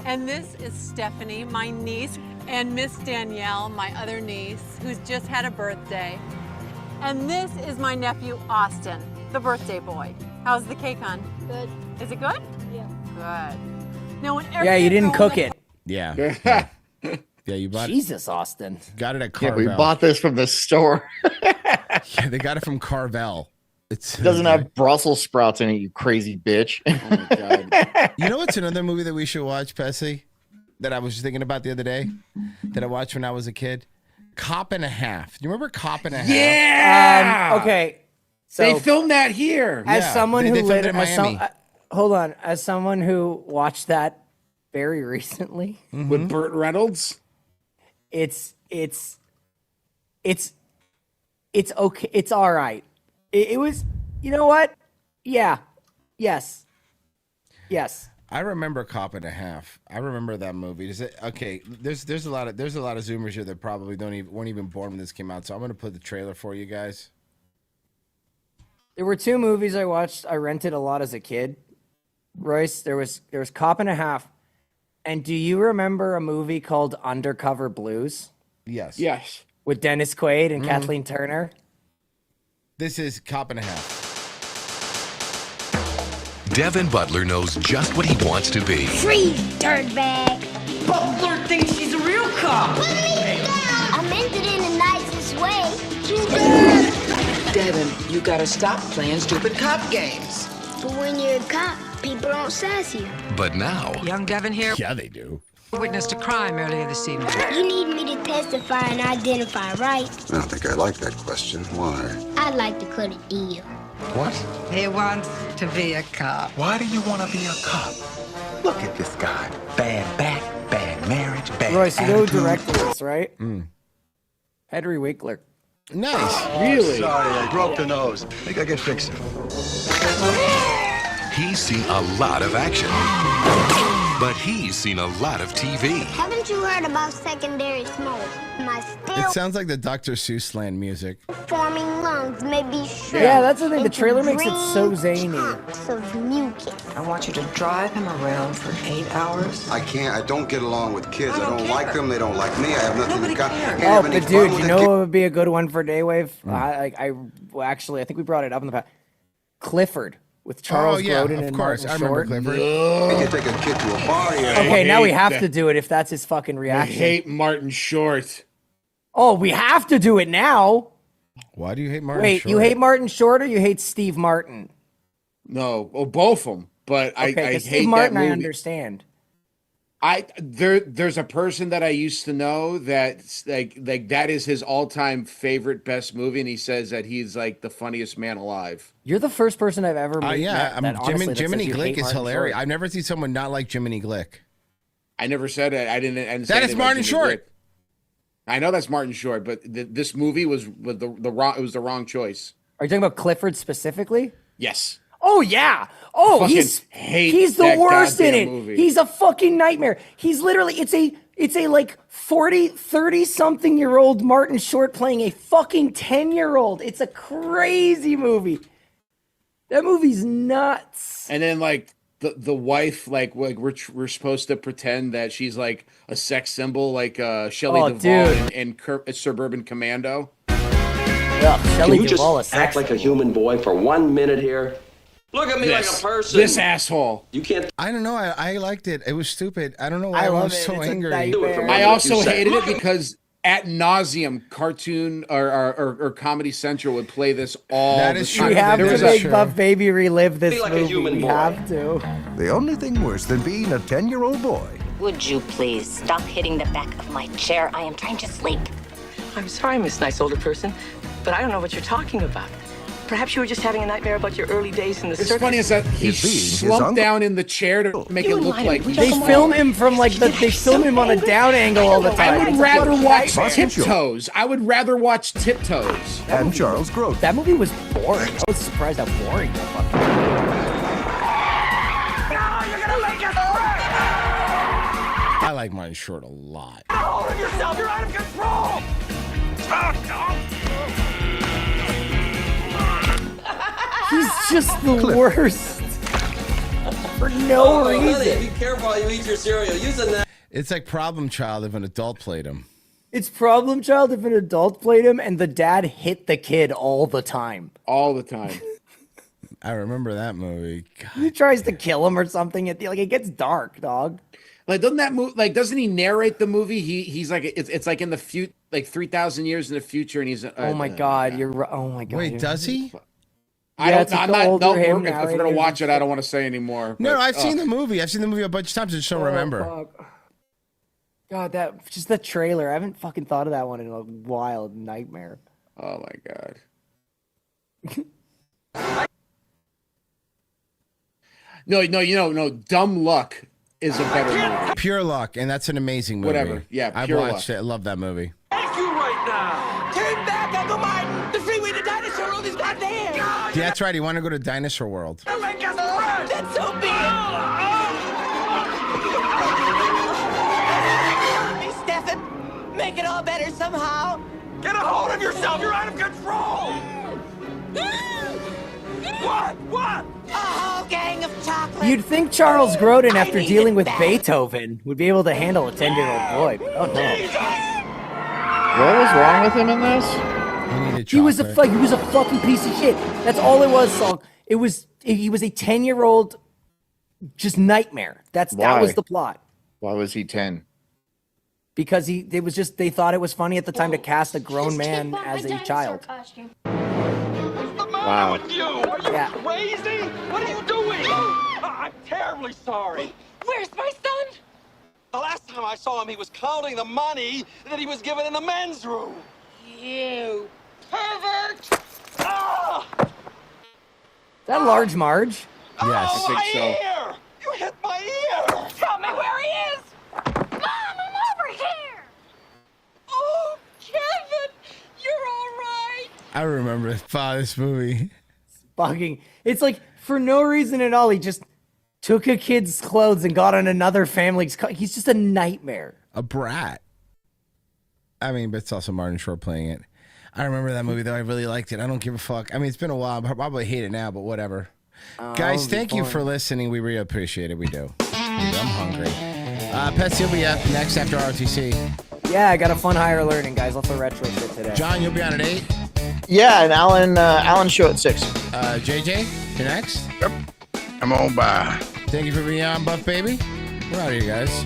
And this is Stephanie, my niece, and Miss Danielle, my other niece, who's just had a birthday. And this is my nephew, Austin, the birthday boy. How's the cake, hon? Good. Is it good? Yeah. Good. Now, when Yeah, you didn't cook it. Yeah. Yeah, you bought Jesus, Austin. Got it at Yeah, Carvel. we bought this from the store. Yeah, they got it from Carvel. It doesn't have Brussels sprouts in it, you crazy bitch. Oh my god. You know what's another movie that we should watch, Pessy? That I was just thinking about the other day? That I watched when I was a kid? Cop and a Half. Do you remember Cop and a Half? Yeah. Okay. So They filmed that here. as Yeah, someone they who filmed lived it in Miami. hold on, as someone who watched that very recently, With Burt Reynolds. it's okay. It's all right. It was, you know what? Yeah. Yes. I remember Cop and a Half. I remember that movie. Is it okay? There's a lot of Zoomers here that probably weren't even born when this came out. So I'm gonna put the trailer for you guys. There were two movies I watched. I rented a lot as a kid. Royce, there was Cop and a Half. And do you remember a movie called Undercover Blues Yes. Yes. with Dennis Quaid and Kathleen Turner? This is Cop and a Half. Devin Butler knows just what he wants to be. Freeze, dirtbag. Butler thinks she's a real cop. Put me down. I meant it in the nicest way. Devin, you gotta stop playing stupid cop games. But when you're a cop, people don't sass you. But now, Young Devin here Yeah, they do. witnessed a crime earlier this evening. You need me to testify and identify, right? I don't think I like that question. Why? I'd like to cut a deal. What? He wants to be a cop. Why do you want to be a cop? Look at this guy. Bad back, bad marriage, bad Royce, you know who attitude. directed this, right? Henry Winkler. Nice. Really? Sorry, I broke the nose. Think I can fix it. he's seen a lot of action. But he's seen a lot of TV. Haven't you heard about secondary smoke? My It still sounds like the Dr. Seuss land music. forming lungs may be sure. Yeah, that's the thing. The into trailer makes it so green zany. chunks of mucus. I want you to drive him around for 8 hours. I can't. I don't get along with kids. I don't like them. They don't like me. I have nothing Nobody to got. cares. Can't Oh, have any but fun dude, with you a know kid. what would be a good one for Daywave? Well, actually, I think we brought it up in the past. Clifford with Charles yeah, Grodin of and course. Martin I remember Short. Clifford. You can take a kid to a bar. Yeah. Okay, now we hate have that. to do it if that's his fucking I reaction. hate Martin Short. Oh, we have to do it now. Why do you hate Martin Wait, Short? you hate Martin Short or you hate Steve Martin? No, well, both of them. But Okay, I 'cause hate Steve Martin, that I movie. understand. There's a person that I used to know that's like that is his all-time favorite best movie, and he says that he's like the funniest man alive. You're the first person I've ever met. Yeah, that honestly, that Jiminy says you Glick hate is Martin hilarious. Short. I've never seen someone not like Jiminy Glick. I never said it. I didn't say That is anything about Martin Jimmy Short. Glick. I know that's Martin Short, but this movie was the wrong. It was the wrong choice. Are you talking about Clifford specifically? Yes. Oh yeah. Oh, Fucking he's hate the that worst in goddamn it. movie. He's a fucking nightmare. He's literally it's a like 30 something year old Martin Short playing a fucking 10-year-old. It's a crazy movie. That movie's nuts. And then like the wife, like we're supposed to pretend that she's like a sex symbol, like Shelley Oh, Duvall dude. in Suburban Commando. Yeah, Shelley Can you Duvall just is act like a human boy for 1 minute here? Look at me like a person. This asshole. You can't. I don't know. I liked it. It was stupid. I don't know why I I love was it. so It's a angry. nightmare. I also You said- hated it because at nauseum cartoon or Comedy Central would play this all That the is time. true. We have There to was a- make Buff Baby relive this Be like a movie. human We boy. have to. The only thing worse than being a 10-year-old boy. Would you please stop hitting the back of my chair? I am trying to sleep. I'm sorry, Miss Nice Older Person, but I don't know what you're talking about. Perhaps you were just having a nightmare about your early days in the It's circus. funny is that he Is being his slumped uncle. down in the chair to make You it look lied. like We he's They film him from like they film him on a down angle all the time. I would It's a rather fucking watch nightmare. Tiptoes. I would rather watch Tiptoes. And Charles Grodin. That movie was boring. I was surprised how boring that fucking movie was. I like Martin Short a lot. Hold of yourself, you're out of control! He's just the worst. For no reason. Honey, be careful while you eat your cereal. Use a knife. It's like Problem Child if an adult played him. It's Problem Child if an adult played him and the dad hit the kid all the time. All the time. I remember that movie. God. He tries to kill him or something. It gets dark, dog. Like, doesn't that movie? Like, doesn't he narrate the movie? He's like, it's like in the future, like 3,000 years in the future, and he's. Oh my God, you're right. Oh my God. Wait, does he? I don't. I'm not. No, if we're gonna narrating watch it, I don't want to say anymore. No, but, I've seen the movie. I've seen the movie a bunch of times. I just don't remember. Fuck. God, that just the trailer. I haven't fucking thought of that one in a wild nightmare. Oh my God. No. Dumb Luck is a better movie. Pure Luck, and that's an amazing movie. Whatever. Yeah, I Pure watched Luck. it. I love that movie. Thank you right now. Turn back, Uncle Martin. The freeway to Dinosaur World is not there. Yeah, that's right. You want to go to Dinosaur World? That's so big. Hey, Stefan, make it all better somehow. Get a hold of yourself. You're out of control. What? A whole gang of chocolate. You'd think Charles Grodin, after dealing with Beethoven, would be able to handle a 10-year-old boy, but oh no. What was wrong with him in this? He was a fucking piece of shit. That's all it was, Saul. He was a 10-year-old just nightmare. That was the plot. Why was he 10? Because they thought it was funny at the time to cast a grown man as a child. Wow. You? Are you crazy? What are you doing? I'm terribly sorry. Where's my son? The last time I saw him, he was counting the money that he was given in the men's room. You pervert! Ah! Is that Large Marge? Yes. Oh, my ear! You hit my ear! Tell me where he is! Mom, I'm over here. Oh, Kevin! You're all right! I remember this movie. Fucking, it's like for no reason at all. He just took a kid's clothes and got on another family's. He's just a nightmare. A brat. I mean, but it's also Martin Short playing it. I remember that movie though. I really liked it. I don't give a fuck. I mean, it's been a while. I probably hate it now, but whatever. Guys, thank you for listening. We really appreciate it. We do. I'm hungry. Pets, you'll be up next after ROTC. Yeah, I got a fun higher learning, guys. Lots of retro shit today. John, you'll be on at 8. Yeah, and Alan's show at 6. JJ, you're next. Yep. I'm on by. Thank you for being on, Buff Baby. We're out of here, guys.